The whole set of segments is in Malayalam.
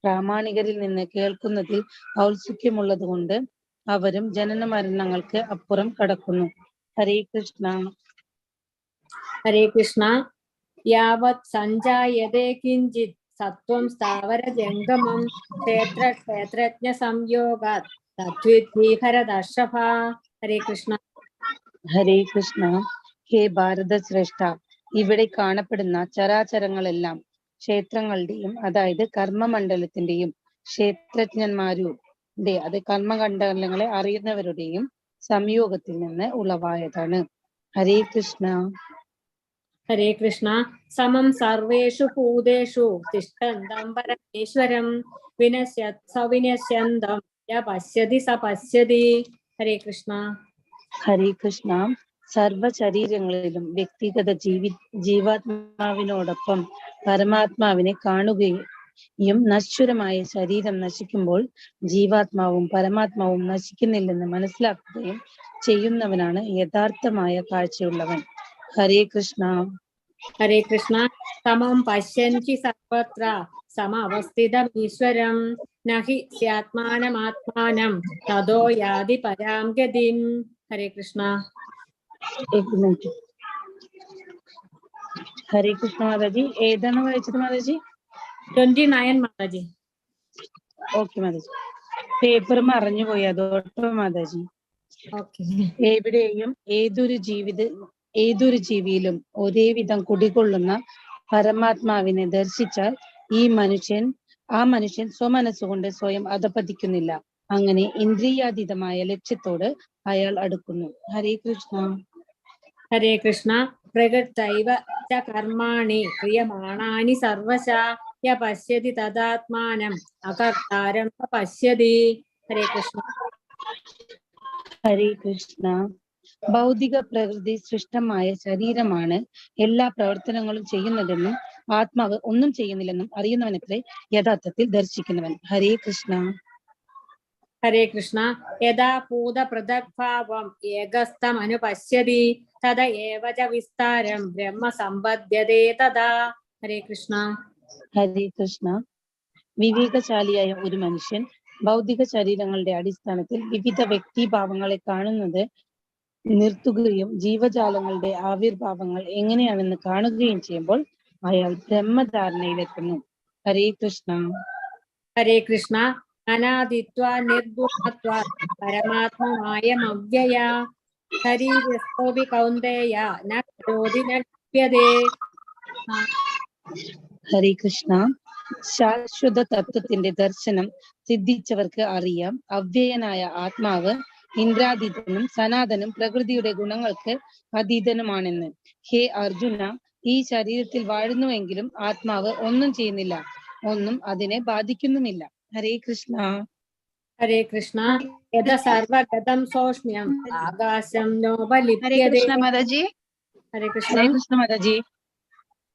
പ്രാമാണികരിൽ നിന്ന് കേൾക്കുന്നതിൽ ഔത്സുക്യമുള്ളത് കൊണ്ട് അവരും ജനന മരണങ്ങൾക്ക് അപ്പുറം കടക്കുന്നു. ഹരേ കൃഷ്ണ. ഹരേ കൃഷ്ണ. യാവത് സഞ്ജായതേ കിഞ്ചിത് സത്വം സ്ഥാവര ജംഗമം ക്ഷേത്രജ്ഞ സംയോഗാത് തദ്വിദ്ധി ഭരതർഷഭ. ഹരേ കൃഷ്ണ. ഹരേ കൃഷ്ണ. ഹേ ഭാരത ശ്രേഷ്ഠ, ഇവിടെ കാണപ്പെടുന്ന ചരാചരങ്ങളെല്ലാം ക്ഷേത്രങ്ങളുടെയും അതായത് കർമ്മമണ്ഡലത്തിന്റെയും ക്ഷേത്രജ്ഞന്മാരുടെ അത് കർമ്മമണ്ഡലങ്ങളെ അറിയുന്നവരുടെയും സംയോഗത്തിൽ നിന്ന് ഉളവായതാണ്. ഹരേ കൃഷ്ണ. ഹരേ കൃഷ്ണ. സമം സർവേഷു ഭൂതേഷു തിഷ്ഠന്തം പരമേശ്വരം വിനശ്യന്തം യ പശ്യതി സ പശ്യതി. ഹരേ കൃഷ്ണ. ഹരേ കൃഷ്ണ. സർവ ശരീരങ്ങളിലും വ്യക്തിഗത ജീവാത്മാവിനോടൊപ്പം പരമാത്മാവിനെ കാണുകയും നശ്വരമായ ശരീരം നശിക്കുമ്പോൾ ജീവാത്മാവും പരമാത്മാവും നശിക്കുന്നില്ലെന്ന് മനസ്സിലാക്കുകയും ചെയ്യുന്നവനാണ് യഥാർത്ഥമായ കാഴ്ചയുള്ളവൻ. ഹരേ കൃഷ്ണ. ഹരേ കൃഷ്ണ. സമം പശ്യന്തി സർവത്ര സമവസ്ഥിതം ഈശ്വരം നഹി സ്യാത്മാനമാത്മാനം തതോ യാതി പരാം ഗതിം. ഹരേ കൃഷ്ണ. ഹരേ കൃഷ്ണ മാതാജി. ഏതാണ് വായിച്ചത് മാതാജി? 29 മാതാജി. ഓക്കെ മാതാജി. പേപ്പർ മറഞ്ഞുപോയി അതോട്ടോ മാതാജി. എവിടെയും ഏതൊരു ജീവിയിലും ഒരേ വിധം കുടികൊള്ളുന്ന പരമാത്മാവിനെ ദർശിച്ചാൽ ആ മനുഷ്യൻ സ്വമനസ്സുകൊണ്ട് സ്വയം അധപതിക്കുന്നില്ല. അങ്ങനെ ഇന്ദ്രിയാതീതമായ ലക്ഷ്യത്തോട് അയാൾ അടുക്കുന്നു. ഹരേ കൃഷ്ണ. ഹരേ കൃഷ്ണ. പ്രകൃതൈവ ച കർമാണി ക്രിയമാണാനി സർവശ യ പശ്യതി തദാത്മാനം അകർത്താരം പശ്യതി. ഹരേ കൃഷ്ണ. ഹരേ കൃഷ്ണ. ഭൗതിക പ്രകൃതി സൃഷ്ടമായ ശരീരമാണ് എല്ലാ പ്രവർത്തനങ്ങളും ചെയ്യുന്നതെന്നും ആത്മാവ് ഒന്നും ചെയ്യുന്നില്ലെന്നും അറിയുന്നവനത്രേ യഥാർത്ഥത്തിൽ ദർശിക്കുന്നവൻ. ഹരേ കൃഷ്ണ. ഹരേ കൃഷ്ണ. യഥാ ഭൂത പൃഥഗ്ഭാവം ഏകസ്ഥം അനുപശ്യതി തദ ഏവ ച വിസ്താരം ബ്രഹ്മ സമ്പദ്യതേ തദാ. ഹരേ കൃഷ്ണ. ഹരേ കൃഷ്ണ. വിവേകശാലിയായ ഒരു മനുഷ്യൻ ഭൗതിക ശരീരങ്ങളുടെ അടിസ്ഥാനത്തിൽ വിവിധ വ്യക്തിഭാവങ്ങളെ കാണുന്നത് നിർത്തുകയും ജീവജാലങ്ങളുടെ ആവിർഭാവങ്ങൾ എങ്ങനെയാണെന്ന് കാണുകയും ചെയ്യുമ്പോൾ അയാൾ ബ്രഹ്മധാരണയിലെത്തുന്നു. ഹരേ കൃഷ്ണ. ഹരേ കൃഷ്ണ. അനാദിത്വാ നിർഗുണത്വാ പരമാത്മമായമവ്യയ ശരീരസ്ഥോപി കൗന്ദേയ ന കരോതി ന ലിപ്യതേ. ഹരേ കൃഷ്ണ. ശാശ്വത തത്വത്തിന്റെ ദർശനം സിദ്ധിച്ചവർക്ക് അറിയാം, അവ്യയനായ ആത്മാവ് ഇന്ദ്രാതീതനും സനാതനും പ്രകൃതിയുടെ ഗുണങ്ങൾക്ക് അതീതനുമാണെന്ന്. ഹേ അർജുന, ഈ ശരീരത്തിൽ വാഴുന്നുവെങ്കിലും ആത്മാവ് ഒന്നും ചെയ്യുന്നില്ല, ഒന്നും അതിനെ ബാധിക്കുന്നുമില്ല. ഹരേ കൃഷ്ണ. ഹരേ കൃഷ്ണ. യഥ സർവഗതം സൗക്ഷ്മ്യം ആകാശം നോപലിപ്യതേ. മാതാജി. ഹരേ കൃഷ്ണ. ഹരേ കൃഷ്ണ മാതാജി.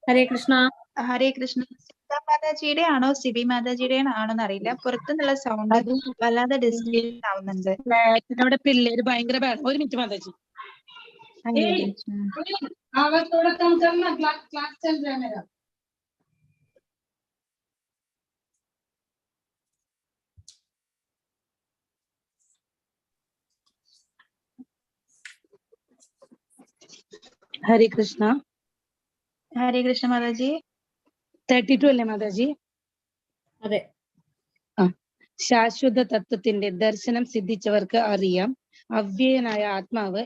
ഹരേ കൃഷ്ണ. ഹരേ കൃഷ്ണ. സീതാ മാതാജിയുടെ ആണോ സിബി മാതാജിയുടെ ആണോന്ന് അറിയില്ല, പുറത്തുനിന്നുള്ള സൗണ്ട് വല്ലാതെ ഡിസ്റ്റർബ് ആവുന്നുണ്ട്. ഇവിടെ പിള്ളേര് ഭയങ്കര ബഹളം. ഒരു മിനിറ്റ് മാതാജി. ഹരേ കൃഷ്ണ. ഹരേ കൃഷ്ണ മാതാജി. 32 അല്ലേ മാതാജി? അതെ. ശാശ്വത തത്വത്തിന്റെ ദർശനം സിദ്ധിച്ചവർക്ക് അറിയാം, അവ്യയനായ ആത്മാവ്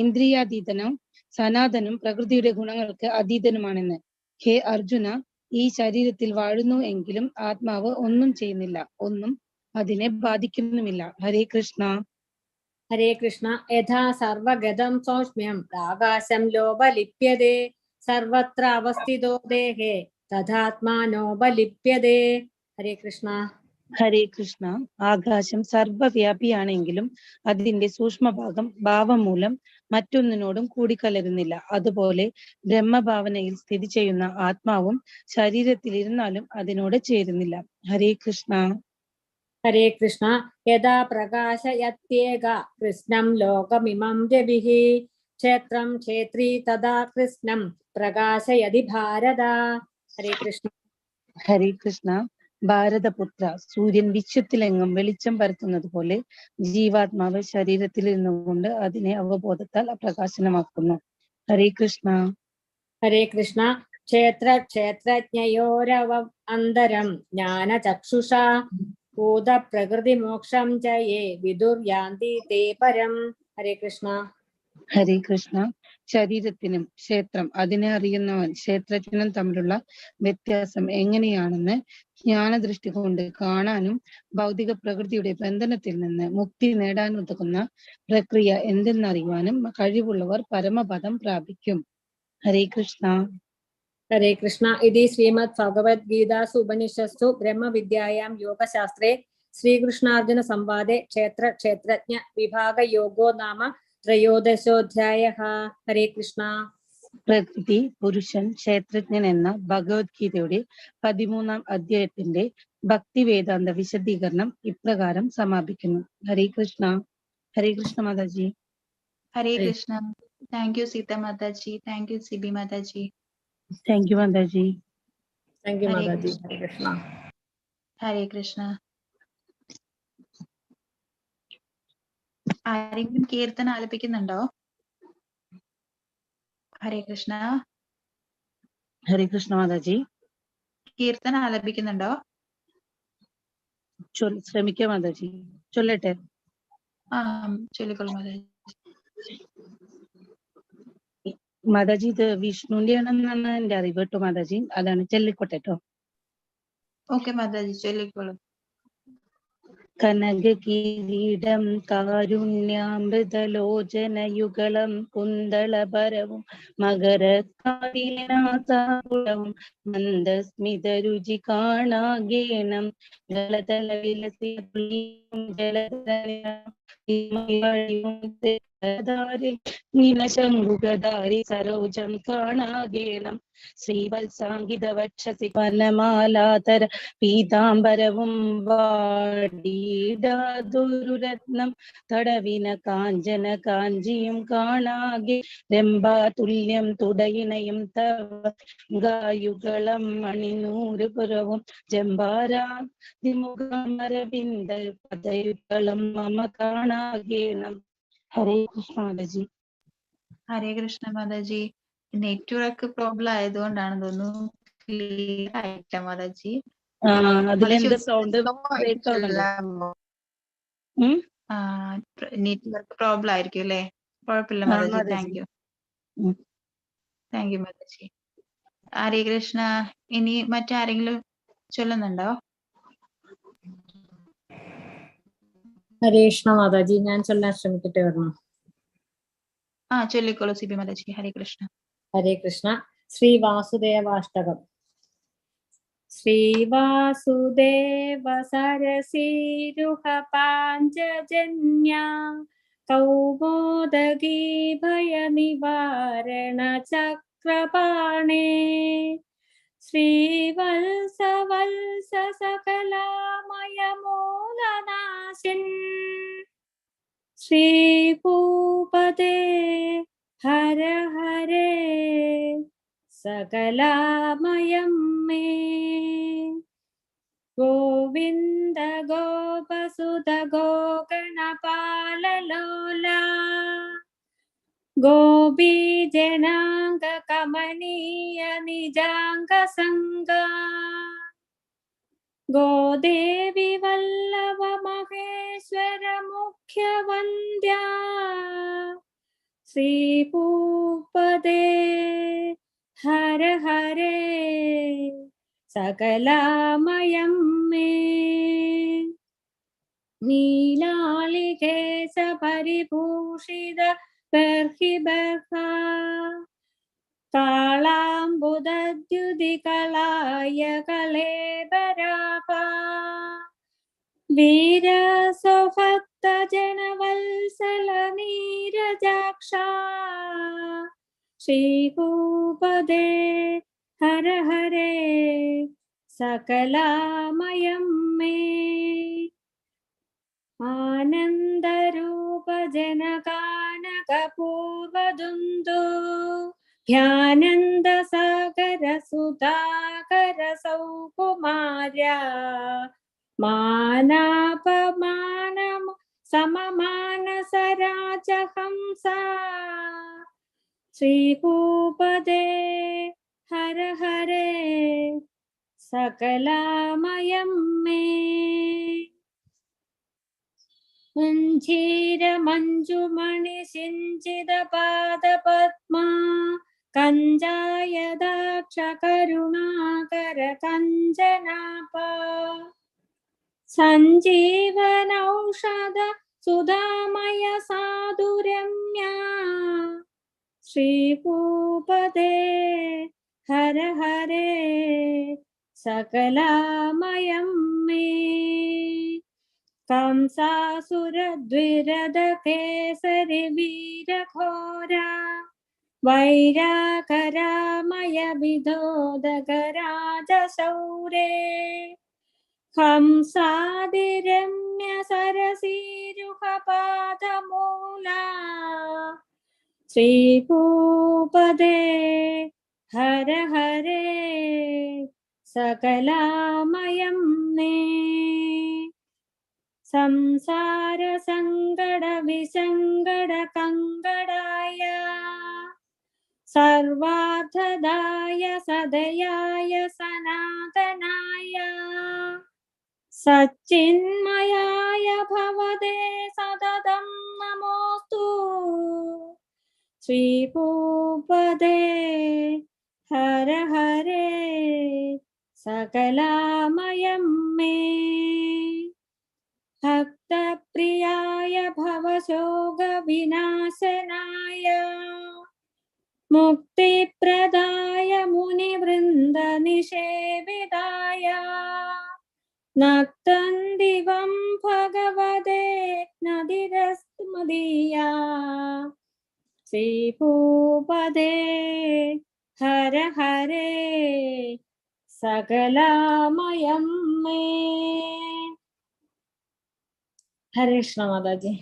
ഇന്ദ്രിയാതീതനും സനാതനും പ്രകൃതിയുടെ ഗുണങ്ങൾക്ക് അതീതനുമാണെന്ന്. ഹേ അർജുന, ഈ ശരീരത്തിൽ വാഴുന്നു എങ്കിലും ആത്മാവ് ഒന്നും ചെയ്യുന്നില്ല, ഒന്നും അതിനെ ബാധിക്കുന്നുമില്ല. ഹരേ കൃഷ്ണ. ഹരേ കൃഷ്ണ. യഥാ സർവഗതം സൗക്ഷ്മ്യം ആകാശം ലോപലിപ്യതേ സർവത്ര അവസ്ഥിതോ ദേഹേ തഥാത്മാനോപലിപ്യതേ. ഹരേ കൃഷ്ണ. ഹരേ കൃഷ്ണ. ആകാശം സർവവ്യാപിയാണെങ്കിലും അതിന്റെ ഭാവം മൂലം മറ്റൊന്നിനോടും കൂടിക്കലരുന്നില്ല. അതുപോലെ ബ്രഹ്മഭാവനയിൽ സ്ഥിതി ചെയ്യുന്ന ആത്മാവും ശരീരത്തിലിരുന്നാലും അതിനോട് ചേരുന്നില്ല. ഹരേ കൃഷ്ണ. ഹരേ കൃഷ്ണ. യഥാ പ്രകാശയത്യേക കൃഷ്ണം ലോകമിമം രവിഃ ക്ഷേത്രം ക്ഷേത്രീ തഥാ കൃഷ്ണം പ്രകാശയതി ഭാരത. ഹരേ കൃഷ്ണ. ഹരേ കൃഷ്ണ. ഭാരതപുത്ര, സൂര്യൻ വിശ്വത്തിലെങ്ങും വെളിച്ചം പരത്തുന്നത് പോലെ ജീവാത്മാവ് ശരീരത്തിൽ ഇരുന്നുകൊണ്ട് അതിനെ അവബോധത്താൽ പ്രകാശനമാക്കുന്നു. ഹരേ കൃഷ്ണ. ഹരേ കൃഷ്ണ. ക്ഷേത്ര ക്ഷേത്രജ്ഞയോരവ അന്തരം ജ്ഞാന ചക്ഷുഷാ ഭൂത പ്രകൃതി മോക്ഷം ചയേ വിദുർയാന്തി തേ പരം. ഹരേ കൃഷ്ണ. ഹരേ കൃഷ്ണ. ശരീരത്തിനും ക്ഷേത്രം അതിനെ അറിയുന്നവൻ ക്ഷേത്രജ്ഞനും തമ്മിലുള്ള വ്യത്യാസം എങ്ങനെയാണെന്ന് ജ്ഞാനദൃഷ്ടി കൊണ്ട് കാണാനും ഭൗതിക പ്രകൃതിയുടെ ബന്ധനത്തിൽ നിന്ന് മുക്തി നേടാനുതകുന്ന പ്രക്രിയ എന്തെന്നറിയുവാനും കഴിവുള്ളവർ പരമപദം പ്രാപിക്കും. ഹരേ കൃഷ്ണ. ഹരേ കൃഷ്ണ. ഇതി ശ്രീമദ് ഭഗവത്ഗീതാസു ഉപനിഷത്സു ബ്രഹ്മവിദ്യായാം യോഗശാസ്ത്രേ ശ്രീകൃഷ്ണാർജുന സംവാദേ ക്ഷേത്ര ക്ഷേത്രജ്ഞ വിഭാഗ യോഗോ നാമ ത്രയോദശോധ്യായഃ. ഹരേ കൃഷ്ണ. പ്രകൃതി, പുരുഷൻ, ക്ഷേത്രജ്ഞൻ എന്ന ഭഗവത്ഗീതയുടെ 13-ാം അധ്യായത്തിന്റെ ഭക്തി വേദാന്ത വിശദീകരണം ഇപ്രകാരം സമാപിക്കുന്നു. Hare Krishna. Hare Krishna Mataji. Hare Krishna. Thank you Sita Mataji. Thank you Sibi Mataji. Thank you Mataji. Thank you Mataji. Hare Krishna. Hare Krishna. ആരെങ്കിലും കീർത്തനം ആലപിക്കുന്നുണ്ടോ? ഹരേ കൃഷ്ണ. ഹരേ കൃഷ്ണ മാതാജി. കീർത്തനം ആലപിക്കുന്നുണ്ടോ? ശ്രമിക്കാം മാതാജി. ചൊല്ലട്ടെ. ചൊല്ലിക്കോളൂ മാതാജി. മാതാജി ഇത് വിഷ്ണുവിന്റെ ആണെന്നാണ് എന്റെ അറിവ് കേട്ടോ മാതാജി. അതാണ്, ചൊല്ലിക്കോട്ടെ കേട്ടോ. ഓക്കെ മാതാജി, ചൊല്ലിക്കോളൂ. കനകകിരീടം കാരുണ്യാമൃതലോചനയുഗളം കുന്തളഭരവും മകരക്കാരിനാസാകുലവും മന്ദസ്മിതരുചി കാണാഗേണം ജലതല വിലസിയും നീലശങ്കുഗധാരി സരോജം കാണാഗേണം ശ്രീവത്സാംഗിത വക്ഷസി വനമാലാതര പീതാംബരവും വാടീടാതുരത്നം തടവിന കാഞ്ചന കാഞ്ചിയും കാണാകെ രംഭാതുല്യം തുടയിണയും തവ ഗായുകളം മണിനൂറുപുറവും ജംബാരാതിമുഖമരവിന്ദ പദയുഗളം മമ കാണാകേണം. ഹരേ കൃഷ്ണ മാതാജി. ഹരേ കൃഷ്ണ മാതാജി. നെറ്റ്വർക്ക് പ്രോബ്ലം ആയതുകൊണ്ടാണ് തോന്നുന്നു ക്ലിയർ ആയിട്ടില്ല മാതാജി. അതിലെന്ത് സൗണ്ട് നെറ്റ്വർക്ക് പ്രോബ്ലം ആയിരിക്കും അല്ലേ? കുഴപ്പമില്ല Mataji. Thank you. Thank you Mataji. Hare Krishna. ഇനി മറ്റാരെങ്കിലും ചൊല്ലുന്നുണ്ടോ? ഹരേ കൃഷ്ണ മാതാജി. ഞാൻ ചൊല്ലാൻ ശ്രമിക്കട്ടെ വരണം. ചൊല്ലിക്കോളൂ സിബി മാതാജി. ഹരേ കൃഷ്ണ. ഹരേ കൃഷ്ണ. ശ്രീ വാസുദേവാഷ്ടകം. ശ്രീവാസുദേവ സരസീരുഹ പാഞ്ചജന്യ കൗമോദഗീ ഭയ നിവാരണ ചക്രപാണേ ശ്രീവത്സ വത്സ സകലാമയ മൂലനാശിൻ ശ്രീഭൂപദേ ഹര ഹരേ സകലാമയം മേ ഗോവിന്ദ ഗോപസുത ഗോഗണപാലലോല ഗോപീജനാംഗ കമനീയ നിജാംഗ സംഗ ഗോദേവി വല്ലഭ മഹേശ്വര മുഖ്യ വന്ദ്യ ശ്രീഭൂപദേ ഹര ഹരേ സകലാമയം മേ നീലാളികേശ പരിഭൂഷിത ബർഹി ബർഹ കാളാംബുദദ്യുതികളായ കളേബരാപ വീരസൗഹൃദ ജനവത്സല നീരജാക്ഷ ശ്രീഭൂപദേ ഹര ഹരേ സകലാമയം മേ ആനന്ദരൂപ ജനകാനകപൂർവദുന്ദു ध्यानन्द सागर सुधाकर सौकुमार्या मानापमान सममानस राजहंसा श्रीभूपदे हर हरे सकलामयं मे मञ्जीर मञ्जुमणि सिञ्चित पादपद्मा कञ्जाय दाक्ष करुणाकर कञ्जनापा सञ्जीवनौषध सुधामय साधुरम्या श्रीभूपदे हर हरे सकलामयं मे कंसासुरद्विरद केसरि वीरघोरा वैराकरामय विधोदगराज शौरे हंसादिरम्य सरसीरुहपादमूला श्रीभूपदे हर हरे सकलामयं मे संसार संगड विसंगड कंगडाय सर्वार्थदाय सदयाय सनातनाय सच्चिन्मयाय भवदे सततं नमोस्तु श्रीभूपदे हर हरे सकलामयं मे भक्तप्रियाय भवशोक विनाशनाय मुक्तिप्रदाय मुनिवृन्द निषेविताय नक्तं दिवं भगवते नदिरस्मदीया श्रीभूपदे हर हरे सकलामयं मे हरे कृष्ण माताजी।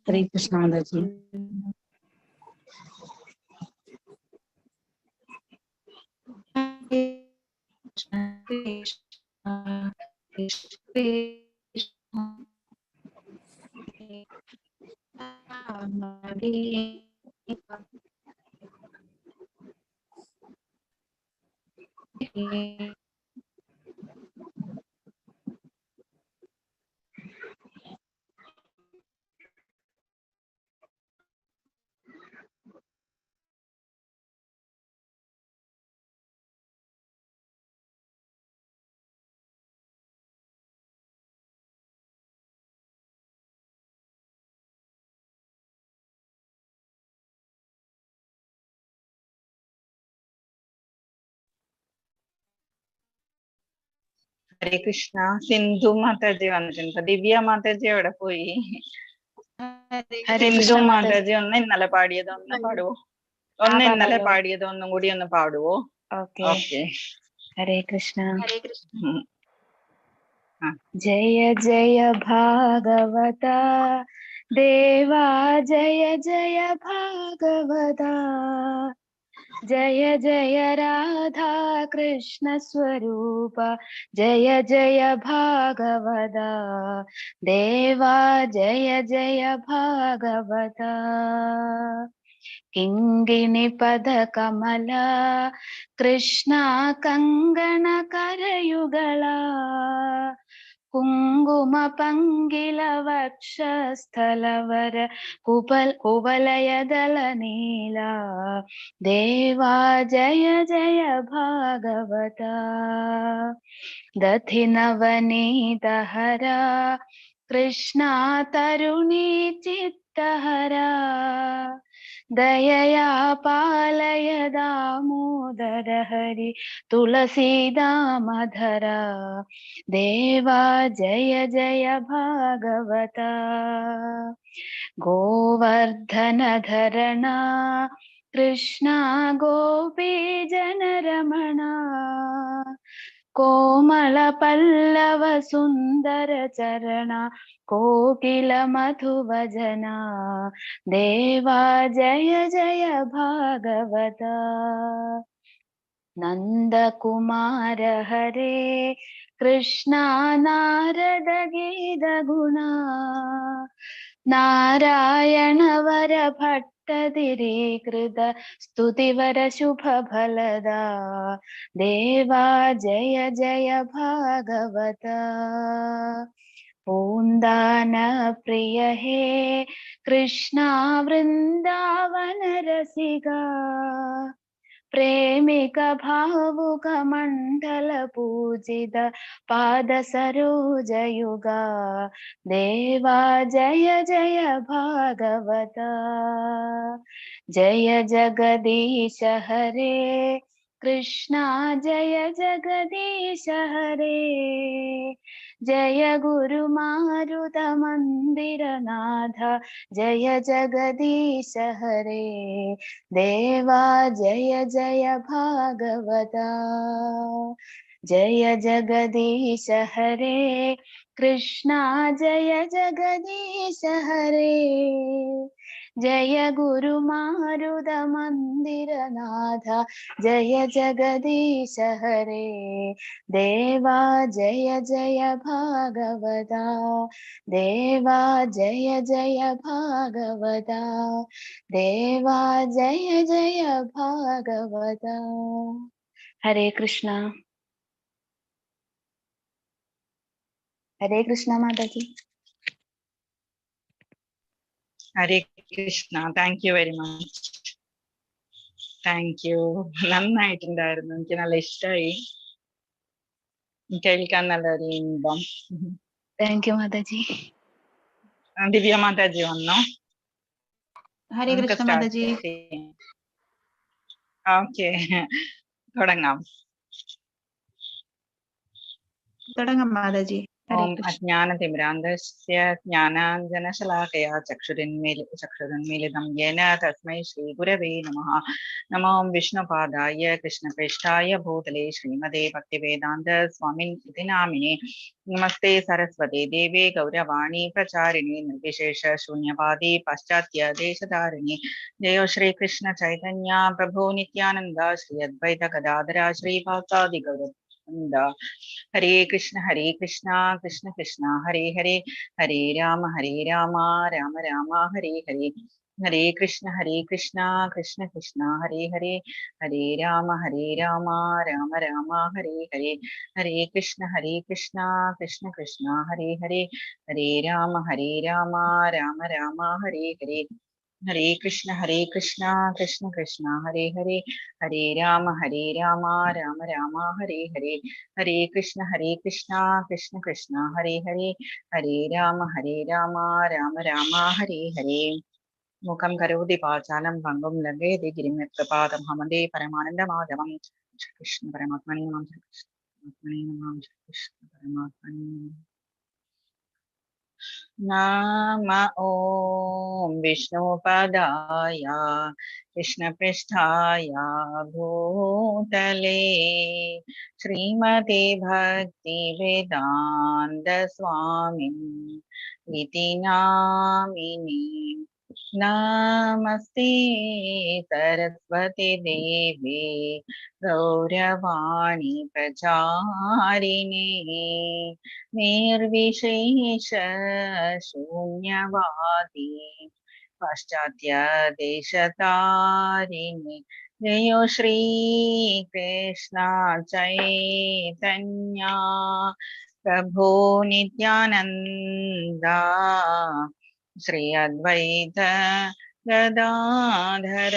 हरे कृष्ण माताजी। ഹരേ കൃഷ്ണ. സിന്ധു മാതാജി വന്നിട്ടുണ്ട്. ദിവ്യ മാതാജി എവിടെ പോയി? സിന്ധു മാതാജി ഒന്ന് ഇന്നലെ പാടിയത് ഒന്ന് പാടുവോ? ഇന്നലെ പാടിയത് ഒന്നും കൂടി ഒന്ന് പാടുവോ? ഓക്കെ. ഹരേ കൃഷ്ണ. ജയ ജയ ഭാഗവത ദേവാ ജയ ജയ ഭാഗവത जय जय राधा कृष्ण स्वरूप जय जय भागवता देवा जय जय भागवता किंगिणी पद कमला कृष्ण कंगण करयुगला कुंकुम पंगिल वक्षस्थलवर कुवलयदल नीला देवा जय जय भागवता दधि नवनीत हरा कृष्णा तरुणी चित्तहरा दयया पालय दामोदर हरि तुलसी दामधरा देवा जय जय भागवता गोवर्धन धरणा कृष्णा गोपी जन रमणा कोमल पल्लव सुंदर चरणा कोकिल मधुवजना देवा जय जय भागवता नंद कुमार हरे कृष्णा नारद गीत गुणा नारायण वर भट्टतिरीकृत स्तुतिवर शुभ फलदा देवा जय जय भागवता पूंदान प्रिय हे कृष्णा वृंदावन रसिका प्रेमिक भावुक मंडल पूजित पाद सरोज युगा देवा जय जय भागवता जय जगदीश हरे कृष्णा जय जगदीश हरे जय गुरु मारुत मंदिर नाथ जय जगदीश हरे देवा जय जय भागवता जय जगदीश हरे कृष्णा जय जगदीश हरे जय गुरु मारुत मंदिर नाथ जय जगदीश हरे देवा जय जय भागवता देवा जय जय भागवता देवा जय जय Bhagavata. Hare Krishna Mata ji. Hare Krishna. Thank you very much. Thank you. നന്നായിട്ടുണ്ടായിരുന്നു. എനിക്ക് നല്ല ഇഷ്ടമായി. കേൾക്കാൻ നല്ലൊരു ഇമ്പം. Thank you Mataji. ദിവ്യ മാതാജി വന്നോ? ഹരേ കൃഷ്ണ മാതാജി. ഓക്കെ, തുടങ്ങാം. തുടങ്ങാം മാതാജി. ഓം അജ്ഞാനതിമിരാന്ധസ്യ ജ്ഞാനാഞ്ജനശലാകയാ ചക്ഷുരുന്മീലിതം യേന തസ്മൈ ശ്രീഗുരവേ നമഃ. നമോ വിഷ്ണുപാദായ കൃഷ്ണപ്രേഷ്ഠായ ഭൂതലേ ശ്രീമതേ ഭക്തിവേദാന്ത സ്വാമിൻ ഇതി നാമിനേ. നമസ്തേ സരസ്വതേ ദേവേ ഗൗരവാണി പ്രചാരിണി നിർവിശേഷ ശൂന്യവാദി പാശ്ചാത്യ ദേശധാരിണി. ജയോ ശ്രീകൃഷ്ണ ചൈതന്യ പ്രഭു നിത്യാനന്ദ ശ്രീ അദ്വൈത ഗദാധര ശ്രീവാസാദി ഗൗര. ഹരേ കൃഷ്ണ കൃഷ്ണ കൃഷ്ണ ഹരേ ഹരേ, ഹരേ രാമ രാമ രാമ ഹരേ ഹരേ. ഹരേ കൃഷ്ണ കൃഷ്ണ കൃഷ്ണ ഹരേ ഹരേ, ഹരേ രാമ രാമ രാമ ഹരേ ഹരേ. ഹരേ കൃഷ്ണ കൃഷ്ണ കൃഷ്ണ ഹരേ ഹരേ, ഹരേ രാമ രാമ രാമ ഹരേ ഹരേ. ഹരേ കൃഷ്ണ കൃഷ്ണ കൃഷ്ണ ഹരേ ഹരേ, ഹരേ രാമ രാമ രാമ ഹരേ ഹരേ. ഹരേ കൃഷ്ണ കൃഷ്ണ കൃഷ്ണ ഹരേ ഹരേ, ഹരേ രാമ രാമ ഹരേ ഹരേ. മുഖം കരോതി വാചാലം ഭംഗം ലംഘയതി ഗിരിം യത്പ്രപാദം ഹമന്തേ പരമാനന്ദമാധവം. കൃഷ്ണ പരമാത്മനേ നമഃ. കൃഷ്ണ പരമാത്മനേ നമ. ഓം വിഷ്ണുപദായ കൃഷ്ണപൃഷ്ഠായ ഭൂതലേ ശ്രീമതേ ഭക്തിവേദാന്ത സ്വാമിൻ ഇതി നാമിനേ. നമസ്തേ സരസ്വതി ദേവേ ഗൗരവാണി പ്രചാരിണേ നിർവിശേഷ ശൂന്യവാദി പാശ്ചാത്യ ദേശതാരിണി. ജയോ ശ്രീ കൃഷ്ണ ചൈതന്യ പ്രഭു നിത്യാനന്ദ ശ്രീ അദ്വൈത ഗദാധര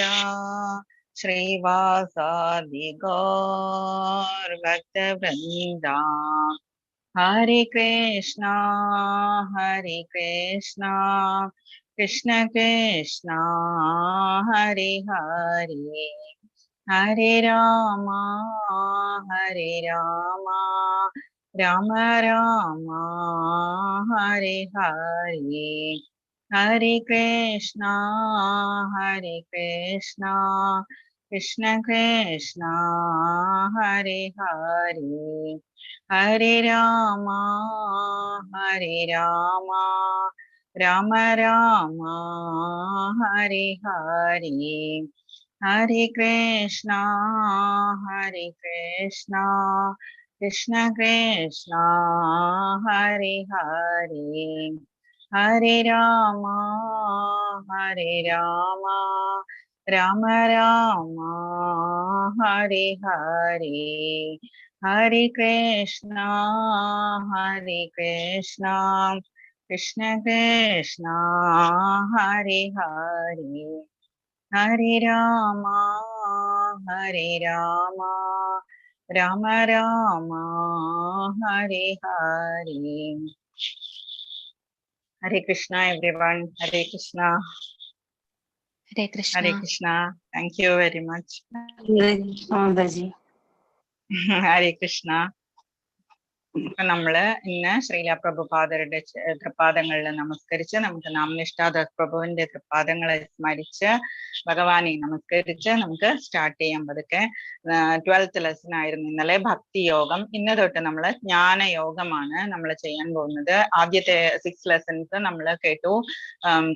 ശ്രീവാസാദി ഗൗർ ഭക്തവൃന്ദ. ഹരേ കൃഷ്ണ കൃഷ്ണ കൃഷ്ണ ഹരേ ഹരേ, ഹരേ രാമ രാമ രാമ ഹരേ ഹരേ. ഹരേ Krishna Krishna Krishna Hare Hare Hare Ram Ram Ram Hare Hare Hare Krishna Krishna Krishna Hare Hare Hare Ram Ram Ram Hare Hare Hare Krishna Krishna Krishna Hare Hare Hare Ram Ram Ram Hare Hare Hare Krishna everyone Hare Krishna Hare Krishna Hare Krishna thank you very much Mataji. Hare Krishna അപ്പൊ നമ്മള് ഇന്ന് ശ്രീല പ്രഭുപാദരുടെ തൃപ്പാദങ്ങളിൽ നമസ്കരിച്ച് നമുക്ക് നാമനിഷ്ഠാദാസ് പ്രഭുവിന്റെ തൃപ്പാദങ്ങളെ സ്മരിച്ച് ഭഗവാനെ നമസ്കരിച്ച് നമുക്ക് സ്റ്റാർട്ട് ചെയ്യാം പതുക്കെ. 12th ലെസൺ ആയിരുന്നു ഇന്നലെ ഭക്തിയോഗം. ഇന്ന് തൊട്ട് നമ്മൾ ജ്ഞാനയോഗമാണ് നമ്മൾ ചെയ്യാൻ പോകുന്നത്. ആദ്യത്തെ 6 ലെസൺസ് നമ്മൾ കേട്ടു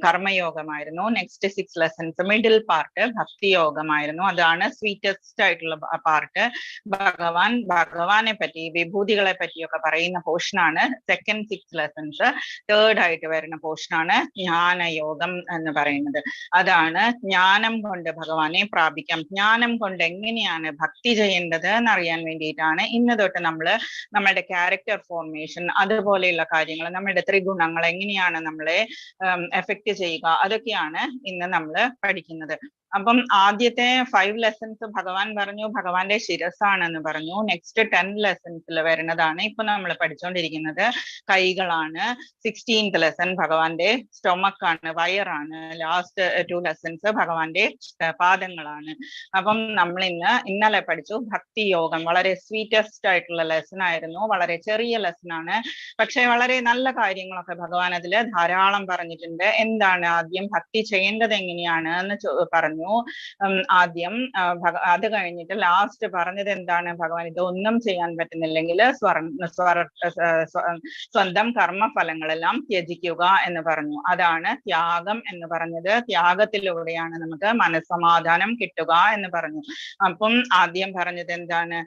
കർമ്മയോഗമായിരുന്നു. നെക്സ്റ്റ് 6 ലെസൺസ് മിഡിൽ പാർട്ട് ഭക്തിയോഗമായിരുന്നു. അതാണ് സ്വീറ്റസ്റ്റ് ആയിട്ടുള്ള പാർട്ട്. ഭഗവാനെ പറ്റി വിഭൂതികളെ പറ്റിയൊക്കെ പറയുന്ന പോർഷനാണ് സെക്കൻഡ് 6 ലെസൺസ്. തേർഡ് ആയിട്ട് വരുന്ന പോർഷനാണ് ജ്ഞാനയോഗം എന്ന് പറയുന്നത്. അതാണ് ജ്ഞാനം കൊണ്ട് ഭഗവാനെ പ്രാപിക്കാം, ജ്ഞാനം കൊണ്ട് എങ്ങനെയാണ് ഭക്തി ചെയ്യേണ്ടത് എന്നറിയാൻ വേണ്ടിയിട്ടാണ് ഇന്ന് തൊട്ട് നമ്മളുടെ ക്യാരക്ടർ ഫോർമേഷൻ അതുപോലെയുള്ള കാര്യങ്ങൾ, നമ്മുടെ ത്രിഗുണങ്ങൾ എങ്ങനെയാണ് നമ്മളെ എഫക്ട് ചെയ്യുക, അതൊക്കെയാണ് ഇന്ന് നമ്മൾ പഠിക്കുന്നത്. അപ്പം ആദ്യത്തെ 5 ലെസൺസ് ഭഗവാൻ പറഞ്ഞു ഭഗവാന്റെ ശിരസാണെന്ന് പറഞ്ഞു. നെക്സ്റ്റ് 10 ലെസൺസിൽ വരുന്നതാണ് ഇപ്പൊ നമ്മൾ പഠിച്ചുകൊണ്ടിരിക്കുന്നത് കൈകളാണ്. 16th ലെസൺ ഭഗവാന്റെ സ്റ്റൊമക് ആണ്, വയറാണ്. ലാസ്റ്റ് 2 ലെസൺസ് ഭഗവാന്റെ പാദങ്ങളാണ്. അപ്പം നമ്മൾ ഇന്നലെ പഠിച്ചു ഭക്തി യോഗം. വളരെ സ്വീറ്റസ്റ്റ് ആയിട്ടുള്ള ലെസൺ ആയിരുന്നു. വളരെ ചെറിയ ലെസൺ ആണ്, പക്ഷെ വളരെ നല്ല കാര്യങ്ങളൊക്കെ ഭഗവാൻ അതില് ധാരാളം പറഞ്ഞിട്ടുണ്ട്. എന്താണ് ആദ്യം ഭക്തി ചെയ്യേണ്ടത് എങ്ങനെയാണ് എന്ന് പറഞ്ഞു. ആദ്യം അത് കഴിഞ്ഞിട്ട് ലാസ്റ്റ് പറഞ്ഞത് എന്താണ്, ഭഗവാൻ ഇതൊന്നും ചെയ്യാൻ പറ്റുന്നില്ലെങ്കിൽ സ്വന്തം കർമ്മഫലങ്ങളെല്ലാം ത്യജിക്കുക എന്ന് പറഞ്ഞു. അതാണ് ത്യാഗം എന്ന് പറഞ്ഞത്. ത്യാഗത്തിലൂടെയാണ് നമുക്ക് മനസ്സമാധാനം കിട്ടുക എന്ന് പറഞ്ഞു. അപ്പം ആദ്യം പറഞ്ഞത് എന്താണ്,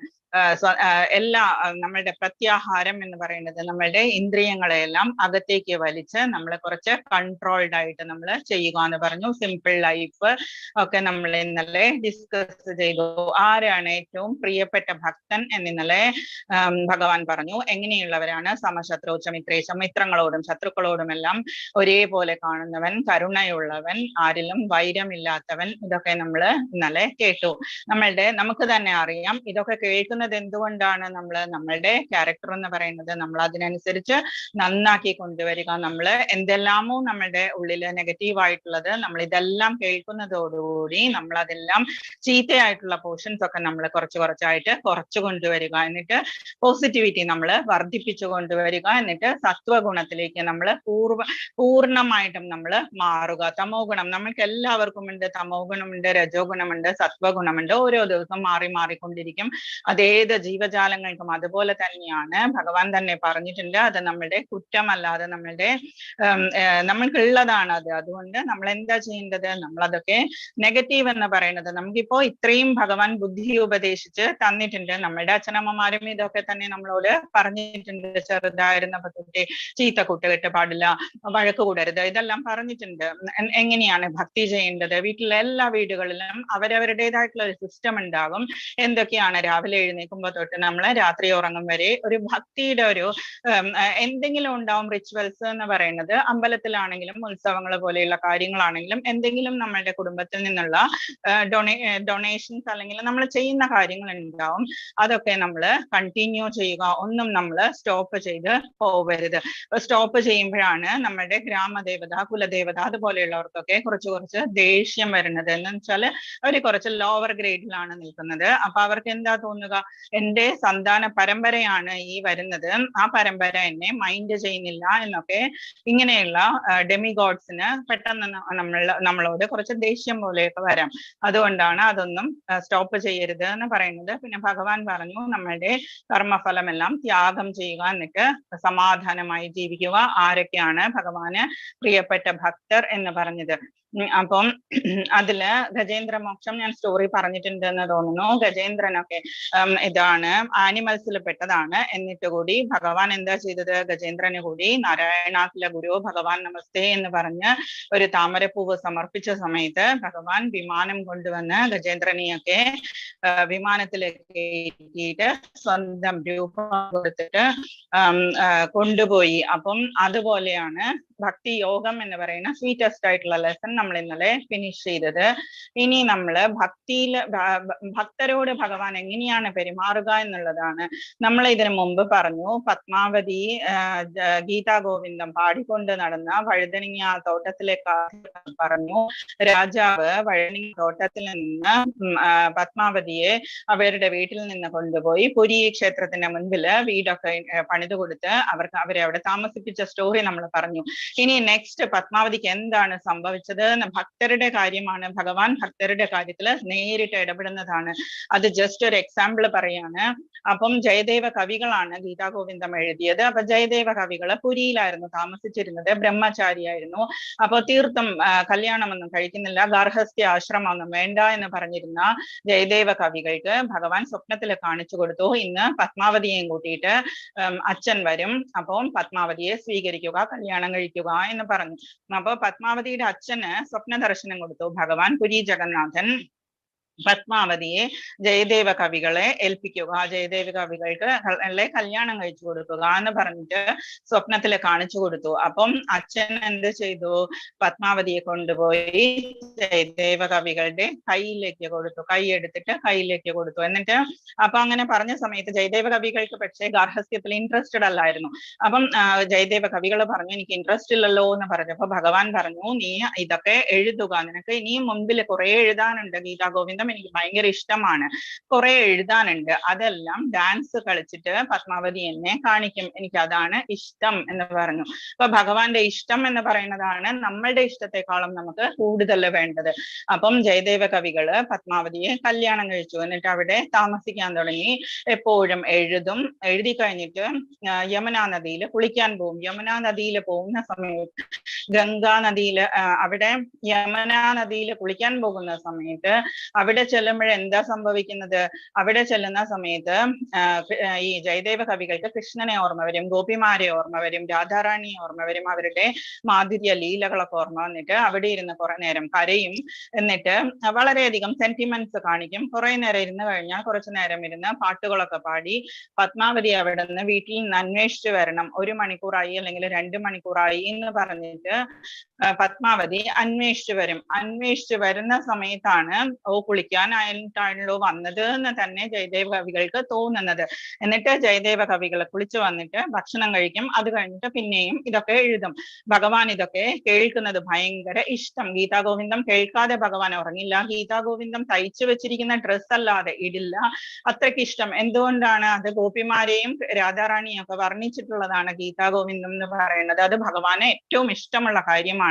എല്ലാ നമ്മളുടെ പ്രത്യാഹാരം എന്ന് പറയുന്നത് നമ്മളുടെ ഇന്ദ്രിയങ്ങളെല്ലാം അകത്തേക്ക് വലിച്ച് നമ്മളെ കുറച്ച് കൺട്രോൾഡ് ആയിട്ട് നമ്മൾ ചെയ്യുക എന്ന് പറഞ്ഞു. സിമ്പിൾ ലൈഫ് ഒക്കെ നമ്മൾ ഇന്നലെ ഡിസ്കസ് ചെയ്തു. ആരാണ് ഏറ്റവും പ്രിയപ്പെട്ട ഭക്തൻ എന്നിന്നലെ ഭഗവാൻ പറഞ്ഞു. എങ്ങനെയുള്ളവരാണ്, സമശത്രു ചമിത്രേശ, മിത്രങ്ങളോടും ശത്രുക്കളോടും എല്ലാം ഒരേപോലെ കാണുന്നവൻ, കരുണയുള്ളവൻ, ആരിലും വൈരമില്ലാത്തവൻ. ഇതൊക്കെ നമ്മൾ ഇന്നലെ കേട്ടു. നമുക്ക് തന്നെ അറിയാം ഇതൊക്കെ കേൾക്കുന്നത് എന്തുകൊണ്ടാണ്. നമ്മളുടെ ക്യാരക്ടർ എന്ന് പറയുന്നത് നമ്മൾ അതിനനുസരിച്ച് നന്നാക്കി കൊണ്ടുവരിക. നമ്മൾ എന്തെല്ലാമോ നമ്മളുടെ ഉള്ളില് നെഗറ്റീവ് ആയിട്ടുള്ളത് നമ്മൾ ഇതെല്ലാം കേൾക്കുന്നതോടുകൂടി നമ്മൾ അതെല്ലാം ചീത്തയായിട്ടുള്ള പോർഷൻസ് ഒക്കെ നമ്മൾ കുറച്ചായിട്ട് കുറച്ചു കൊണ്ടുവരിക. എന്നിട്ട് പോസിറ്റിവിറ്റി നമ്മൾ വർദ്ധിപ്പിച്ചു കൊണ്ടുവരിക. എന്നിട്ട് സത്വഗുണത്തിലേക്ക് നമ്മൾ പൂർണ്ണമായിട്ടും നമ്മൾ മാറുക. തമോ ഗുണം നമ്മൾക്ക് എല്ലാവർക്കും ഉണ്ട്, തമോ ഗുണമുണ്ട്, രജോ ഗുണമുണ്ട്, സത്വഗുണമുണ്ട്. ഓരോ ദിവസം മാറിക്കൊണ്ടിരിക്കും. അതേത് ജീവജാലങ്ങൾക്കും അതുപോലെ തന്നെയാണ്. ഭഗവാൻ തന്നെ പറഞ്ഞിട്ടുണ്ട് അത് നമ്മളുടെ കുറ്റമല്ലാതെ നമ്മൾക്കുള്ളതാണ് അത്. അതുകൊണ്ട് നമ്മൾ എന്താ ചെയ്യേണ്ടത്, നമ്മളതൊക്കെ നെഗറ്റീവ് എന്ന് പറയുന്നത് നമുക്കിപ്പോ ഇത്രയും ഭഗവാൻ ബുദ്ധി ഉപദേശിച്ച് തന്നിട്ടുണ്ട്. നമ്മളുടെ അച്ഛനമ്മമാരും ഇതൊക്കെ തന്നെ നമ്മളോട് പറഞ്ഞിട്ടുണ്ട്. ചെറുതായിരുന്നപ്പോ തൊട്ടേ ചീത്ത കൂട്ടുകെട്ട് പാടില്ല, വഴക്ക് കൂടരുത്, ഇതെല്ലാം പറഞ്ഞിട്ടുണ്ട്. എങ്ങനെയാണ് ഭക്തി ചെയ്യേണ്ടത്. വീട്ടിലെ എല്ലാ വീടുകളിലും അവരവരുടേതായിട്ടുള്ള ഒരു സിസ്റ്റം ഉണ്ടാകും. എന്തൊക്കെയാണ് രാവിലെ എഴുന്നേൽക്കുമ്പോൾ തൊട്ട് നമ്മൾ രാത്രി ഉറങ്ങും വരെ ഒരു ഭക്തിയുടെ ഒരു എന്തെങ്കിലും ഉണ്ടാവും. റിച്വൽസ് എന്ന് പറയുന്നത് അമ്പലത്തിലാണെങ്കിലും ഉത്സവങ്ങൾ പോലെയുള്ള കാര്യങ്ങളാണെങ്കിലും എന്തെങ്കിലും നമ്മളുടെ കുടുംബത്തിൽ നിന്നുള്ള ഡൊണേഷൻസ് അല്ലെങ്കിൽ നമ്മൾ ചെയ്യുന്ന കാര്യങ്ങൾ ഉണ്ടാവും. അതൊക്കെ നമ്മൾ കണ്ടിന്യൂ ചെയ്യുക. ഒന്നും നമ്മൾ സ്റ്റോപ്പ് ചെയ്ത് പോവരുത്. സ്റ്റോപ്പ് ചെയ്യുമ്പോഴാണ് നമ്മളുടെ ഗ്രാമദേവത, കുലദേവത അതുപോലെയുള്ളവർക്കൊക്കെ കുറച്ച് ദേഷ്യം വരുന്നത്. എന്ന് വെച്ചാൽ അവർ കുറച്ച് ലോവർ ഗ്രേഡിലാണ് നിൽക്കുന്നത്. അപ്പൊ അവർക്ക് എന്താ തോന്നുക, എന്റെ സന്താന പരമ്പരയാണ് ഈ വരുന്നത്, ആ പരമ്പര എന്നെ മൈൻഡ് ചെയ്യുന്നില്ല എന്നൊക്കെ ഇങ്ങനെയുള്ള ഡെമിഗോഡ്സിന് പെട്ടെന്ന് നമ്മളോട് കുറച്ച് ദേഷ്യം പോലെയൊക്കെ വരാം. അതുകൊണ്ടാണ് അതൊന്നും സ്റ്റോപ്പ് ചെയ്യരുത് എന്ന് പറയുന്നത്. പിന്നെ ഭഗവാൻ പറഞ്ഞു നമ്മളുടെ കർമ്മഫലമെല്ലാം ത്യാഗം ചെയ്യുക, എന്നിട്ട് സമാധാനമായി ജീവിക്കുക. ആരൊക്കെയാണ് ഭഗവാന് പ്രിയപ്പെട്ട ഭക്തർ എന്ന് പറഞ്ഞത്? അപ്പം അതില് ഗജേന്ദ്ര മോക്ഷം ഞാൻ സ്റ്റോറി പറഞ്ഞിട്ടുണ്ടെന്ന് തോന്നുന്നു. ഗജേന്ദ്രനൊക്കെ ഇതാണ് ആനിമൽസിൽ പെട്ടതാണ്. എന്നിട്ട് കൂടി ഭഗവാൻ എന്താ ചെയ്തത്? ഗജേന്ദ്രന് കൂടി നാരായണാഖില ഗുരു ഭഗവാൻ നമസ്തേ എന്ന് പറഞ്ഞ് ഒരു താമരപ്പൂവ് സമർപ്പിച്ച സമയത്ത് ഭഗവാൻ വിമാനം കൊണ്ടുവന്ന് ഗജേന്ദ്രനെയൊക്കെ വിമാനത്തിലേക്ക് കയറ്റിയിട്ട് സ്വന്തം രൂപം കൊടുത്തിട്ട് കൊണ്ടുപോയി. അപ്പം അതുപോലെയാണ് ഭക്തി യോഗം എന്ന് പറയുന്ന സ്വീറ്റസ്റ്റ് ആയിട്ടുള്ള ലെസൺ നമ്മൾ ഇന്നലെ ഫിനിഷ് ചെയ്തത്. ഇനി നമ്മള് ഭക്തരോട് ഭഗവാൻ എങ്ങനെയാണ് പെരുമാറുക എന്നുള്ളതാണ്. നമ്മൾ ഇതിനു മുമ്പ് പറഞ്ഞു, പത്മാവതി ഗീതാ ഗോവിന്ദം പാടിക്കൊണ്ട് നടന്ന വഴുതനങ്ങ തോട്ടത്തിലേക്ക് പറഞ്ഞു. രാജാവ് വഴുതനങ്ങ തോട്ടത്തിൽ നിന്ന് പത്മാവതിയെ അവരുടെ വീട്ടിൽ നിന്ന് കൊണ്ടുപോയി പുരി ക്ഷേത്രത്തിന്റെ മുൻപില് വീടൊക്കെ പണിത് കൊടുത്ത് അവരെ അവിടെ താമസിപ്പിച്ച സ്റ്റോറി നമ്മൾ പറഞ്ഞു. ഇനി നെക്സ്റ്റ് പത്മാവതിക്ക് എന്താണ് സംഭവിച്ചത്? ഭക്തരുടെ കാര്യമാണ്. ഭഗവാൻ ഭക്തരുടെ കാര്യത്തില് നേരിട്ട് ഇടപെടുന്നതാണ്. അത് ജസ്റ്റ് ഒരു എക്സാമ്പിൾ പറയാണ്. അപ്പം ജയദേവ കവികളാണ് ഗീതാ ഗോവിന്ദം എഴുതിയത്. അപ്പൊ ജയദേവ കവികള് പുരിയിലായിരുന്നു താമസിച്ചിരുന്നത്, ബ്രഹ്മചാരിയായിരുന്നു. അപ്പൊ തീർത്ഥം കല്യാണമൊന്നും കഴിക്കുന്നില്ല, ഗാർഹസ്ഥ്യ ആശ്രമമൊന്നും വേണ്ട എന്ന് പറഞ്ഞിരുന്ന ജയദേവ കവികൾക്ക് ഭഗവാൻ സ്വപ്നത്തിൽ കാണിച്ചു കൊടുത്തു, ഇന്ന് പത്മാവതിയെയും കൂട്ടിയിട്ട് അച്ഛൻ വരും, അപ്പം പത്മാവതിയെ സ്വീകരിക്കുക, കല്യാണം കഴിക്കുക എന്ന് പറഞ്ഞു. അപ്പൊ പത്മാവതിയുടെ അച്ഛന് സ്വപ്ന ദർശനം കൊടുത്തു ഭഗവാൻ. പുരി ജഗന്നാഥൻ പത്മാവതിയെ ജയദേവ കവികളെ ഏൽപ്പിക്കുക, ജയദേവ കവികൾക്ക് കല്യാണം കഴിച്ചു കൊടുക്കുക എന്ന് പറഞ്ഞിട്ട് സ്വപ്നത്തില് കാണിച്ചു കൊടുത്തു. അപ്പം അച്ഛൻ എന്ത് ചെയ്തു? പത്മാവതിയെ കൊണ്ടുപോയി ജയദേവ കവികളുടെ കയ്യിലേക്ക് കൊടുത്തു, കൈ എടുത്തിട്ട് കയ്യിലേക്ക് കൊടുത്തു. എന്നിട്ട് അപ്പൊ അങ്ങനെ പറഞ്ഞ സമയത്ത് ജയദേവ കവികൾക്ക് പക്ഷേ ഗാർഹസ്ഥ്യത്തിൽ ഇൻട്രസ്റ്റഡ് അല്ലായിരുന്നു. അപ്പം ജയദേവ കവികൾ പറഞ്ഞു, എനിക്ക് ഇൻട്രസ്റ്റ് ഇല്ലല്ലോ എന്ന് പറഞ്ഞപ്പോ ഭഗവാൻ പറഞ്ഞു, നീ ഇതൊക്കെ എഴുതുക, നിനക്ക് ഇനിയും മുൻപിൽ കുറെ എഴുതാനുണ്ട്. ഗീതാ ഗോവിന്ദം എനിക്ക് ഭയങ്കര ഇഷ്ടമാണ്, കുറെ എഴുതാനുണ്ട്, അതെല്ലാം ഡാൻസ് കളിച്ചിട്ട് പത്മാവതി എന്നെ കാണിക്കും, എനിക്ക് അതാണ് ഇഷ്ടം എന്ന് പറഞ്ഞു. അപ്പൊ ഭഗവാന്റെ ഇഷ്ടം എന്ന് പറയുന്നതാണ് നമ്മളുടെ ഇഷ്ടത്തെക്കാളും നമുക്ക് കൂടുതൽ വേണ്ടത്. അപ്പം ജയദേവ കവികള് പത്മാവതിയെ കല്യാണം കഴിച്ചു. എന്നിട്ട് അവിടെ താമസിക്കാൻ തുടങ്ങി. എപ്പോഴും എഴുതും, എഴുതി കഴിഞ്ഞിട്ട് യമുനാ നദിയിൽ കുളിക്കാൻ പോകും. യമുനാ നദിയിൽ പോകുന്ന സമയത്ത് ഗംഗാ നദിയില് അവിടെ യമുനാ നദിയിൽ കുളിക്കാൻ പോകുന്ന സമയത്ത് അവിടെ ചെല്ലുമ്പോൾ എന്താ സംഭവിക്കുന്നത്? അവിടെ ചെല്ലുന്ന സമയത്ത് ഈ ജയദേവ കവികൾക്ക് കൃഷ്ണനെ ഓർമ്മ വരും, ഗോപിമാരെ ഓർമ്മ വരും, രാധാറാണിയെ ഓർമ്മ വരും, അവരുടെ മാധുര്യ ലീലകളൊക്കെ ഓർമ്മ വന്നിട്ട് അവിടെ ഇരുന്ന് കുറെ നേരം കരയും. എന്നിട്ട് വളരെയധികം സെന്റിമെന്റ്സ് കാണിക്കും. കുറെ നേരം ഇരുന്ന് കഴിഞ്ഞാൽ കുറച്ചു നേരം ഇരുന്ന് പാട്ടുകളൊക്കെ പാടി പത്മാവതി അവിടെ നിന്ന് വീട്ടിൽ നിന്ന് അന്വേഷിച്ചു വരണം. 1 മണിക്കൂറായി അല്ലെങ്കിൽ 2 മണിക്കൂറായി എന്ന് പറഞ്ഞിട്ട് പത്മാവതി അന്വേഷിച്ചു വരും. അന്വേഷിച്ചു വരുന്ന സമയത്താണ് കുളിക്കാനായിട്ടാണല്ലോ വന്നത് എന്ന് തന്നെ ജയദേവ കവികൾക്ക് തോന്നുന്നത്. എന്നിട്ട് ജയദേവ കവികൾ കുളിച്ചു വന്നിട്ട് ഭക്ഷണം കഴിക്കും. അത് കഴിഞ്ഞിട്ട് പിന്നെയും ഇതൊക്കെ എഴുതും. ഭഗവാൻ ഇതൊക്കെ കേൾക്കുന്നത് ഭയങ്കര ഇഷ്ടം. ഗീതാ ഗോവിന്ദം കേൾക്കാതെ ഭഗവാൻ ഉറങ്ങില്ല. ഗീതാ ഗോവിന്ദം തയ്ച്ചു വെച്ചിരിക്കുന്ന ഡ്രസ് അല്ലാതെ ഇടില്ല, അത്രയ്ക്ക് ഇഷ്ടം. എന്തുകൊണ്ടാണ്? അത് ഗോപിമാരെയും രാധാറാണിയും ഒക്കെ വർണ്ണിച്ചിട്ടുള്ളതാണ് ഗീതാ ഗോവിന്ദം എന്ന് പറയുന്നത്. അത് ഭഗവാന് ഏറ്റവും ഇഷ്ടമുള്ള കാര്യമാണ്.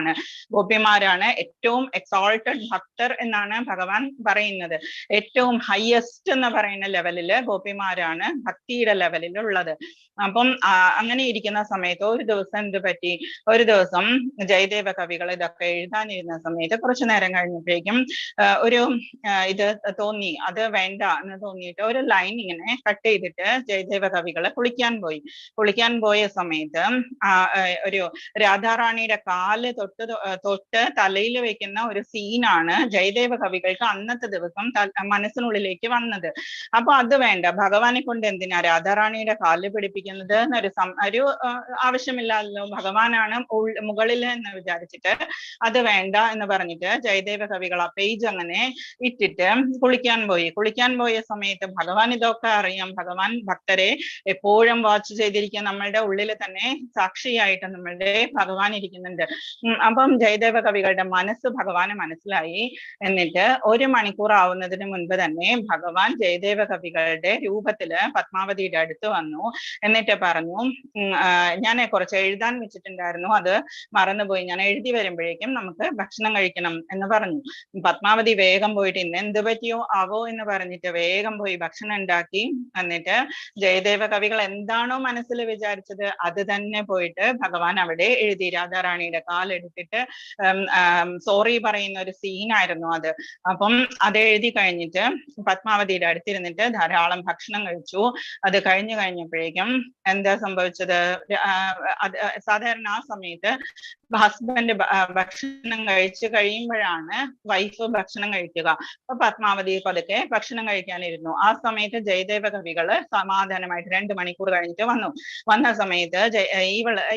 ഗോപിമാരാണ് ഏറ്റവും എക്സോൾട്ടഡ് ഭക്തർ എന്നാണ് ഭഗവാൻ പറയുന്നത്. ഏറ്റവും ഹയസ്റ്റ് എന്ന് പറയുന്ന ലെവലില് ഗോപിമാരാണ് ഭക്തിയുടെ ലെവലിലുള്ളത്. അപ്പം അങ്ങനെ ഇരിക്കുന്ന സമയത്ത് ഒരു ദിവസം എന്ത് പറ്റി? ഒരു ദിവസം ജയദേവ കവികൾ ഇതൊക്കെ എഴുതാനിരുന്ന സമയത്ത് കുറച്ചു നേരം കഴിഞ്ഞപ്പോഴേക്കും ഒരു ഇത് തോന്നി, അത് വേണ്ട എന്ന് തോന്നിയിട്ട് ഒരു ലൈൻ ഇങ്ങനെ കട്ട് ചെയ്തിട്ട് ജയദേവ കവികള് കുളിക്കാൻ പോയ സമയത്ത് ഒരു രാധാറാണിയുടെ കാല് തൊട്ട് തലയിൽ വെക്കുന്ന ഒരു സീനാണ് ജയദേവ കവികൾക്ക് അന്നത്തെ ദിവസം മനസ്സിനുള്ളിലേക്ക് വന്നത്. അപ്പൊ അത് വേണ്ട, ഭഗവാനെ കൊണ്ട് എന്തിനാ രാധാറാണിയുടെ കാല് പിടിപ്പിക്കുന്നത് എന്നൊരു ആവശ്യമില്ലല്ലോ, ഭഗവാനാണ് മുകളിൽ എന്ന് വിചാരിച്ചിട്ട് അത് വേണ്ട എന്ന് പറഞ്ഞിട്ട് ജയദേവ കവികൾ ആ പേജ് അങ്ങനെ ഇട്ടിട്ട് കുളിക്കാൻ പോയ സമയത്ത് ഭഗവാൻ ഇതൊക്കെ അറിയാം. ഭഗവാൻ ഭക്തരെ എപ്പോഴും വാച്ച് ചെയ്തിരിക്കുക, നമ്മളുടെ ഉള്ളിൽ തന്നെ സാക്ഷിയായിട്ട് നമ്മളുടെ ഭഗവാൻ ഇരിക്കുന്നുണ്ട്. അപ്പം ജയദേവ കവികളുടെ മനസ്സ് ഭഗവാന് മനസ്സിലായി. എന്നിട്ട് 1 മണിക്കൂർ മണിക്കൂർ ആവുന്നതിന് മുൻപ് തന്നെ ഭഗവാൻ ജയദേവ കവികളുടെ രൂപത്തില് പത്മാവതിയുടെ അടുത്ത് വന്നു. എന്നിട്ട് പറഞ്ഞു, ഞാൻ കുറച്ച് എഴുതാൻ വെച്ചിട്ടുണ്ടായിരുന്നു, അത് മറന്നുപോയി, ഞാൻ എഴുതി വരുമ്പോഴേക്കും നമുക്ക് ഭക്ഷണം കഴിക്കണം എന്ന് പറഞ്ഞു. പത്മാവതി വേഗം പോയിട്ട് ഇന്ന് എന്ത് പറ്റിയോ ആവോ എന്ന് പറഞ്ഞിട്ട് വേഗം പോയി ഭക്ഷണം ഉണ്ടാക്കി. എന്നിട്ട് ജയദേവ കവികൾ എന്താണോ മനസ്സിൽ വിചാരിച്ചത് അത് തന്നെ പോയിട്ട് ഭഗവാൻ അവിടെ എഴുതി. രാധാറാണിയുടെ കാലെടുത്തിട്ട് സോറി പറയുന്ന ഒരു സീനായിരുന്നു അത്. അപ്പം അത് എഴുതി കഴിഞ്ഞിട്ട് പത്മാവതിയുടെ അടുത്തിരുന്നിട്ട് ധാരാളം ഭക്ഷണം കഴിച്ചു. അത് കഴിഞ്ഞപ്പോഴേക്കും എന്താ സംഭവിച്ചത്? സാധാരണ ആ സമയത്ത് ഹസ്ബൻഡ് ഭക്ഷണം കഴിച്ചു കഴിയുമ്പോഴാണ് വൈഫ് ഭക്ഷണം കഴിക്കുക. അപ്പൊ പത്മാവതി പതുക്കെ ഭക്ഷണം കഴിക്കാനിരുന്നു. ആ സമയത്ത് ജയദേവ കവികള് സമാധാനമായിട്ട് 2 മണിക്കൂർ കഴിഞ്ഞിട്ട് വന്ന സമയത്ത്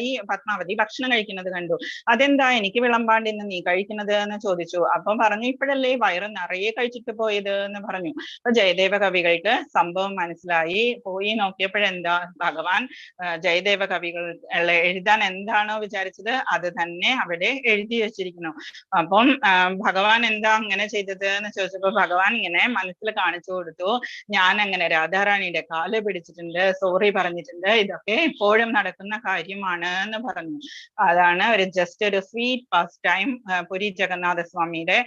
ഈ പത്മാവതി ഭക്ഷണം കഴിക്കുന്നത് കണ്ടു. അതെന്താ എനിക്ക് വിളമ്പാണ്ട് ഇന്ന് നീ കഴിക്കുന്നത് എന്ന് ചോദിച്ചു. അപ്പം പറഞ്ഞു, ഇപ്പോഴല്ലേ വയറ് നിറയെ കഴിച്ചിട്ട് പോയത് എന്ന് പറഞ്ഞു. അപ്പൊ ജയദേവ കവികൾക്ക് സംഭവം മനസ്സിലായി. പോയി നോക്കിയപ്പോഴെന്താ, ഭഗവാൻ ജയദേവ കവികൾ എഴുതാൻ എന്താണോ വിചാരിച്ചത് അത് തന്നെ അവിടെ എഴുതി വെച്ചിരിക്കുന്നു. അപ്പം ഭഗവാൻ എന്താ അങ്ങനെ ചെയ്തത് എന്ന് ചോദിച്ചപ്പോ ഭഗവാൻ ഇങ്ങനെ മനസ്സിൽ കാണിച്ചു കൊടുത്തു, ഞാൻ അങ്ങനെ രാധാറാണിയുടെ കാല് പിടിച്ചിട്ടുണ്ട്, സോറി പറഞ്ഞിട്ടുണ്ട്, ഇതൊക്കെ എപ്പോഴും നടക്കുന്ന കാര്യമാണ് എന്ന് പറഞ്ഞു. അതാണ് ജസ്റ്റ് ഒരു sweet pastime Puri Jagannatha സ്വാമിയുടെ.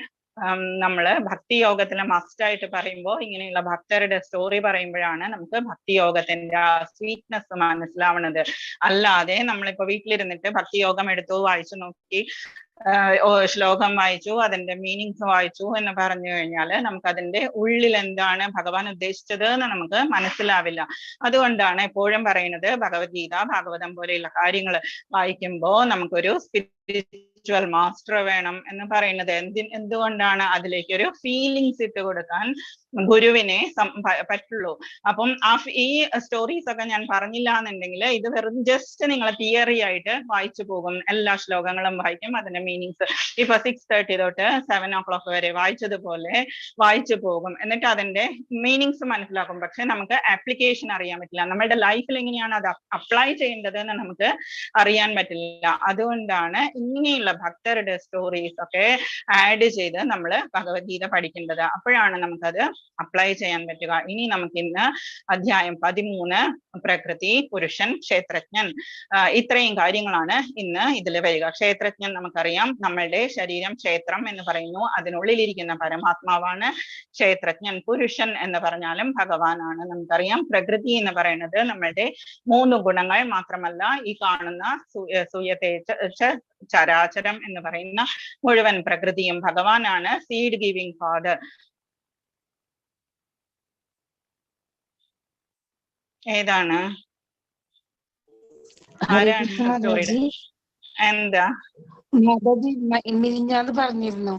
നമ്മള് ഭക്തി യോഗത്തില് മസ്റ്റായിട്ട് പറയുമ്പോൾ ഇങ്ങനെയുള്ള ഭക്തരുടെ സ്റ്റോറി പറയുമ്പോഴാണ് നമുക്ക് ഭക്തി യോഗത്തിന്റെ ആ സ്വീറ്റ്നെസ് മനസ്സിലാവുന്നത്. അല്ലാതെ നമ്മളിപ്പോ വീട്ടിലിരുന്നിട്ട് ഭക്തി യോഗം എടുത്തു വായിച്ചു നോക്കി ശ്ലോകം വായിച്ചു അതിന്റെ മീനിങ്സ് വായിച്ചു എന്ന് പറഞ്ഞു കഴിഞ്ഞാല് നമുക്ക് അതിന്റെ ഉള്ളിൽ എന്താണ് ഭഗവാൻ ഉദ്ദേശിച്ചത് എന്ന് നമുക്ക് മനസ്സിലാവില്ല. അതുകൊണ്ടാണ് എപ്പോഴും പറയുന്നത് ഭഗവത്ഗീത ഭാഗവതം പോലെയുള്ള കാര്യങ്ങൾ വായിക്കുമ്പോ നമുക്കൊരു സ്പിരിച്വൽ മാസ്റ്റർ വേണം എന്ന് പറയുന്നത്. എന്തുകൊണ്ടാണ്? അതിലേക്ക് ഒരു ഫീലിങ്സ് ഇട്ട് കൊടുക്കാൻ ഗുരുവിനെ പറ്റുള്ളൂ. അപ്പം ഈ സ്റ്റോറീസ് ഒക്കെ ഞാൻ പറഞ്ഞില്ല എന്നുണ്ടെങ്കിൽ ഇത് വെറും ജസ്റ്റ് നിങ്ങൾ തിയറി ആയിട്ട് വായിച്ചു പോകും. എല്ലാ ശ്ലോകങ്ങളും വായിക്കും, അതിന്റെ മീനിങ്സ് ഇപ്പൊ 6:30 തൊട്ട് 7 o'clock വരെ വായിച്ചതുപോലെ വായിച്ചു പോകും. എന്നിട്ട് അതിന്റെ മീനിങ്സ് മനസ്സിലാക്കും. പക്ഷെ നമുക്ക് ആപ്ലിക്കേഷൻ അറിയാൻ പറ്റില്ല. നമ്മുടെ ലൈഫിൽ എങ്ങനെയാണ് അത് അപ്ലൈ ചെയ്യേണ്ടത് എന്ന് നമുക്ക് അറിയാൻ പറ്റില്ല. അതുകൊണ്ടാണ് ഇങ്ങനെയുള്ള ഭക്തരുടെ സ്റ്റോറീസ് ഒക്കെ ആഡ് ചെയ്ത് നമ്മൾ ഭഗവത്ഗീത പഠിക്കേണ്ടത്. അപ്പോഴാണ് നമുക്കത് അപ്ലൈ ചെയ്യാൻ പറ്റുക. ഇനി നമുക്ക് ഇന്ന് അധ്യായം 13 പ്രകൃതി, പുരുഷൻ, ക്ഷേത്രജ്ഞൻ, ഇത്രയും കാര്യങ്ങളാണ് ഇന്ന് ഇതിൽ വരിക. ക്ഷേത്രജ്ഞൻ നമുക്കറിയാം, നമ്മളുടെ ശരീരം ക്ഷേത്രം എന്ന് പറയുന്നു, അതിനുള്ളിലിരിക്കുന്ന പരമാത്മാവാണ് ക്ഷേത്രജ്ഞൻ. പുരുഷൻ എന്ന് പറഞ്ഞാലും ഭഗവാനാണ് നമുക്കറിയാം. പ്രകൃതി എന്ന് പറയുന്നത് നമ്മളുടെ 3 ഗുണങ്ങൾ മാത്രമല്ല, ഈ കാണുന്ന ചരാചരം എന്ന് പറയുന്ന മുഴുവൻ പ്രകൃതിയും ഭഗവാനാണ്. Seed giving father. ഏതാണ് ആരാണ് സ്റ്റോറിയുടെ എന്താ മിനിഞ്ഞാന്ന് പറഞ്ഞിരുന്നു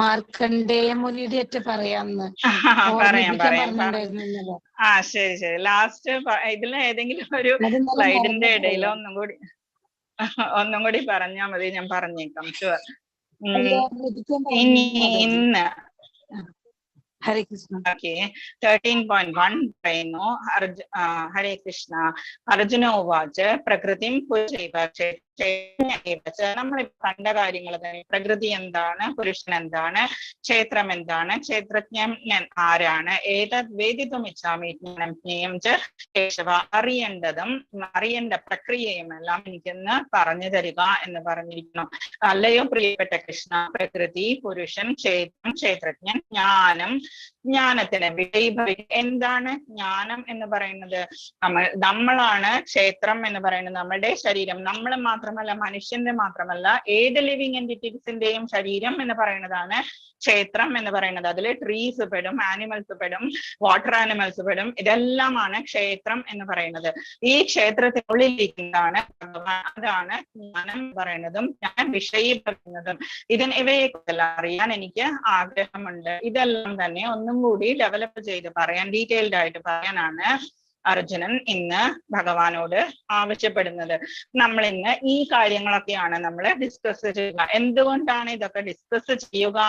മാർക്കണ്ഡേയ മുനിയുടെ ഒറ്റ പറയാന്ന്. പറയാം. ശരി. ലാസ്റ്റ് ഇതിൽ ഏതെങ്കിലും ഒരു സ്ലൈഡിന്റെ ഇടയിൽ ഒന്നും കൂടി പറഞ്ഞാൽ മതി, ഞാൻ പറഞ്ഞേക്കാം. ഷുവർ. ഇന്ന് ഹരേ കൃഷ്ണ. ഓക്കെ, 13.1 പറയുന്നു. ഹരേ കൃഷ്ണ. അർജുന ഉവാച പ്രകൃതിം നമ്മളിപ്പോ കണ്ട കാര്യങ്ങൾ തന്നെ. പ്രകൃതി എന്താണ്, പുരുഷൻ എന്താണ്, ക്ഷേത്രം എന്താണ്, ക്ഷേത്രജ്ഞൻ ആരാണ്, ഏതത് വേദിതും ഇച്ഛാമി ജ്ഞാനം ജ്ഞേയം ച കേശവ, അറിയേണ്ട പ്രക്രിയയും എല്ലാം എനിക്കെന്ന് പറഞ്ഞു തരിക എന്ന് പറഞ്ഞിരിക്കുന്നു. അല്ലയോ പ്രിയപ്പെട്ട കൃഷ്ണ, പ്രകൃതി, പുരുഷൻ, ക്ഷേത്രം, ക്ഷേത്രജ്ഞൻ, ജ്ഞാനം, ജ്ഞാനത്തിന് വിഷയീഭവിക്കുക. എന്താണ് ജ്ഞാനം എന്ന് പറയുന്നത്? നമ്മളാണ് ക്ഷേത്രം എന്ന് പറയുന്നത്. നമ്മളുടെ ശരീരം, നമ്മൾ മാത്രമല്ല, മനുഷ്യന്റെ മാത്രമല്ല, ഏത് ലിവിങ് എൻറ്റിറ്റീസിന്റെയും ശരീരം എന്ന് പറയുന്നതാണ് ക്ഷേത്രം എന്ന് പറയുന്നത്. അതിൽ ട്രീസ് പെടും, ആനിമൽസ് പെടും, വാട്ടർ ആനിമൽസ് പെടും. ഇതെല്ലാമാണ് ക്ഷേത്രം എന്ന് പറയുന്നത്. ഈ ക്ഷേത്രത്തിനുള്ളിലിരിക്കുന്നതാണ് ഭഗവാൻ. അതാണ് ജ്ഞാനം എന്ന് പറയുന്നതും ഞാൻ വിഷയീഭവിക്കുന്നതും. ഇവയെക്കുറിച്ചെല്ലാം അറിയാൻ എനിക്ക് ആഗ്രഹമുണ്ട്. ഇതെല്ലാം തന്നെ ഒന്നും കൂടി ഡെവലപ്പ് ചെയ്ത് പറയാൻ, ഡീറ്റെയിൽഡ് ആയിട്ട് പറയാനാണ് അർജുനൻ ഇന്ന് ഭഗവാനോട് ആവശ്യപ്പെടുന്നത്. നമ്മൾ ഇന്ന് ഈ കാര്യങ്ങളൊക്കെയാണ് നമ്മൾ ഡിസ്കസ് ചെയ്യുക. എന്തുകൊണ്ടാണ് ഇതൊക്കെ ഡിസ്കസ് ചെയ്യുക?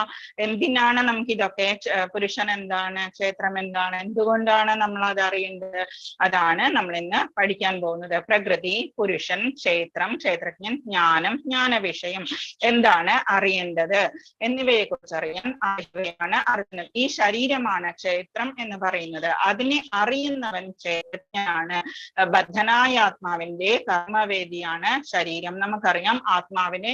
എന്തിനാണ് നമുക്ക് ഇതൊക്കെ? പുരുഷൻ എന്താണ്, ക്ഷേത്രം എന്താണ്, എന്തുകൊണ്ടാണ് നമ്മൾ അത് അറിയേണ്ടത്? അതാണ് നമ്മൾ ഇന്ന് പഠിക്കാൻ പോകുന്നത്. പ്രകൃതി, പുരുഷൻ, ക്ഷേത്രം, ക്ഷേത്രജ്ഞൻ, ജ്ഞാനം, ജ്ഞാന വിഷയം, എന്താണ് അറിയേണ്ടത് എന്നിവയെ കുറിച്ച് അറിയാൻ ആഗ്രഹിക്കുകയാണ് അർജുനൻ. ഈ ശരീരമാണ് ക്ഷേത്രം എന്ന് പറയുന്നത്. അതിനെ അറിയുന്നവൻ ക്ഷേത്രജ്ഞനാണ്. ബദ്ധനായ ആത്മാവിന്റെ കർമ്മവേദിയാണ് ശരീരം. നമുക്കറിയാം ആത്മാവിനെ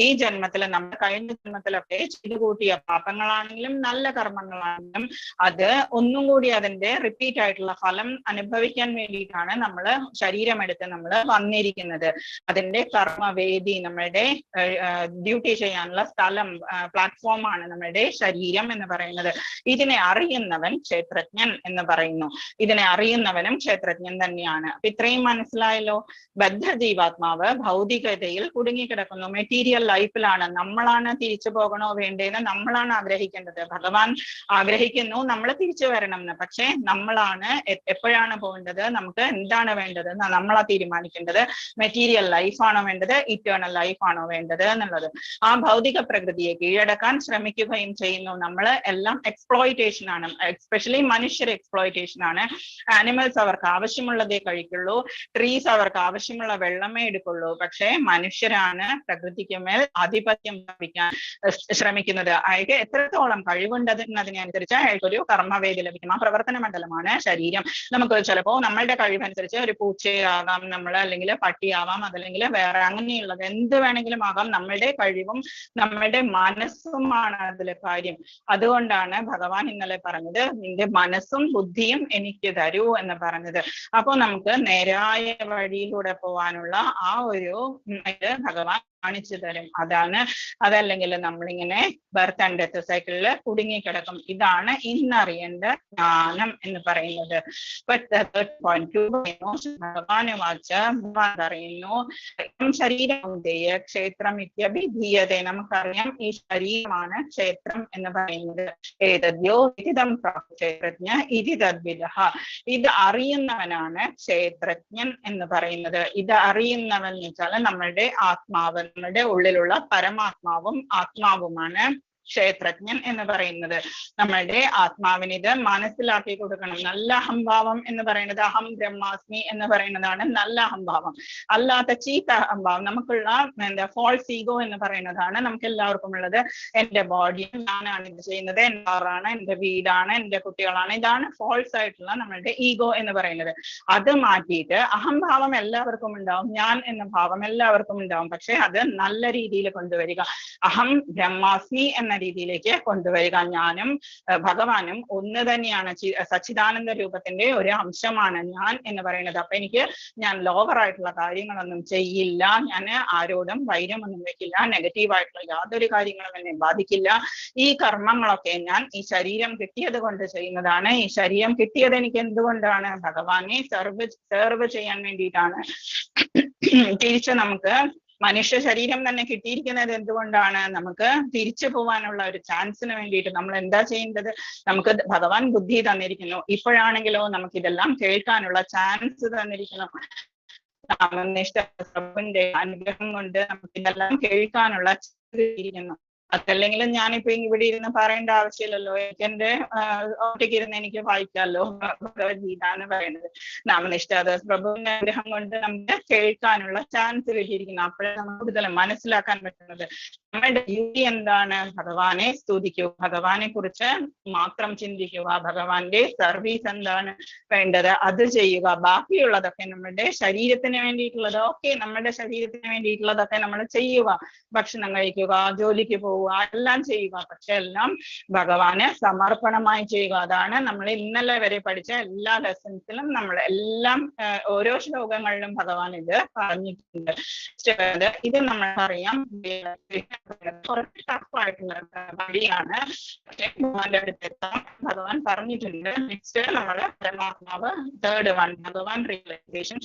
ഈ ജന്മത്തിൽ, നമ്മൾ കഴിഞ്ഞ ജന്മത്തിലൊക്കെ ചെയ്തു കൂട്ടിയ പാപങ്ങളാണെങ്കിലും നല്ല കർമ്മങ്ങളാണെങ്കിലും അത് ഒന്നും കൂടി അതിന്റെ റിപ്പീറ്റ് ആയിട്ടുള്ള ഫലം അനുഭവിക്കാൻ വേണ്ടിയിട്ടാണ് നമ്മൾ ശരീരമെടുത്ത് നമ്മൾ വന്നിരിക്കുന്നത്. അതിന്റെ കർമ്മവേദി, നമ്മളുടെ ഡ്യൂട്ടി ചെയ്യാനുള്ള സ്ഥലം, പ്ലാറ്റ്ഫോമാണ് നമ്മളുടെ ശരീരം എന്ന് പറയുന്നത്. ഇതിനെ അറിയുന്നവൻ ക്ഷേത്രജ്ഞൻ എന്ന് പറയുന്നു. ഇതിനെ അറിയുന്നവനും ക്ഷേത്രജ്ഞൻ തന്നെയാണ്. അപ്പൊ ഇത്രയും മനസ്സിലായല്ലോ. ബദ്ധജീവാത്മാവ് ഭൗതികതയിൽ കുടുങ്ങിക്കിടക്കുന്നു, മെറ്റീരിയൽ ലൈഫിലാണ്. നമ്മളാണ് തിരിച്ചു പോകണോ വേണ്ടേന്ന് നമ്മളാണ് ആഗ്രഹിക്കേണ്ടത്. ഭഗവാൻ ആഗ്രഹിക്കുന്നു നമ്മൾ തിരിച്ചു വരണം എന്ന്. പക്ഷെ നമ്മളാണ് എപ്പോഴാണ് പോകേണ്ടത്, നമുക്ക് എന്താണ് വേണ്ടത് നമ്മളാ തീരുമാനിക്കേണ്ടത്. മെറ്റീരിയൽ ലൈഫാണോ വേണ്ടത്, ഇറ്റേണൽ ലൈഫാണോ വേണ്ടത് എന്നുള്ളത്. ആ ഭൗതിക പ്രകൃതിയെ കീഴടക്കാൻ ശ്രമിക്കുകയും ചെയ്യുന്നു. നമ്മൾ എല്ലാം എക്സ്പ്ലോയിറ്റേഷൻ ആണ്, എസ്പെഷ്യലി മനുഷ്യർ എക്സ്പ്ലോയിറ്റേഷൻ ആണ്. ആനിമൽസ് അവർക്ക് ആവശ്യമുള്ളതേ കഴിക്കുള്ളൂ, ട്രീസ് അവർക്ക് ആവശ്യമുള്ള വെള്ളമേ എടുക്കുള്ളൂ. പക്ഷെ മനുഷ്യരാണ് പ്രകൃതിക്ക് മേൽ ആധിപത്യം സ്ഥാപിക്കാൻ ശ്രമിക്കുന്നത്. അയാൾക്ക് എത്രത്തോളം കഴിവുണ്ടെന്നതിനനുസരിച്ച് അയാൾക്കൊരു കർമ്മവേദി ലഭിക്കും. ആ പ്രവർത്തന മണ്ഡലമാണ് ശരീരം. നമുക്ക് ചിലപ്പോ നമ്മളുടെ കഴിവനുസരിച്ച് ഒരു പൂച്ചയാകാം നമ്മൾ, അല്ലെങ്കിൽ പട്ടിയാവാം, അതല്ലെങ്കിൽ വേറെ അങ്ങനെയുള്ളത് എന്ത് വേണമെങ്കിലും ആകാം. നമ്മളുടെ കഴിവും നമ്മളുടെ മനസ്സുമാണ് അതിലെ കാര്യം. അതുകൊണ്ടാണ് ഭഗവാൻ ഇന്നലെ പറഞ്ഞത് നിന്റെ മനസ്സും ബുദ്ധിയും എനിക്ക് തരൂ എന്ന് പറഞ്ഞത്. അപ്പൊ നമുക്ക് നേരായ വഴിയിലൂടെ പോവാനുള്ള ആ ഒരു ഭഗവാൻ കാണിച്ചു തരും. അതല്ലെങ്കിൽ നമ്മളിങ്ങനെ ബർത്ത് ആൻഡ് ഡെത്ത് സൈക്കിളിൽ കുടുങ്ങിക്കിടക്കും. ഇതാണ് ഇന്നറിയേണ്ട ജ്ഞാനം എന്ന് പറയുന്നത്. ഭഗവാന് വാച്ച് പറയുന്നു ശരീരം ക്ഷേത്രം ഇത്യഭിധീയതേ. നമുക്കറിയാം ഈ ശരീരമാണ് ക്ഷേത്രം എന്ന് പറയുന്നത്. ഏതദ്യോ ഇതിദം ക്ഷേത്രജ്ഞ ഇതി തദ്വിദഃ. ഇത് അറിയുന്നവനാണ് ക്ഷേത്രജ്ഞൻ എന്ന് പറയുന്നത്. ഇത് അറിയുന്നവൻ എന്ന് വെച്ചാൽ നമ്മളുടെ ആത്മാവ്, നമ്മുടെ ഉള്ളിലുള്ള പരമാത്മാവും ആത്മാവുമാണ് ക്ഷേത്രജ്ഞൻ എന്ന് പറയുന്നത്. നമ്മളുടെ ആത്മാവിന് ഇത് മനസ്സിലാക്കി കൊടുക്കണം. നല്ല അഹംഭാവം എന്ന് പറയുന്നത്, അഹം ബ്രഹ്മാസ്മി എന്ന് പറയുന്നതാണ് നല്ല അഹംഭാവം. അല്ലാത്ത ചീത്ത അഹംഭാവം, നമുക്കുള്ള ഫോൾസ് ഈഗോ എന്ന് പറയുന്നതാണ് നമുക്ക് എല്ലാവർക്കും ഉള്ളത്. എന്റെ ബോഡി, ഞാനാണ് ഇത് ചെയ്യുന്നത്, എന്റെ കാറാണ്, എന്റെ വീടാണ്, എന്റെ കുട്ടികളാണ്. ഇതാണ് ഫോൾസ് ആയിട്ടുള്ള നമ്മളുടെ ഈഗോ എന്ന് പറയുന്നത്. അത് മാറ്റിയിട്ട് അഹംഭാവം എല്ലാവർക്കും ഉണ്ടാവും, ഞാൻ എന്ന ഭാവം എല്ലാവർക്കും ഉണ്ടാവും. പക്ഷെ അത് നല്ല രീതിയിൽ കൊണ്ടുവരിക. അഹം ബ്രഹ്മാസ്മി എന്ന രീതിയിലേക്ക് കൊണ്ടുവരിക. ഞാനും ഭഗവാനും ഒന്ന് തന്നെയാണ്, സച്ചിദാനന്ദ രൂപത്തിന്റെ ഒരു അംശമാണ് ഞാൻ എന്ന് പറയുന്നത്. അപ്പൊ ഞാൻ ലോവർ ആയിട്ടുള്ള കാര്യങ്ങളൊന്നും ചെയ്യില്ല, ഞാൻ ആരോടും വൈരമൊന്നും വെക്കില്ല, നെഗറ്റീവായിട്ടുള്ള യാതൊരു കാര്യങ്ങളും എന്നെ ബാധിക്കില്ല. ഈ കർമ്മങ്ങളൊക്കെ ഞാൻ ഈ ശരീരം കിട്ടിയത് കൊണ്ട് ചെയ്യുന്നതാണ്. ഈ ശരീരം കിട്ടിയത് എനിക്ക് എന്തുകൊണ്ടാണ്? ഭഗവാനെ സെർവ് ചെയ്യാൻ വേണ്ടിയിട്ടാണ്. തിരിച്ച് നമുക്ക് മനുഷ്യ ശരീരം തന്നെ കിട്ടിയിരിക്കുന്നത് എന്തുകൊണ്ടാണ്? നമുക്ക് തിരിച്ചു പോവാനുള്ള ഒരു ചാൻസിന് വേണ്ടിയിട്ട്. നമ്മൾ എന്താ ചെയ്യേണ്ടത്? നമുക്ക് ഭഗവാൻ ബുദ്ധി തന്നിരിക്കുന്നു. ഇപ്പോഴാണെങ്കിലോ നമുക്ക് ഇതെല്ലാം കേൾക്കാനുള്ള ചാൻസ് തന്നിരിക്കുന്നു. നാമനിഷ്ഠന്റെ അനുഗ്രഹം കൊണ്ട് നമുക്ക് ഇതെല്ലാം കേൾക്കാനുള്ള ഇരിക്കുന്നു. അതല്ലെങ്കിലും ഞാനിപ്പോ ഇവിടെ ഇരുന്ന് പറയേണ്ട ആവശ്യമില്ലല്ലോ. എന്റെ ഒറ്റയ്ക്ക് ഇരുന്ന് എനിക്ക് വായിക്കാമല്ലോ ഭഗവത്ഗീത എന്ന് പറയുന്നത്. നാമനിഷ്ഠ പ്രഭുവിന്റെ അനുഗ്രഹം കൊണ്ട് നമുക്ക് കേൾക്കാനുള്ള ചാൻസ് കിട്ടിയിരിക്കുന്നു. അപ്പോഴേ നമുക്ക് കൂടുതൽ മനസ്സിലാക്കാൻ പറ്റുന്നത്. നമ്മുടെ ഡ്യൂട്ടി എന്താണ്? ഭഗവാനെ സ്തുതിക്കുക, ഭഗവാനെ കുറിച്ച് മാത്രം ചിന്തിക്കുക, ഭഗവാന്റെ സർവീസ് എന്താണ് വേണ്ടത് അത് ചെയ്യുക. ബാക്കിയുള്ളതൊക്കെ നമ്മുടെ ശരീരത്തിന് വേണ്ടിയിട്ടുള്ളതൊക്കെ, നമ്മുടെ ശരീരത്തിന് വേണ്ടിയിട്ടുള്ളതൊക്കെ നമ്മൾ ചെയ്യുക. ഭക്ഷണം കഴിക്കുക, ജോലിക്ക് പോവുക, എല്ലാം ചെയ്യുക. പക്ഷെ എല്ലാം ഭഗവാന് സമർപ്പണമായി ചെയ്യുക. അതാണ് നമ്മൾ ഇന്നലെ വരെ പഠിച്ച എല്ലാ ലെസൺസിലും നമ്മൾ എല്ലാം ഓരോ ശ്ലോകങ്ങളിലും ഭഗവാൻ ഇത് പറഞ്ഞിട്ടുണ്ട്. ഇത് നമ്മൾക്കറിയാം കുറച്ച് ടഫായിട്ടുള്ള വഴിയാണ്. പക്ഷെ ഭഗവാന്റെ അടുത്തെത്താൻ ഭഗവാൻ പറഞ്ഞിട്ടുണ്ട്. നെക്സ്റ്റ് നമ്മള് പരമാത്മാവ്, തേർഡ് വൺ ഭഗവാൻ റിയലൈസേഷൻ.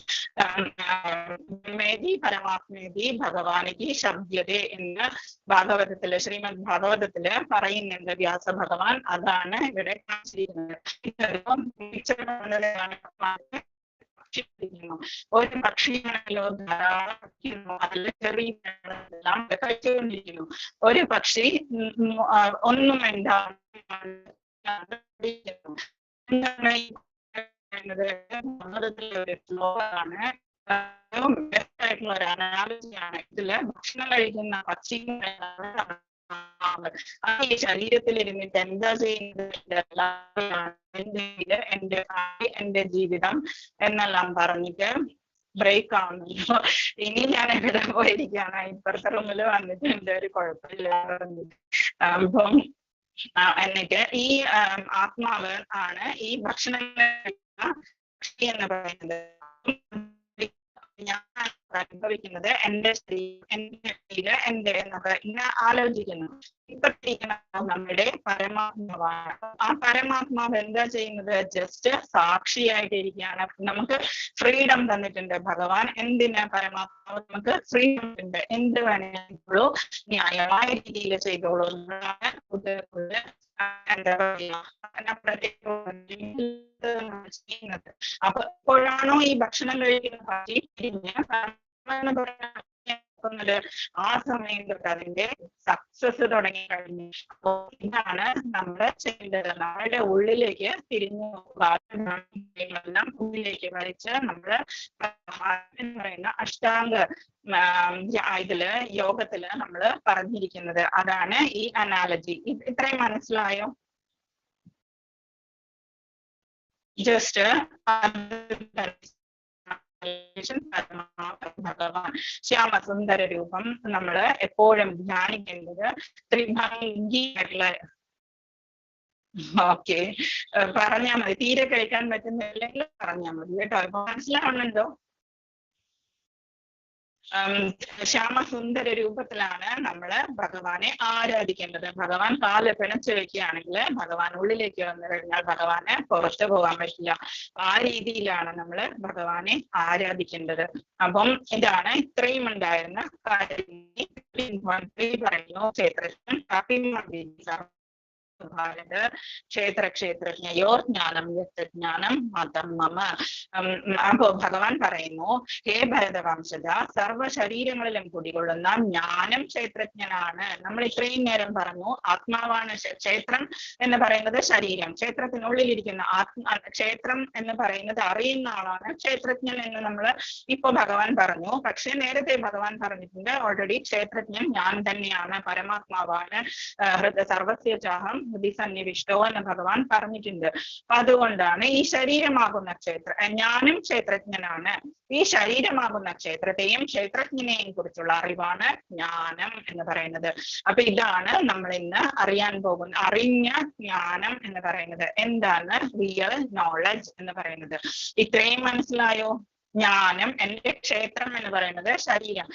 പരമാത്മേതി ഭഗവാനിക്ക് ശബ്ദതേ എന്ന് ഭാഗവതത്തിലെ ശ്രീമദ് ഭാഗവതത്തില് പറയുന്നുണ്ട് വ്യാസ ഭഗവാൻ. അതാണ് ഇവിടെ കാണിച്ചിരിക്കുന്നത്. ഒരു പക്ഷിയാണല്ലോ ധാരാളം അതിൽ ചെറിയ കഴിച്ചുകൊണ്ടിരിക്കുന്നു. ഒരു പക്ഷി ഒന്നും ഭാഗവതത്തിലെ ഒരു ശ്ലോകമാണ്, ആയിട്ടുള്ള ഒരു അനാലോചിയാണ്. ഇതില് ഭക്ഷണം കഴിക്കുന്ന പക്ഷി ഈ ശരീരത്തിൽ ഇരുന്നിട്ട് എന്താ ചെയ്യുന്നത്, എന്റെ ജീവിതം എന്നെല്ലാം പറഞ്ഞിട്ട് ബ്രേക്ക് ആവുന്നുണ്ടോ. ഇനി ഞാൻ എവിടെ പോയിരിക്കുകയാണ്, ഇപ്പുറത്തെ റൂമിൽ വന്നിട്ട് എന്റെ ഒരു കുഴപ്പമില്ല പറഞ്ഞിട്ട്. അപ്പം എന്നിട്ട് ഈ ആത്മാവ് ആണ് ഈ ഭക്ഷണം എന്ന് പറയുന്നത്. ഞാൻ അനുഭവിക്കുന്നത് എന്റെ എന്റെ എന്നൊക്കെ ഇങ്ങനെ ആലോചിക്കുന്നു. ഇപ്പൊ നമ്മുടെ പരമാത്മാവാണ്. ആ പരമാത്മാവ് എന്താ ചെയ്യുന്നത്? ജസ്റ്റ് സാക്ഷിയായിട്ടിരിക്കുകയാണ്. നമുക്ക് ഫ്രീഡം തന്നിട്ടുണ്ട് ഭഗവാൻ. എന്തിന്? പരമാത്മാവ് നമുക്ക് ഫ്രീഡം ഉണ്ട്. എന്ത് വേണമെങ്കിലും ന്യായമായ രീതിയിൽ ചെയ്തോളൂ. എന്താ പറയാ, ചെയ്യുന്നത്. അപ്പൊ എപ്പോഴാണോ ഈ ഭക്ഷണം കഴിക്കുന്ന പക്ഷി ആ സമയം തൊട്ട് അതിന്റെ സക്സസ് തുടങ്ങി കഴിഞ്ഞു. അപ്പോ ഇതാണ് നമ്മൾ ചെയ്യേണ്ടത്. നമ്മളുടെ ഉള്ളിലേക്ക് തിരിഞ്ഞു എല്ലാം ഉള്ളിലേക്ക് വലിച്ച് നമ്മള് പറയുന്ന അഷ്ടാംഗ ഇതില് യോഗത്തില് നമ്മള് പറഞ്ഞിരിക്കുന്നത്. അതാണ് ഈ അനാലജി. ഇത്രയും മനസ്സിലായോ? ജസ്റ്റ് ഭഗവാൻ ശ്യാമസുന്ദര രൂപം നമ്മള് എപ്പോഴും ധ്യാനിക്കേണ്ടത് ത്രിഭംഗിയായിട്ടുള്ള. ഓക്കെ, പറഞ്ഞാൽ മതി. തീരെ കഴിക്കാൻ പറ്റുന്നില്ലെങ്കിൽ പറഞ്ഞാൽ മതി കേട്ടോ. ഇപ്പൊ മനസ്സിലാവുന്നുണ്ടോ? ശ്യാമസുന്ദര രൂപത്തിലാണ് നമ്മള് ഭഗവാനെ ആരാധിക്കേണ്ടത്. ഭഗവാൻ കാല് പിണച്ചു വെക്കുകയാണെങ്കിൽ ഭഗവാൻ ഉള്ളിലേക്ക് വന്നു കഴിഞ്ഞാൽ ഭഗവാന് പുറത്തു പോകാൻ പറ്റില്ല. ആ രീതിയിലാണ് നമ്മള് ഭഗവാനെ ആരാധിക്കേണ്ടത്. അപ്പം ഇതാണ് ഇത്രയും ഉണ്ടായിരുന്ന കാര്യം. പറഞ്ഞു ക്ഷേത്രജ്ഞൻ ഭാരത് ക്ഷേത്രജ്ഞയോർ ജ്ഞാനം ജ്ഞാനം മതം മമ. അപ്പോ ഭഗവാൻ പറയുന്നു, ഹേ ഭരതവംശജ, സർവ്വ ശരീരങ്ങളിലും കുടികൊള്ളുന്ന ജ്ഞാനം ക്ഷേത്രജ്ഞനാണ്. നമ്മൾ ഇത്രയും നേരം പറഞ്ഞു ആത്മാവാണ് ക്ഷേത്രം എന്ന് പറയുന്നത് ശരീരം. ക്ഷേത്രത്തിനുള്ളിലിരിക്കുന്ന ക്ഷേത്രം എന്ന് പറയുന്നത് അറിയുന്ന ആളാണ് ക്ഷേത്രജ്ഞൻ എന്ന് നമ്മൾ ഇപ്പൊ ഭഗവാൻ പറഞ്ഞു. പക്ഷെ നേരത്തെ ഭഗവാൻ പറഞ്ഞിട്ടുണ്ട് ഓൾറെഡി ക്ഷേത്രജ്ഞൻ ഞാൻ തന്നെയാണ്, പരമാത്മാവാണ്, സർവസ്യ ചാഹം സന്നിവിഷ്ടോ എന്ന് ഭഗവാൻ പറഞ്ഞിട്ടുണ്ട്. അപ്പൊ അതുകൊണ്ടാണ് ഈ ശരീരമാകുന്ന ഞാനും ക്ഷേത്രജ്ഞനാണ്. ഈ ശരീരമാകുന്ന ക്ഷേത്രത്തെയും ക്ഷേത്രജ്ഞനെയും കുറിച്ചുള്ള അറിവാണ് ജ്ഞാനം എന്ന് പറയുന്നത്. അപ്പൊ ഇതാണ് നമ്മൾ ഇന്ന് അറിയാൻ പോകുന്ന അറിഞ്ഞ ജ്ഞാനം എന്ന് പറയുന്നത്. എന്താണ് റിയൽ നോളജ് എന്ന് പറയുന്നത്? ഇത്രയും മനസ്സിലായോ? ജ്ഞാനം, എന്റെ ക്ഷേത്രം എന്ന് പറയുന്നത് ശരീരം.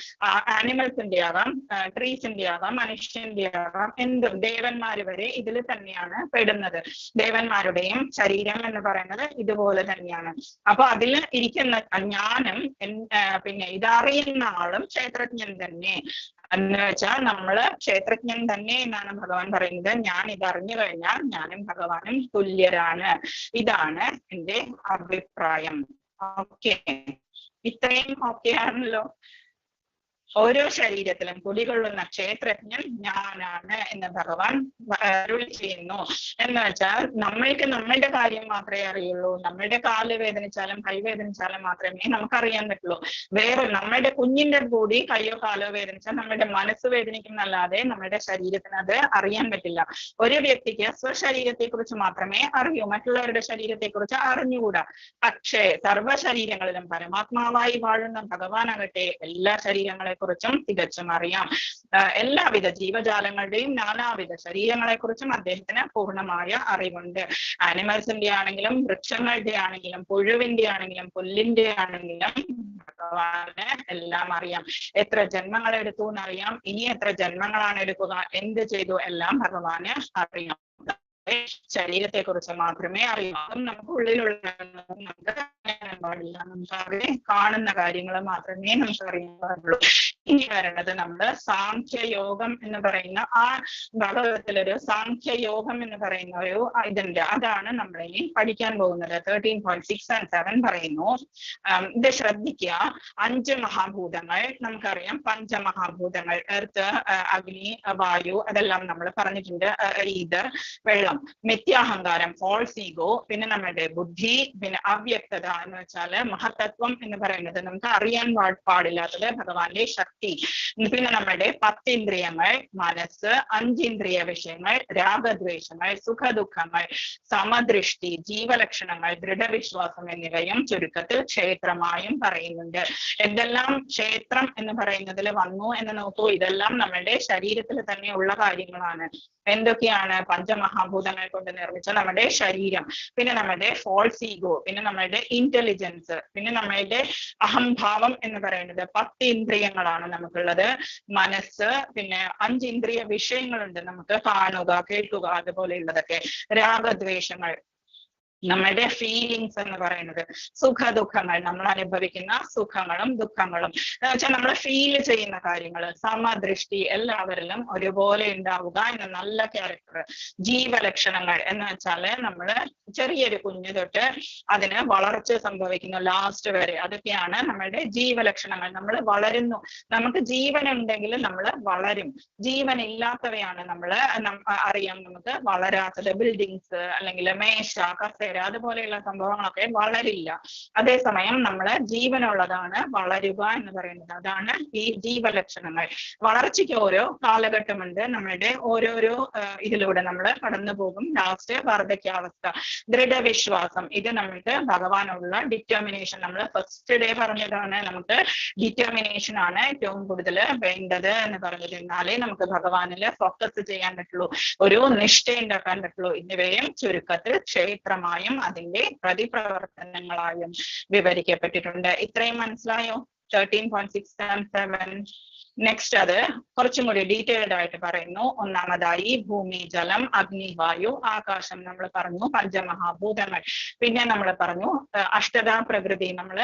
ആനിമൽസിന്റെ ആകാം, ട്രീസിന്റെ ആകാം, മനുഷ്യന്റെ ആകാം, എന്തും ദേവന്മാര് വരെ ഇതിൽ തന്നെയാണ് പെടുന്നത്. ദേവന്മാരുടെയും ശരീരം എന്ന് പറയുന്നത് ഇതുപോലെ തന്നെയാണ്. അപ്പൊ അതിൽ ഇരിക്കുന്ന ജ്ഞാനം പിന്നെ ഇതറിയുന്ന ആളും ക്ഷേത്രജ്ഞൻ തന്നെ എന്ന് വെച്ചാൽ നമ്മള് ക്ഷേത്രജ്ഞൻ തന്നെ എന്നാണ് ഭഗവാൻ പറയുന്നത്. ഞാൻ ഇതറിഞ്ഞു കഴിഞ്ഞാൽ ഞാനും ഭഗവാനും തുല്യരാണ്. ഇതാണ് എന്റെ അഭിപ്രായം. ഓക്കെ, ഇത്രയും ഓക്കെ ആണല്ലോ. ഓരോ ശരീരത്തിലും കുടികൊള്ളുന്ന ക്ഷേത്രജ്ഞൻ ഞാനാണ് എന്ന് ഭഗവാൻ അരുളി ചെയ്യുന്നു. എന്ന് വെച്ചാൽ നമ്മൾക്ക് നമ്മളുടെ കാര്യം മാത്രമേ അറിയുള്ളൂ. നമ്മളുടെ കാല് വേദനിച്ചാലും കൈ വേദനിച്ചാലും മാത്രമേ നമുക്കറിയാൻ പറ്റുള്ളൂ. വേറെ നമ്മളുടെ കുഞ്ഞിന്റെ കൂടി കൈയോ കാലോ വേദനിച്ചാൽ നമ്മുടെ മനസ്സ് വേദനിക്കുന്നല്ലാതെ നമ്മുടെ ശരീരത്തിന് അത് അറിയാൻ പറ്റില്ല. ഒരു വ്യക്തിക്ക് സ്വശരീരത്തെ കുറിച്ച് മാത്രമേ അറിയൂ, മറ്റുള്ളവരുടെ ശരീരത്തെ കുറിച്ച് അറിഞ്ഞുകൂടാ. പക്ഷേ സർവ്വ ശരീരങ്ങളിലും പരമാത്മാവായി വാഴുന്ന ഭഗവാനാകട്ടെ എല്ലാ ശരീരങ്ങളെ കുറിച്ചും തികച്ചും അറിയാം. എല്ലാവിധ ജീവജാലങ്ങളുടെയും നാനാവിധ ശരീരങ്ങളെ കുറിച്ചും അദ്ദേഹത്തിന് പൂർണ്ണമായ അറിവുണ്ട്. ആനിമൽസിന്റെ ആണെങ്കിലും വൃക്ഷങ്ങളുടെ ആണെങ്കിലും പുഴുവിന്റെ ആണെങ്കിലും പുല്ലിന്റെ ആണെങ്കിലും ഭഗവാന് എല്ലാം അറിയാം. എത്ര ജന്മങ്ങൾ എടുത്തു എന്നറിയാം, ഇനി എത്ര ജന്മങ്ങളാണ് എടുക്കുക, എന്ത് ചെയ്തു എല്ലാം ഭഗവാന് അറിയാം. ശരീരത്തെ കുറിച്ച് മാത്രമേ അറിയൂ. അതും നമുക്ക് ഉള്ളിലുള്ള നമുക്ക് പാടില്ല. നമുക്ക് അവരെ കാണുന്ന കാര്യങ്ങൾ മാത്രമേ നമുക്ക് അറിയാൻ പാടുള്ളൂ. ഇനി വരണത് നമ്മള് സാഖ്യയോഗം എന്ന് പറയുന്ന ആ ഭാഗവതത്തിലൊരു സാഖ്യയോഗം എന്ന് പറയുന്ന ഒരു ഇതുണ്ട്. അതാണ് നമ്മൾ ഇനി പഠിക്കാൻ പോകുന്നത്. 13.6 and 7 പറയുന്നു. ഇത് ശ്രദ്ധിക്കുക. 5 മഹാഭൂതങ്ങൾ നമുക്കറിയാം. പഞ്ചമഹാഭൂതങ്ങൾ എർത്ത്, അഗ്നി, വായു, അതെല്ലാം നമ്മൾ പറഞ്ഞിട്ടുണ്ട്. ഇത് വെള്ളം, മിഥ്യാഹങ്കാരം, ഫോൾസ് ഈഗോ, പിന്നെ നമ്മുടെ ബുദ്ധി, പിന്നെ അവ്യക്തത എന്ന് വെച്ചാല് മഹത്തത്വം എന്ന് പറയുന്നത് നമുക്ക് അറിയാൻ പാടില്ലാത്തത് ഭഗവാന്റെ ശക്തി, പിന്നെ നമ്മുടെ 10 ഇന്ദ്രിയങ്ങൾ, മനസ്സ്, 5 ഇന്ദ്രിയ വിഷയങ്ങൾ, രാഗദ്വേഷങ്ങൾ, സുഖദുഃഖങ്ങൾ, സമദൃഷ്ടി, ജീവലക്ഷണങ്ങൾ, ദൃഢവിശ്വാസം എന്നിവയും ചുരുക്കത്തിൽ ക്ഷേത്രമായും പറയുന്നുണ്ട്. എന്തെല്ലാം ക്ഷേത്രം എന്ന് പറയുന്നതിൽ വന്നു എന്ന് നോക്കൂ. ഇതെല്ലാം നമ്മുടെ ശരീരത്തിൽ തന്നെ ഉള്ള കാര്യങ്ങളാണ്. എന്തൊക്കെയാണ്? പഞ്ചമഹാഭൂതങ്ങൾ കൊണ്ട് നിർമ്മിച്ച നമ്മുടെ ശരീരം, പിന്നെ നമ്മുടെ ഫോൾസ് ഈഗോ, പിന്നെ നമ്മുടെ ഇന്റലിജൻസ്, പിന്നെ നമ്മുടെ അഹംഭാവം എന്ന് പറയുന്നത് 10 ഇന്ദ്രിയങ്ങളാണ് നമുക്കുള്ളത്. മനസ്സ്, പിന്നെ 5 ഇന്ദ്രിയ വിഷയങ്ങളുണ്ട് നമുക്ക്, കാണുക, കേൾക്കുക, അതുപോലെയുള്ളതൊക്കെ. രാഗദ്വേഷങ്ങൾ, നമ്മുടെ ഫീലിങ്സ് എന്ന് പറയുന്നത്, സുഖദുഃഖങ്ങൾ, നമ്മൾ അനുഭവിക്കുന്ന സുഖങ്ങളും ദുഃഖങ്ങളും വെച്ചാൽ നമ്മൾ ഫീൽ ചെയ്യുന്ന കാര്യങ്ങൾ, സമദൃഷ്ടി, എല്ലാവരിലും ഒരുപോലെ ഉണ്ടാവുക എന്ന നല്ല ക്യാരക്ടർ. ജീവലക്ഷണങ്ങൾ എന്ന് വെച്ചാല് നമ്മള് ചെറിയൊരു കുഞ്ഞു തൊട്ട് അതിന് വളർച്ച സംഭവിക്കുന്ന ലാസ്റ്റ് വരെ, അതൊക്കെയാണ് നമ്മളുടെ ജീവലക്ഷണങ്ങൾ. നമ്മൾ വളരുന്നു, നമുക്ക് ജീവൻ ഉണ്ടെങ്കിൽ നമ്മൾ വളരും. ജീവൻ ഇല്ലാത്തവയാണ് നമ്മള് അറിയാം നമുക്ക് വളരാത്തത്. ബിൽഡിങ്സ് അല്ലെങ്കിൽ മേശ, കസേര, അതുപോലെയുള്ള സംഭവങ്ങളൊക്കെ വളരില്ല. അതേസമയം നമ്മള് ജീവനുള്ളതാണ് വളരുക എന്ന് പറയുന്നത്. അതാണ് ഈ ജീവലക്ഷണങ്ങൾ. വളർച്ചയ്ക്ക് ഓരോ കാലഘട്ടമുണ്ട്. നമ്മളുടെ ഓരോരോ ഇതിലൂടെ നമ്മൾ കടന്നു പോകും. ലാസ്റ്റ് വാർദ്ധക്യാവസ്ഥ. ദൃഢവിശ്വാസം, ഇത് നമുക്ക് ഭഗവാനുള്ള ഡിറ്റർമിനേഷൻ. നമ്മൾ ഫസ്റ്റ് ഡേ പറഞ്ഞതാണ്, നമുക്ക് ഡിറ്റർമിനേഷൻ ആണ് ഏറ്റവും കൂടുതൽ വേണ്ടത് എന്ന് പറഞ്ഞത്. എന്നാലേ നമുക്ക് ഭഗവാനിൽ ഫോക്കസ് ചെയ്യാൻ പറ്റുള്ളൂ, ഒരു നിഷ്ഠ ഉണ്ടാക്കാൻ പറ്റുള്ളൂ. എന്നിവയും ചുരുക്കത്തിൽ ക്ഷേത്രമായും അതിന്റെ പ്രതിപ്രവർത്തനങ്ങളായും വിവരിക്കപ്പെട്ടിട്ടുണ്ട്. ഇത്രയും മനസ്സിലായോ? 13.6 and 7. നെക്സ്റ്റ് അത് കുറച്ചും കൂടി ഡീറ്റെയിൽഡ് ആയിട്ട് പറയുന്നു. ഒന്നാമതായി ഭൂമി, ജലം, അഗ്നി, വായു, ആകാശം നമ്മൾ പറഞ്ഞു, പഞ്ചമഹാഭൂതങ്ങൾ. പിന്നെ നമ്മൾ പറഞ്ഞു അഷ്ടതാ പ്രകൃതി. നമ്മൾ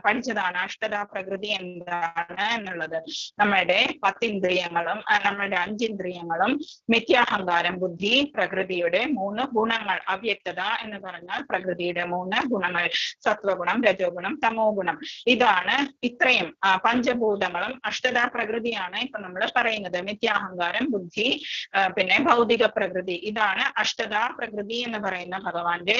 പഠിച്ചതാണ് അഷ്ടതാ പ്രകൃതി എന്താണ് എന്നുള്ളത്. നമ്മുടെ 10 ഇന്ദ്രിയങ്ങളും നമ്മുടെ 5 ഇന്ദ്രിയങ്ങളും, മിഥ്യാഹങ്കാരം, ബുദ്ധി, പ്രകൃതിയുടെ 3 ഗുണങ്ങൾ. അവ്യക്തത എന്ന് പറഞ്ഞാൽ പ്രകൃതിയുടെ 3 ഗുണങ്ങൾ, സത്വഗുണം, രജോ ഗുണം, തമോ ഗുണം. ഇതാണ് ഇത്രയും പഞ്ചഭൂതങ്ങളും അഷ്ടതാ പ്രകൃതിയാണ് ഇപ്പൊ നമ്മൾ പറയുന്നത്. മിഥ്യാഹങ്കാരം, ബുദ്ധി, പിന്നെ ഭൗതിക പ്രകൃതി. ഇതാണ് അഷ്ടതാ പ്രകൃതി എന്ന് പറയുന്ന ഭഗവാന്റെ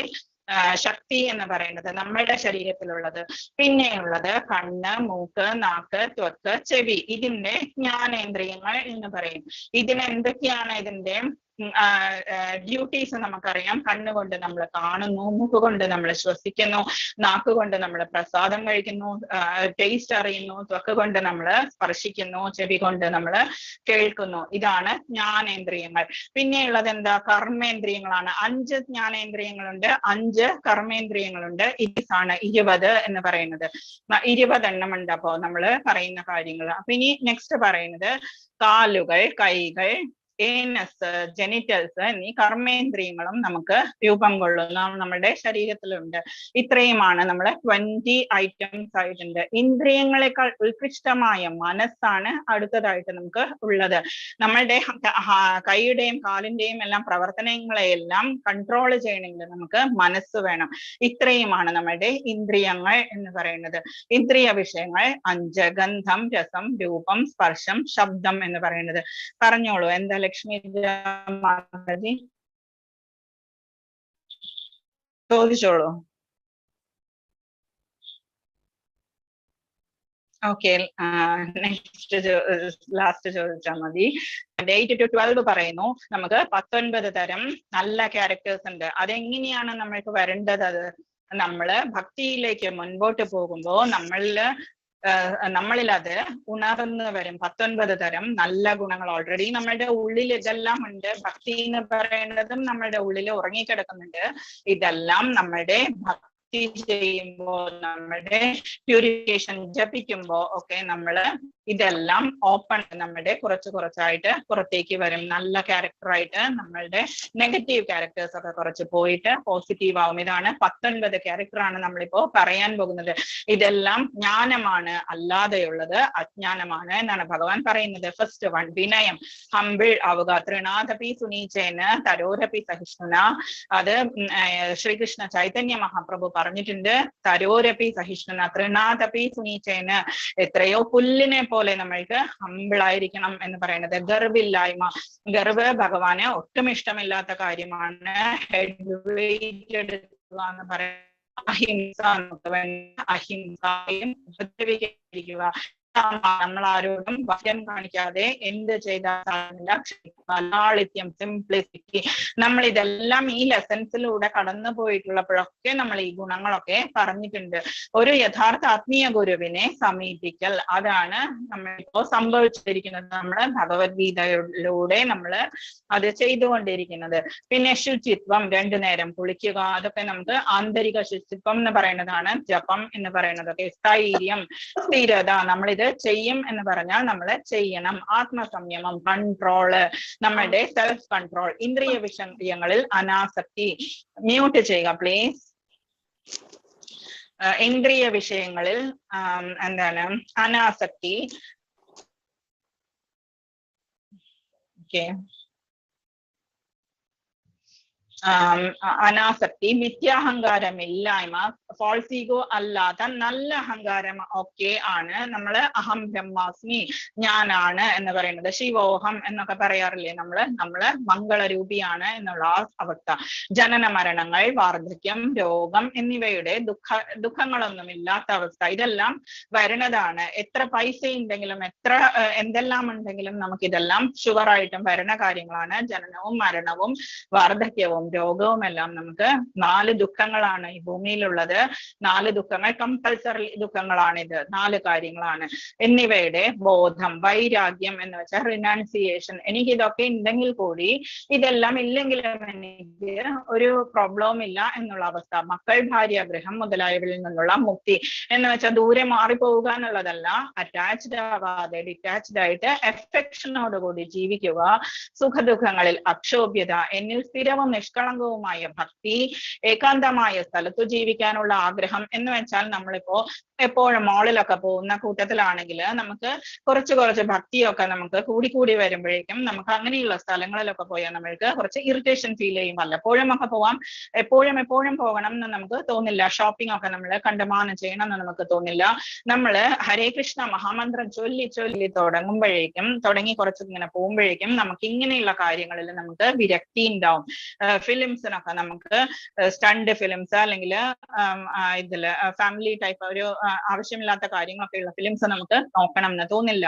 ശക്തി എന്ന് പറയുന്നത് നമ്മളുടെ ശരീരത്തിലുള്ളത്. പിന്നെയുള്ളത് കണ്ണ്, മൂക്ക്, നാക്ക്, ത്വക്ക്, ചെവി. ഇതിന്റെ ജ്ഞാനേന്ദ്രിയങ്ങൾ എന്ന് പറയും. ഇതിനെന്തൊക്കെയാണ് ഇതിന്റെ ഡ്യൂട്ടീസ് നമുക്കറിയാം. കണ്ണുകൊണ്ട് നമ്മൾ കാണുന്നു, മൂക്കുകൊണ്ട് നമ്മൾ ശ്വസിക്കുന്നു, നാക്കുകൊണ്ട് നമ്മൾ പ്രസാദം കഴിക്കുന്നു, ടേസ്റ്റ് അറിയുന്നു, ത്വക്ക് കൊണ്ട് നമ്മൾ സ്പർശിക്കുന്നു, ചെവി കൊണ്ട് നമ്മൾ കേൾക്കുന്നു. ഇതാണ് ജ്ഞാനേന്ദ്രിയങ്ങൾ. പിന്നെയുള്ളത് എന്താ? കർമ്മേന്ദ്രിയങ്ങളാണ്. 5 ജ്ഞാനേന്ദ്രിയങ്ങളുണ്ട്, 5 കർമ്മേന്ദ്രിയങ്ങളുണ്ട്. ഇതാണ് 20 എന്ന് പറയുന്നത്. 20 എണ്ണം ഉണ്ട് അപ്പോ നമ്മൾ പറയുന്ന കാര്യങ്ങൾ. അപ്പൊ ഇനി നെക്സ്റ്റ് പറയുന്നത് കാലുകൾ, കൈകൾ, ഏനസ്, ജെനിറ്റൽസ് എന്നീ കർമ്മേന്ദ്രിയങ്ങളും നമുക്ക് രൂപം കൊള്ളുന്ന നമ്മുടെ ശരീരത്തിലുണ്ട്. ഇത്രയുമാണ് നമ്മൾ 20 ഐറ്റംസ് ആയിട്ടുണ്ട്. ഇന്ദ്രിയങ്ങളെക്കാൾ ഉത്കൃഷ്ടമായ മനസ്സാണ് അടുത്തതായിട്ട് നമുക്ക് ഉള്ളത്. നമ്മളുടെ കൈയുടെയും കാലിന്റെയും എല്ലാം പ്രവർത്തനങ്ങളെയെല്ലാം കൺട്രോൾ ചെയ്യണമെങ്കിൽ നമുക്ക് മനസ്സ് വേണം. ഇത്രയുമാണ് നമ്മുടെ ഇന്ദ്രിയങ്ങൾ എന്ന് പറയുന്നത്. ഇന്ദ്രിയ വിഷയങ്ങൾ 5: ഗന്ധം, രസം, രൂപം, സ്പർശം, ശബ്ദം എന്ന് പറയുന്നത്. പറഞ്ഞോളൂ, എന്താ ലക്ഷ്മി മാതാജി? ചോദിച്ചോളൂ. ഓക്കെ, നെക്സ്റ്റ് ലാസ്റ്റ് ചോദിച്ചാൽ മതി. 8 to 12 പറയുന്നു നമുക്ക് 19 തരം നല്ല ക്യാരക്ടേഴ്സ് ഉണ്ട്. അതെങ്ങനെയാണ് നമ്മൾക്ക് വരേണ്ടത്? അത് നമ്മള് ഭക്തിയിലേക്ക് മുൻപോട്ട് പോകുമ്പോൾ നമ്മളിൽ അത് ഉണർന്നു വരും. 19 തരം നല്ല ഗുണങ്ങൾ ഓൾറെഡി നമ്മളുടെ ഉള്ളിൽ ഇതെല്ലാം ഉണ്ട്. ഭക്തി എന്ന് പറയുന്നതും നമ്മളുടെ ഉള്ളിൽ ഉറങ്ങിക്കിടക്കുന്നുണ്ട്. ഇതെല്ലാം നമ്മളുടെ ഭക്തി ചെയ്യുമ്പോൾ, നമ്മുടെ പ്യൂരിഫിക്കേഷൻ ജപിക്കുമ്പോൾ ഒക്കെ നമ്മള് ഇതെല്ലാം ഓപ്പൺ, നമ്മുടെ കുറച്ചായിട്ട് പുറത്തേക്ക് വരും. നല്ല ക്യാരക്ടറായിട്ട് നമ്മളുടെ നെഗറ്റീവ് ക്യാരക്ടേഴ്സ് ഒക്കെ കുറച്ച് പോയിട്ട് പോസിറ്റീവ് ആവും. ഇതാണ് 19 ക്യാരക്ടറാണ് നമ്മളിപ്പോ പറയാൻ പോകുന്നത്. ഇതെല്ലാം ജ്ഞാനമാണ്, അല്ലാതെയുള്ളത് അജ്ഞാനമാണ് എന്നാണ് ഭഗവാൻ പറയുന്നത്. ഫസ്റ്റ് വൺ, വിനയം, ഹംബിൾ ആവുക. തൃണാദപി സുനീചേന തരോരപി സഹിഷ്ണുന. അത് ശ്രീകൃഷ്ണ ചൈതന്യ മഹാപ്രഭു പറഞ്ഞിട്ടുണ്ട്. തരോരപി സഹിഷ്ണുന, തൃണാദപി സുനീചേന. എത്രയോ പുല്ലിനെ പോലെ നമ്മൾക്ക് ഹംബിളായിരിക്കണം എന്ന് പറയുന്നത്. ഗർവില്ലായ്മ, ഗർവ് ഭഗവാന് ഒട്ടും ഇഷ്ടമില്ലാത്ത കാര്യമാണ്. ഹെഡ് വെയിറ്റ് എടുക്കുക എന്ന് പറയുന്നത് അഹിംസ. അഹിംസയും ഉപദ്രവിക്കാതിരിക്കുക. നമ്മൾ ആരോടും വശം കാണിക്കാതെ എന്ത് ചെയ്താൽ ലാളിത്യം, സിംപ്ലിസിറ്റി. നമ്മൾ ഇതെല്ലാം ഈ ലെസൺസിലൂടെ കടന്നു പോയിട്ടുള്ളപ്പോഴൊക്കെ നമ്മൾ ഈ ഗുണങ്ങളൊക്കെ പറഞ്ഞിട്ടുണ്ട്. ഒരു യഥാർത്ഥ ആത്മീയ ഗുരുവിനെ സമീപിക്കൽ, അതാണ് നമ്മളിപ്പോ സംഭവിച്ചിരിക്കുന്നത്. നമ്മള് ഭഗവത്ഗീതയിലൂടെ നമ്മള് അത് ചെയ്തുകൊണ്ടിരിക്കുന്നത്. പിന്നെ ശുചിത്വം, 2 നേരം കുളിക്കുക, അതൊക്കെ നമുക്ക് ആന്തരിക ശുചിത്വം എന്ന് പറയുന്നതാണ്. ജപം എന്ന് പറയുന്നതൊക്കെ. സ്ഥൈര്യം, സ്ഥിരത, നമ്മളിത് ചെയ്യും എന്ന് പറഞ്ഞാൽ നമ്മൾ ചെയ്യണം. ആത്മസംയമം, കൺട്രോള്, നമ്മളുടെ സെൽഫ് കൺട്രോൾ. ഇന്ദ്രിയ വിഷയങ്ങളിൽ അനാസക്തി. മ്യൂട്ട് ചെയ്യുക പ്ലീസ്. ഇന്ദ്രിയ വിഷയങ്ങളിൽ എന്താണ് Anasakti. Okay, Anasakti, മിഥ്യാഹങ്കാരമില്ലായ്മ, false ego അല്ലാത്ത നല്ല അഹങ്കാരം ഒക്കെ ആണ് നമ്മള് അഹം ബ്രഹ്മാസ്മി, ഞാനാണ് എന്ന് പറയുന്നത്. ശിവോഹം എന്നൊക്കെ പറയാറില്ലേ നമ്മള് മംഗളരൂപിയാണ് എന്നുള്ള ആ അവസ്ഥ. ജനന മരണങ്ങൾ, വാർദ്ധക്യം, രോഗം എന്നിവയുടെ ദുഃഖങ്ങളൊന്നും ഇല്ലാത്ത അവസ്ഥ. ഇതെല്ലാം വരുന്നതാണ്. എത്ര പൈസ ഉണ്ടെങ്കിലും എന്തെല്ലാം ഉണ്ടെങ്കിലും നമുക്കിതെല്ലാം ഷുവറായിട്ടും വരുന്ന കാര്യങ്ങളാണ്. ജനനവും മരണവും വാർദ്ധക്യവും രോഗവും എല്ലാം നമുക്ക് 4 ദുഃഖങ്ങളാണ് ഈ ഭൂമിയിലുള്ളത്. 4 ദുഃഖങ്ങൾ, കമ്പൽസറി ദുഃഖങ്ങളാണിത്. 4 കാര്യങ്ങളാണ്. എന്നിവയുടെ ബോധം, വൈരാഗ്യം എന്ന് വെച്ചാൽ റിനൗൺസിയേഷൻ. എനിക്ക് ഇതൊക്കെ ഉണ്ടെങ്കിൽ കൂടി ഇതെല്ലാം ഇല്ലെങ്കിലും എനിക്ക് ഒരു പ്രോബ്ലവും ഇല്ല എന്നുള്ള അവസ്ഥ. മക്കൾ, ഭാര്യ, ഗൃഹം മുതലായവരിൽ നിന്നുള്ള മുക്തി എന്ന് വെച്ചാൽ ദൂരെ മാറിപ്പോവുക എന്നുള്ളതല്ല. അറ്റാച്ച്ഡ് ആവാതെ ഡിറ്റാച്ച്ഡ് ആയിട്ട് എഫെക്ഷനോടുകൂടി ജീവിക്കുക. സുഖദുഃഖങ്ങളിൽ അക്ഷോഭ്യത, എന്നിൽ സ്ഥിരവും നിഷ്കളങ്കവുമായ ഭക്തി, ഏകാന്തമായ സ്ഥലത്തു ജീവിക്കാനുള്ള ആഗ്രഹം എന്ന് വെച്ചാൽ നമ്മളിപ്പോ എപ്പോഴും മോളിലൊക്കെ പോകുന്ന കൂട്ടത്തിലാണെങ്കിൽ നമുക്ക് കുറച്ച് ഭക്തിയൊക്കെ നമുക്ക് കൂടി വരുമ്പോഴേക്കും നമുക്ക് അങ്ങനെയുള്ള സ്ഥലങ്ങളിലൊക്കെ പോയാൽ നമ്മൾക്ക് കുറച്ച് ഇറിറ്റേഷൻ ഫീൽ ചെയ്യും. വല്ലപ്പോഴും ഒക്കെ പോവാം, എപ്പോഴും പോകണം എന്ന് നമുക്ക് തോന്നില്ല. ഷോപ്പിംഗ് ഒക്കെ നമ്മൾ കണ്ടമാനം ചെയ്യണം എന്ന് നമുക്ക് തോന്നില്ല. നമ്മള് ഹരേ കൃഷ്ണ മഹാമന്ത്രം ചൊല്ലി തുടങ്ങി കുറച്ച് ഇങ്ങനെ പോകുമ്പോഴേക്കും നമുക്ക് ഇങ്ങനെയുള്ള കാര്യങ്ങളിൽ നമുക്ക് വിരക്തി ഉണ്ടാവും. ഫിലിംസിനൊക്കെ നമുക്ക് സ്റ്റണ്ട് ഫിലിംസ് അല്ലെങ്കിൽ ഇതില് ഫാമിലി ടൈപ്പ് ഒരു ആവശ്യമില്ലാത്ത കാര്യങ്ങളൊക്കെ ഉള്ള ഫിലിംസ് നമുക്ക് നോക്കണം എന്ന് തോന്നില്ല.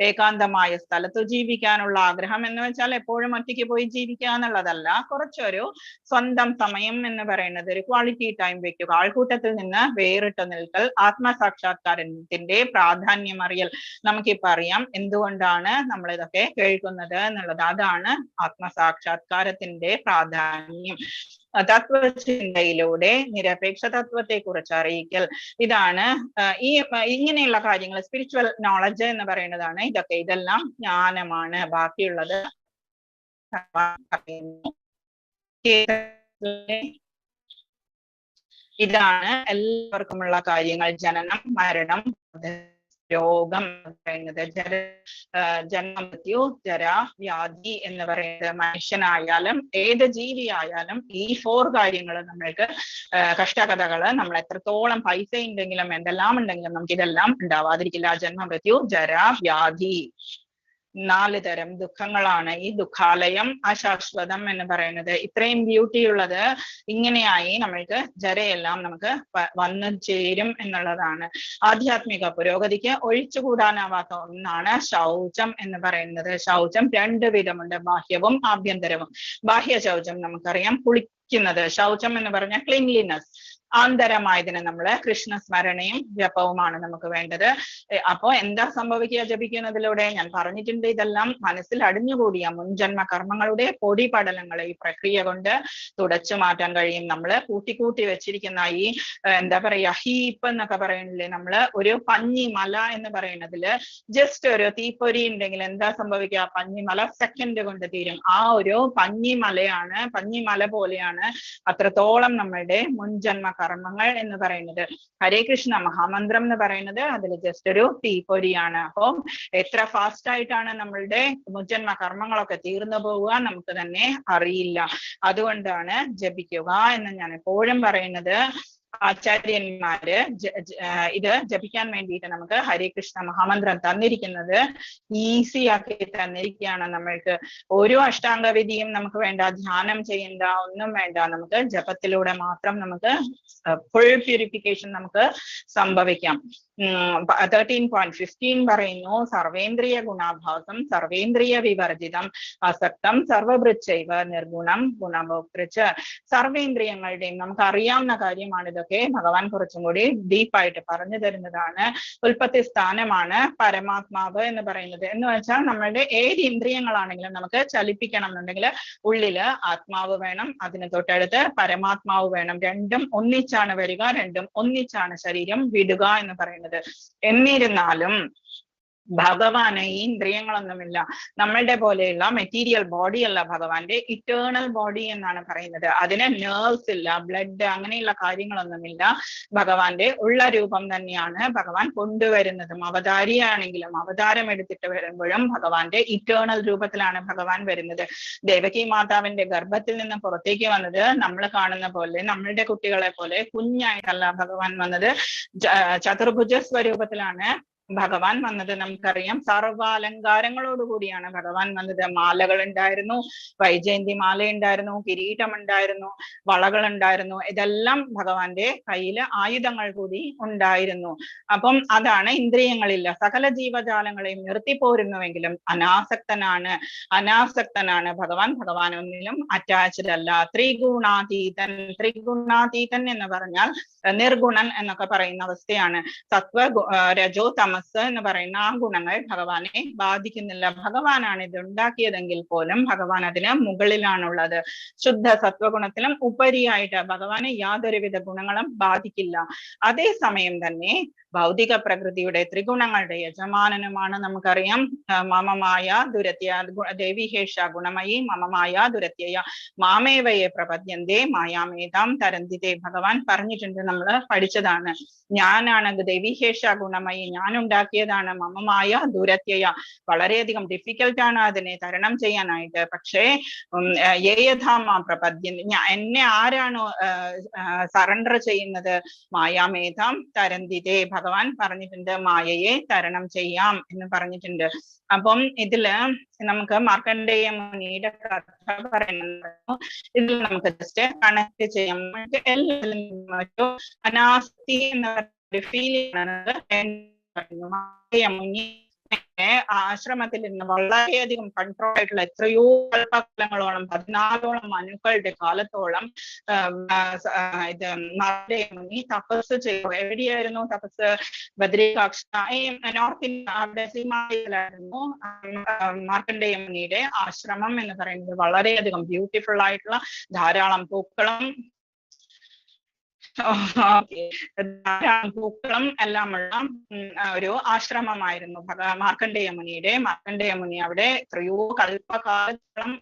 ഏകാന്തമായ സ്ഥലത്ത് ജീവിക്കാനുള്ള ആഗ്രഹം എന്ന് വെച്ചാൽ എപ്പോഴും ഒറ്റയ്ക്ക് പോയി ജീവിക്കുക എന്നുള്ളതല്ല. കുറച്ചൊരു സ്വന്തം സമയം എന്ന് പറയുന്നത് ഒരു ക്വാളിറ്റി ടൈം വെക്കുക. ആൾക്കൂട്ടത്തിൽ നിന്ന് വേറിട്ട് നിൽക്കൽ, ആത്മസാക്ഷാത്കാരത്തിന്റെ പ്രാധാന്യം അറിയൽ. നമുക്കിപ്പോ അറിയാം എന്തുകൊണ്ടാണ് നമ്മൾ ഇതൊക്കെ കേൾക്കുന്നത് എന്നുള്ളത്. അതാണ് ആത്മസാക്ഷാത്കാരത്തിന്റെ പ്രാധാന്യം. തത്വചിന്തയിലൂടെ നിരപേക്ഷ തത്വത്തെ കുറിച്ച് അറിയിക്കൽ. ഇതാണ് ഇങ്ങനെയുള്ള കാര്യങ്ങൾ സ്പിരിച്വൽ നോളജ് എന്ന് പറയുന്നതാണ്. ഇതെല്ലാം ജ്ഞാനമാണ്. ബാക്കിയുള്ളത് ഇതാണ് എല്ലാവർക്കുമുള്ള കാര്യങ്ങൾ. ജനനം, മരണം, രോഗം പറയുന്നത്, ജന്മമൃത്യു, ജര, വ്യാധി എന്ന് പറയുന്നത്. മനുഷ്യനായാലും ഏത് ജീവിയായാലും ഈ 4 കാര്യങ്ങൾ നമ്മൾക്ക് കഷ്ടകഥകള്. നമ്മൾ എത്രത്തോളം പൈസ ഉണ്ടെങ്കിലും എന്തെല്ലാം ഉണ്ടെങ്കിലും നമുക്ക് ഇതെല്ലാം ഉണ്ടാവാതിരിക്കില്ല. ജന്മമൃത്യു, ജര, വ്യാധി, 4 തരം ദുഃഖങ്ങളാണ്. ഈ ദുഃഖാലയം, അശാശ്വതം എന്ന് പറയുന്നത്. ഇത്രയും ബ്യൂട്ടി ഉള്ളത് ഇങ്ങനെയായി നമ്മൾക്ക് ജരയെല്ലാം നമുക്ക് വന്നു ചേരും എന്നുള്ളതാണ്. ആധ്യാത്മിക പുരോഗതിക്ക് ഒഴിച്ചുകൂടാനാവാത്ത ഒന്നാണ് ശൗചം എന്ന് പറയുന്നത്. ശൗചം 2 വിധമുണ്ട്, ബാഹ്യവും ആഭ്യന്തരവും. ബാഹ്യ ശൗചം നമുക്കറിയാം, കുളിക്കുന്നത്. ശൗചം എന്ന് പറഞ്ഞാൽ ക്ലീൻലിനെസ്, ആന്തരമായതിന് നമ്മള് കൃഷ്ണസ്മരണയും ജപവുമാണ് നമുക്ക് വേണ്ടത്. അപ്പോ എന്താ സംഭവിക്കുക ജപിക്കുന്നതിലൂടെ? ഞാൻ പറഞ്ഞിട്ടുണ്ട്, ഇതെല്ലാം മനസ്സിൽ അടിഞ്ഞുകൂടിയ മുൻജന്മ കർമ്മങ്ങളുടെ പൊടിപടലങ്ങളെ ഈ പ്രക്രിയ കൊണ്ട് തുടച്ചു മാറ്റാൻ കഴിയും. നമ്മള് കൂട്ടി വെച്ചിരിക്കുന്ന ഈ എന്താ പറയാ ഹീപ്പ് എന്നൊക്കെ പറയുന്നില്ലേ, നമ്മള് ഒരു പഞ്ഞിമല എന്ന് പറയുന്നതില് ജസ്റ്റ് ഒരു തീപ്പൊരി ഉണ്ടെങ്കിൽ എന്താ സംഭവിക്കുക? പഞ്ഞിമല സെക്കൻഡ് കൊണ്ട് തീരും. ആ ഒരു പഞ്ഞിമല പോലെയാണ് അത്രത്തോളം നമ്മളുടെ മുൻജന്മ കർമ്മങ്ങൾ എന്ന് പറയുന്നത്. ഹരേ കൃഷ്ണ മഹാമന്ത്രം എന്ന് പറയുന്നത് അതിൽ ജസ്റ്റ് ഒരു തീപ്പൊരിയാണ്. അപ്പൊ എത്ര ഫാസ്റ്റ് ആയിട്ടാണ് നമ്മളുടെ മുൻജന്മ കർമ്മങ്ങളൊക്കെ തീർന്നു പോവുക നമുക്ക് തന്നെ അറിയില്ല. അതുകൊണ്ടാണ് ജപിക്കുക എന്ന് ഞാൻ എപ്പോഴും പറയുന്നത്. ആചാര്യന്മാര് ഇത് ജപിക്കാൻ വേണ്ടിയിട്ട് നമുക്ക് ഹരേ കൃഷ്ണ മഹാമന്ത്രം തന്നിരിക്കുന്നത് ഈസി ആക്കി തന്നിരിക്കുകയാണ്. നമ്മൾക്ക് ഒരു അഷ്ടാംഗവിധിയും നമുക്ക് വേണ്ട, ധ്യാനം ചെയ്യണ്ട, ഒന്നും വേണ്ട. നമുക്ക് ജപത്തിലൂടെ മാത്രം നമുക്ക് ഫുൾ പ്യൂരിഫിക്കേഷൻ നമുക്ക് സംഭവിക്കാം. 13.15 പറയുന്നു, സർവേന്ദ്രിയ ഗുണാഭാസം സർവേന്ദ്രിയ വിവർജിതം അസക്തം സർവഭൃച്ചൈവ നിർഗുണം ഗുണഭോക്തൃച്ച്. സർവേന്ദ്രിയങ്ങളുടെയും നമുക്ക് അറിയാവുന്ന കാര്യമാണ് ഇതൊക്കെ. ഭഗവാൻ കുറച്ചും കൂടി ഡീപ്പായിട്ട് പറഞ്ഞു തരുന്നതാണ്. ഉൽപ്പത്തി സ്ഥാനമാണ് പരമാത്മാവ് എന്ന് പറയുന്നത്. എന്ന് വെച്ചാൽ നമ്മളുടെ ഏത് ഇന്ദ്രിയങ്ങളാണെങ്കിലും നമുക്ക് ചലിപ്പിക്കണം എന്നുണ്ടെങ്കിൽ ഉള്ളില് ആത്മാവ് വേണം, അതിന് തൊട്ടടുത്ത് പരമാത്മാവ് വേണം. രണ്ടും ഒന്നിച്ചാണ് വരിക, രണ്ടും ഒന്നിച്ചാണ് ശരീരം വിടുക എന്ന് പറയുന്നത്. എന്നിരുന്നാലും ഭഗവാന് ഈ ഇന്ദ്രിയങ്ങളൊന്നുമില്ല. നമ്മളുടെ പോലെയുള്ള മെറ്റീരിയൽ ബോഡി അല്ല ഭഗവാന്റെ, ഇറ്റേണൽ ബോഡി എന്നാണ് പറയുന്നത്. അതിന് നെർവ്സ് ഇല്ല, ബ്ലഡ്, അങ്ങനെയുള്ള കാര്യങ്ങളൊന്നുമില്ല. ഭഗവാന്റെ ഉള്ള രൂപം തന്നെയാണ് ഭഗവാൻ കൊണ്ടുവരുന്നതും. അവതാരിയാണെങ്കിലും അവതാരം എടുത്തിട്ട് വരുമ്പോഴും ഭഗവാന്റെ ഇറ്റേണൽ രൂപത്തിലാണ് ഭഗവാൻ വരുന്നത്. ദേവകി മാതാവിന്റെ ഗർഭത്തിൽ നിന്ന് പുറത്തേക്ക് വന്നത് നമ്മൾ കാണുന്ന പോലെ, നമ്മളുടെ കുട്ടികളെ പോലെ കുഞ്ഞായിട്ടല്ല ഭഗവാൻ വന്നത്. ചതുർഭുജ സ്വരൂപത്തിലാണ് ഭഗവാൻ വന്നത്. നമുക്കറിയാം, സർവാലങ്കാരങ്ങളോടുകൂടിയാണ് ഭഗവാൻ വന്നത്. മാലകൾ ഉണ്ടായിരുന്നു, വൈജയന്തി മാല ഉണ്ടായിരുന്നു, കിരീടം ഉണ്ടായിരുന്നു, വളകൾ ഉണ്ടായിരുന്നു. ഇതെല്ലാം ഭഗവാന്റെ കയ്യില് ആയുധങ്ങൾ കൂടി ഉണ്ടായിരുന്നു. അപ്പം അതാണ് ഇന്ദ്രിയങ്ങളില്ല. സകല ജീവജാലങ്ങളെയും നിർത്തിപ്പോരുന്നുവെങ്കിലും അനാസക്തനാണ് ഭഗവാൻ. ഭഗവാൻ ഒന്നിലും അറ്റാച്ച്ഡ് അല്ല. ത്രിഗുണാതീതൻ എന്ന് പറഞ്ഞാൽ നിർഗുണൻ എന്നൊക്കെ പറയുന്ന അവസ്ഥയാണ്. സത്വ രജോ തമസ് എന്ന് പറയുന്ന ആ ഗുണങ്ങൾ ഭഗവാനെ ബാധിക്കുന്നില്ല. ഭഗവാനാണ് ഇത് ഉണ്ടാക്കിയതെങ്കിൽ പോലും ഭഗവാൻ അതിന് മുകളിലാണുള്ളത്. ശുദ്ധ സത്വഗുണത്തിലും ഉപരിയായിട്ട് ഭഗവാനെ യാതൊരുവിധ ഗുണങ്ങളും ബാധിക്കില്ല. അതേസമയം തന്നെ ഭൗതിക പ്രകൃതിയുടെ ത്രിഗുണങ്ങളുടെ യജമാനനുമാണ്. നമുക്കറിയാം, മമമായ ദുരത്യ ദേവിഹേഷ ഗുണമയി മമമായ ദുരത്യയ മാമേവയെ പ്രപദ്യന്തേ മായാമേതാം തരന്തിതേ. ഭഗവാൻ പറഞ്ഞിട്ടുണ്ട്, നമ്മൾ പഠിച്ചതാണ്. ഞാനാണ് ദേവിഹേഷ ഗുണമയി, ഞാൻ ഉണ്ടാക്കിയതാണ്. മമമായ ദുരത്യയ, വളരെയധികം ഡിഫിക്കൽട്ടാണ് അതിനെ തരണം ചെയ്യാനായിട്ട്. പക്ഷേ യേയഥാമ പ്രപദ്യന്തി, എന്നെ ആരാണോ സറണ്ടർ ചെയ്യുന്നത്, മായാമേധാം തരന്തിതേ. ഭഗവാൻ പറഞ്ഞിട്ടുണ്ട് മായയെ തരണം ചെയ്യാം എന്ന് പറഞ്ഞിട്ടുണ്ട്. അപ്പം ഇതില് നമുക്ക് മാർക്കണ്ഡേയ മുനിയുടെ കഥ പറയുന്നുണ്ട്. ഇതിൽ നമുക്ക് ജസ്റ്റ് കണക്ട് ചെയ്യാം. എല്ലാത്തിലും അനാസക്തി എന്ന ഫീലിംഗ് മുനി ആശ്രമത്തിൽ നിന്ന് വളരെയധികം കൺട്രോൾ ആയിട്ടുള്ള എത്രയോ കൽപ്പകാലങ്ങളോളം 14ഓളം മനുക്കളുടെ കാലത്തോളം ഇത് മുനി തപസ് ചെയ്തു. എവിടെയായിരുന്നു തപസ്? ബദ്രികാക്ഷ, നോർത്ത് ഇന്ത്യ, അവിടെ ഹിമാലയത്തിലായിരുന്നു മാർക്കണ്ഡേയ മുനിയുടെ ആശ്രമം എന്ന് പറയുന്നത്. വളരെയധികം ബ്യൂട്ടിഫുൾ ആയിട്ടുള്ള ധാരാളം പൂക്കളും പൂക്കളും എല്ലാമുള്ള ഒരു ആശ്രമമായിരുന്നു മാർക്കണ്ഡേയ മുനിയുടെ. മാർക്കണ്ഡേയ മുനി അവിടെ എത്രയോ കൽപ്പകാലത്തോളം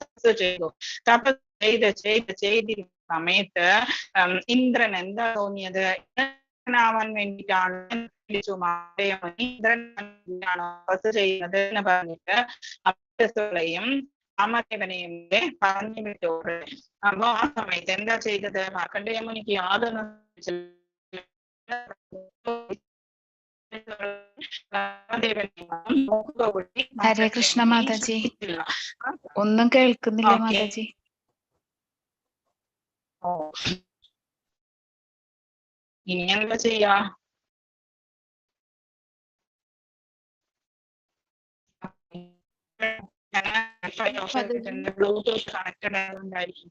തപസ് ചെയ്തു. തപസ് ചെയ്തിരുന്ന സമയത്ത് ഇന്ദ്രൻ എന്താ തോന്നിയത്? ആവാൻ വേണ്ടിയിട്ടാണ് ഇന്ദ്രൻ തപസ് ചെയ്യുന്നത് എന്ന് പറഞ്ഞിട്ട് അപ്സരസുകളെയും രാമദേവനെയും പറഞ്ഞു വിട്ടു. അപ്പൊ ആ സമയത്ത് എന്താ ചെയ്തത്? മാർക്കണ്ഡേയ മുനിക്ക് യാതൊന്നും ഹരേ കൃഷ്ണ മാതാജി, ഒന്നും കേൾക്കുന്നില്ല മാതാജി. ഇനി എന്താ ചെയ്യാ? ബ്ലൂടൂത്ത് കണക്റ്റഡ് ആയതുകൊണ്ടായിരിക്കും.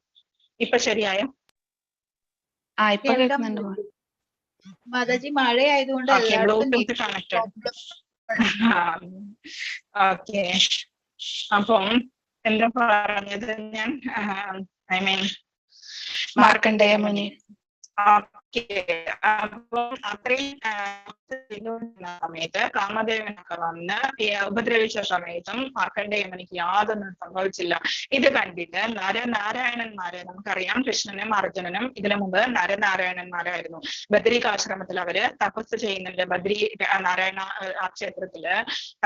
ഇപ്പൊ ശരിയായോ? ഇപ്പൊ കേൾക്കുന്നുണ്ട് മോൾ. മാതാജി മഴയായതുകൊണ്ട് ഓക്കെ, എല്ലായിടത്തും ബ്ലൂടൂത്ത് കണക്റ്റഡ്. ഓക്കെ, അപ്പം എന്താ പറഞ്ഞത് ഞാൻ? ഐ മീൻ മാർക്കണ്ഡേയ മുനി. ഓക്കെ, അപ്പം അത്രയും സമയത്ത് കാമദേവനൊക്കെ വന്ന് ഉപദ്രവിച്ച സമയത്തും മാർക്കണ്ഡേയമുനിക്ക് യാതൊന്നും സംഭവിച്ചില്ല. ഇത് കണ്ടിട്ട് നരനാരായണന്മാര്, നമുക്കറിയാം കൃഷ്ണനും അർജുനനും ഇതിനു മുമ്പ് നരനാരായണന്മാരായിരുന്നു. ബദ്രികാശ്രമത്തിൽ അവര് തപസ് ചെയ്യുന്നുണ്ട്, ബദ്രി നാരായണ ക്ഷേത്രത്തില്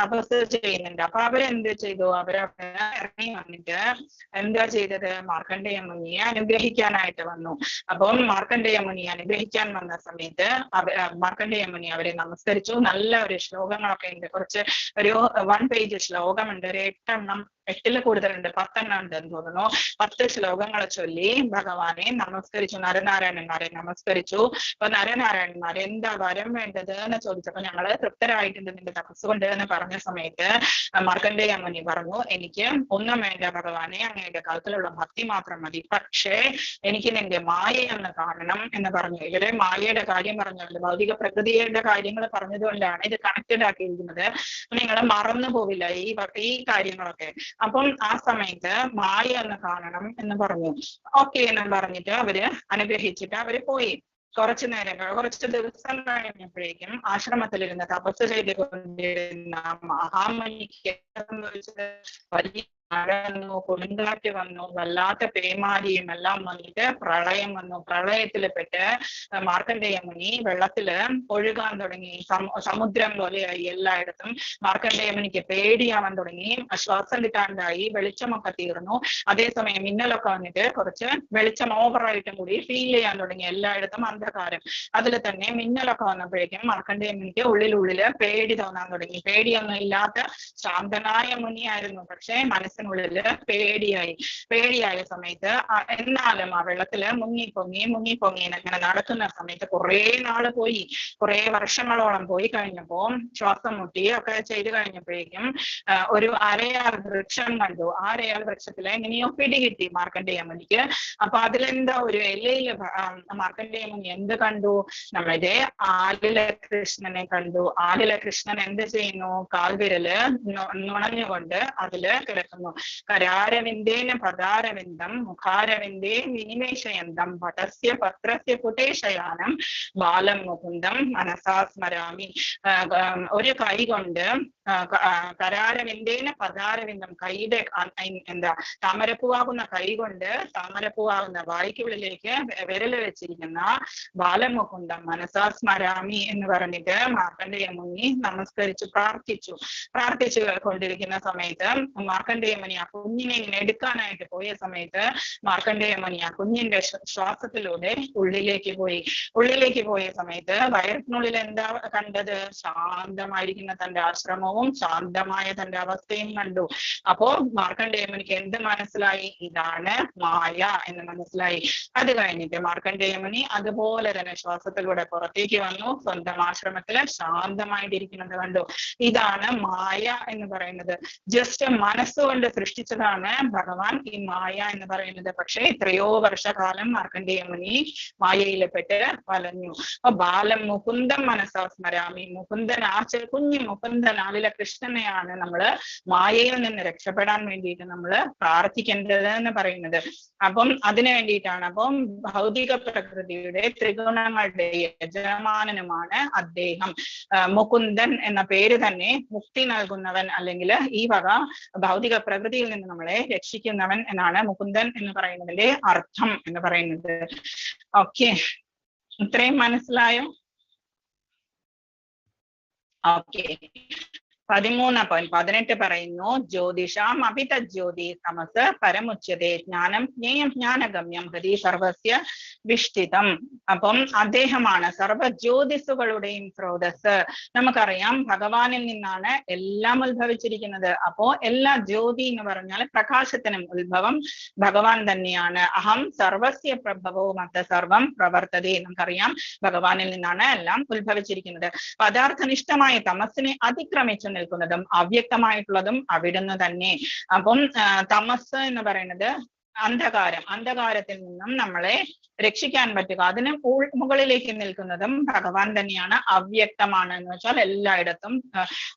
തപസ് ചെയ്യുന്നുണ്ട്. അപ്പൊ അവരെന്ത് ചെയ്തു? അവരവിടെ ഇറങ്ങി വന്നിട്ട് എന്താ ചെയ്തത്? മാർക്കണ്ഡേയ മുനിയെ അനുഗ്രഹിക്കാനായിട്ട് വന്നു. അപ്പം മാർക്കണ്ഡേയ മുനി അനുഗ്രഹിക്കാൻ വന്ന സമയത്ത് മാർക്കണ്ഡേയ മുനി അവരെ നമസ്കരിച്ചു. നല്ല ഒരു ശ്ലോകങ്ങളൊക്കെ ഉണ്ട്, കുറച്ച് ഒരു 1 പേജ് ശ്ലോകമുണ്ട്, ഒരു 8 കൂടുതലുണ്ട്, 10 ഉണ്ടെന്ന് തോന്നുന്നു. 10 ശ്ലോകങ്ങൾ ചൊല്ലി ഭഗവാനെ നമസ്കരിച്ചു, നരനാരായണന്മാരെ നമസ്കരിച്ചു. അപ്പൊ നരനാരായണന്മാരെ എന്താ വരം വേണ്ടത് എന്ന് ചോദിച്ചപ്പോ ഞങ്ങള് തൃപ്തരായിട്ടുണ്ട് നിന്റെ തപസ് കൊണ്ട് എന്ന് പറഞ്ഞ സമയത്ത് മാർക്കണ്ഡേയ മുനി പറഞ്ഞു, എനിക്ക് ഒന്നും വേണ്ട ഭഗവാനെ, അങ്ങയുടെ കാലത്തിലുള്ള ഭക്തി മാത്രം മതി, പക്ഷേ എനിക്ക് നിന്റെ മായയെന്ന് കാണണം എന്ന് പറഞ്ഞു. ഇവരെ മായയുടെ കാര്യം പറഞ്ഞത് ഭൗതിക പ്രകൃതിയുടെ കാര്യങ്ങൾ പറഞ്ഞതുകൊണ്ടാണ് ഇത് കണക്റ്റഡ് ആക്കിയിരിക്കുന്നത്. നിങ്ങൾ മറന്നു പോവില്ല ഈ കാര്യങ്ങളൊക്കെ. അപ്പം ആ സമയത്ത് മായ എന്ന് കാണണം എന്ന് പറഞ്ഞു. ഓക്കെ എന്ന് പറഞ്ഞിട്ട് അവര് അനുഗ്രഹിച്ചിട്ട് അവര് പോയി. കുറച്ച് ദിവസം കഴിഞ്ഞപ്പോഴേക്കും ആശ്രമത്തിലിരുന്ന് തപസ് ചെയ്തുകൊണ്ടിരുന്ന മഹാമുനിക്ക് വലിയ മഴ വന്നു, കൊടുങ്കാറ്റ് വന്നു, വല്ലാത്ത പേമാരിയും എല്ലാം വന്നിട്ട് പ്രളയം വന്നു. പ്രളയത്തിൽ പെട്ട് മാർക്കണ്ഡേയ മുനി വെള്ളത്തില് ഒഴുകാൻ തുടങ്ങി. സമുദ്രം പോലെയായി എല്ലായിടത്തും. മാർക്കണ്ഡേയ മുനിക്ക് പേടിയാവാൻ തുടങ്ങി, ശ്വാസം കിട്ടാണ്ടായി, വെളിച്ചമൊക്കെ തീർന്നു. അതേസമയം മിന്നലൊക്കെ വന്നിട്ട് കുറച്ച് വെളിച്ചം ഓവറായിട്ടും കൂടി ഫീൽ ചെയ്യാൻ തുടങ്ങി. എല്ലായിടത്തും അന്ധകാരം. അതിൽ തന്നെ മിന്നലൊക്കെ വന്നപ്പോഴേക്കും മാർക്കണ്ഡേയ മുനിക്ക് ഉള്ളില് പേടി തോന്നാൻ തുടങ്ങി. പേടിയൊന്നും ഇല്ലാത്ത ശാന്തനായ മുനിയായിരുന്നു, പക്ഷെ മനസ്സിനുള്ളില് പേടിയായ സമയത്ത് എന്നാലും ആ വെള്ളത്തില് മുങ്ങിപ്പൊങ്ങി അങ്ങനെ നടക്കുന്ന സമയത്ത് കുറെ വർഷങ്ങളോളം പോയി കഴിഞ്ഞപ്പോ ശ്വാസം മുട്ടി ഒക്കെ ചെയ്തു കഴിഞ്ഞപ്പോഴേക്കും ഒരു അരയാൽ വൃക്ഷം കണ്ടു. ആ അരയാൽ വൃക്ഷത്തില് എങ്ങനെയോ പിടികിട്ടി മാർക്കണ്ഡേയ മുനിക്ക്. അപ്പൊ അതിലെന്താ ഒരു ഇലയില് മാർക്കണ്ഡേയ മുനി എന്ത് കണ്ടു? നമ്മുടെ ആലില കൃഷ്ണനെ കണ്ടു. ആലില കൃഷ്ണൻ എന്ത് ചെയ്യുന്നു? കാൽവിരല് നുണഞ്ഞുകൊണ്ട് അതില് കിടക്കുന്നു. കരാരവിന്ദേന പദാരവിന്ദം മുഖാരവിന്ദേ വിനിമേഷയന്തം പടസ്യ പത്രസ്യ പുടേശയാനം ബാലം മുകുന്ദം മനസാ സ്മരാമി. ഒരു കൈ കൊണ്ട് കരാരവിന്ദേന പദാരവിന്ദം, കൈയുടെ താമരപ്പൂവാകുന്ന കൈ കൊണ്ട് താമരപ്പൂവാകുന്ന വായ്ക്കുള്ളിലേക്ക് വിരല് വെച്ചിരിക്കുന്ന ബാലമുകുന്ദം മനസാ സ്മരാമി എന്ന് പറഞ്ഞിട്ട് മാർക്കണ്ഡേയ മുനി നമസ്കരിച്ചു പ്രാർത്ഥിച്ചു കൊണ്ടിരിക്കുന്ന സമയത്ത് മാർക്കണ്ഡേയ മുനി ആ കുഞ്ഞിനെ ഇങ്ങനെ എടുക്കാനായിട്ട് പോയ സമയത്ത് മാർക്കണ്ഡേയ മുനി ആ കുഞ്ഞിന്റെ ശ്വാസത്തിലൂടെ ഉള്ളിലേക്ക് പോയ സമയത്ത് വയറിനുള്ളിൽ എന്താ കണ്ടത്? ശാന്തമായിരിക്കുന്ന തന്റെ ആശ്രമവും ശാന്തമായ തന്റെ അവസ്ഥയും കണ്ടു. അപ്പോ മാർക്കണ്ഡേയ മുനിക്ക് എന്ത് മനസ്സിലായി? ഇതാണ് മായ എന്ന് മനസ്സിലായി. അത് കഴിഞ്ഞിട്ട് മാർക്കണ്ഡേയ മുനി അതുപോലെ തന്നെ ശ്വാസത്തിലൂടെ പുറത്തേക്ക് വന്നു. സ്വന്തം ആശ്രമത്തില് ശാന്തമായിട്ടിരിക്കുന്നത് കണ്ടു. ഇതാണ് മായ എന്ന് പറയുന്നത്. ജസ്റ്റ് മനസ്സുകൊണ്ട് സൃഷ്ടിച്ചതാണ് ഭഗവാൻ ഈ മായ എന്ന് പറയുന്നത്. പക്ഷെ എത്രയോ വർഷകാലം മാർക്കണ്ഡേയ മുനി മായയിലെ പെട്ട് വലഞ്ഞു. അപ്പൊ ബാലം മുകുന്ദം മനസാ സ്മരാമി, കുഞ്ഞു മുകുന്ദൻ ആലില കൃഷ്ണനെയാണ് നമ്മള് മായയിൽ നിന്ന് രക്ഷപ്പെടാൻ വേണ്ടിയിട്ട് നമ്മള് പ്രാർത്ഥിക്കേണ്ടത് എന്ന് പറയുന്നത്. അപ്പം അതിനു വേണ്ടിയിട്ടാണ്. അപ്പം ഭൗതിക പ്രകൃതിയുടെ ത്രിഗുണങ്ങളുടെ യജമാനനുമാണ് അദ്ദേഹം. മുകുന്ദൻ എന്ന പേര് തന്നെ മുക്തി നൽകുന്നവൻ, അല്ലെങ്കിൽ ഈ വക ഭൗതിക പ്രകൃതിയിൽ നിന്ന് നമ്മളെ രക്ഷിക്കുന്നവൻ എന്നാണ് മുകുന്ദൻ എന്ന് പറയുന്നതിന്റെ അർത്ഥം എന്ന് പറയുന്നത്. ഓക്കെ, ഇത്രയും മനസ്സിലായോ? ഓക്കെ, 18 പറയുന്നു, ജ്യോതിഷാം അപിത ജ്യോതി തമസ് പരമുച്യതേ ജ്ഞാനം ജ്ഞേയം ജ്ഞാനഗമ്യം ഹരി സർവസ്യ വിഷ്ഠിതം. അപ്പം അദ്ദേഹമാണ് സർവ ജ്യോതിസുകളുടെയും സ്രോതസ്. നമുക്കറിയാം ഭഗവാനിൽ നിന്നാണ് എല്ലാം ഉത്ഭവിച്ചിരിക്കുന്നത്. അപ്പോ എല്ലാ ജ്യോതി എന്ന് പറഞ്ഞാൽ പ്രകാശത്തിനും ഉത്ഭവം ഭഗവാൻ തന്നെയാണ്. അഹം സർവസ്യ പ്രഭവോ മത്ത സർവം പ്രവർത്തതേ. നമുക്കറിയാം ഭഗവാനിൽ നിന്നാണ് എല്ലാം ഉത്ഭവിച്ചിരിക്കുന്നത്. പദാർത്ഥനിഷ്ഠമായ തമസ്സിനെ അതിക്രമിച്ചു നിൽക്കുന്നതും അവ്യക്തമായിട്ടുള്ളതും അവിടുന്ന് തന്നെ. അപ്പം തമസ് എന്ന് പറയുന്നത് അന്ധകാരത്തിൽ നിന്നും നമ്മളെ രക്ഷിക്കാൻ പറ്റുക. അതിന് മുകളിലേക്ക് നിൽക്കുന്നതും ഭഗവാൻ തന്നെയാണ്. അവ്യക്തമാണ് എന്ന് വെച്ചാൽ എല്ലായിടത്തും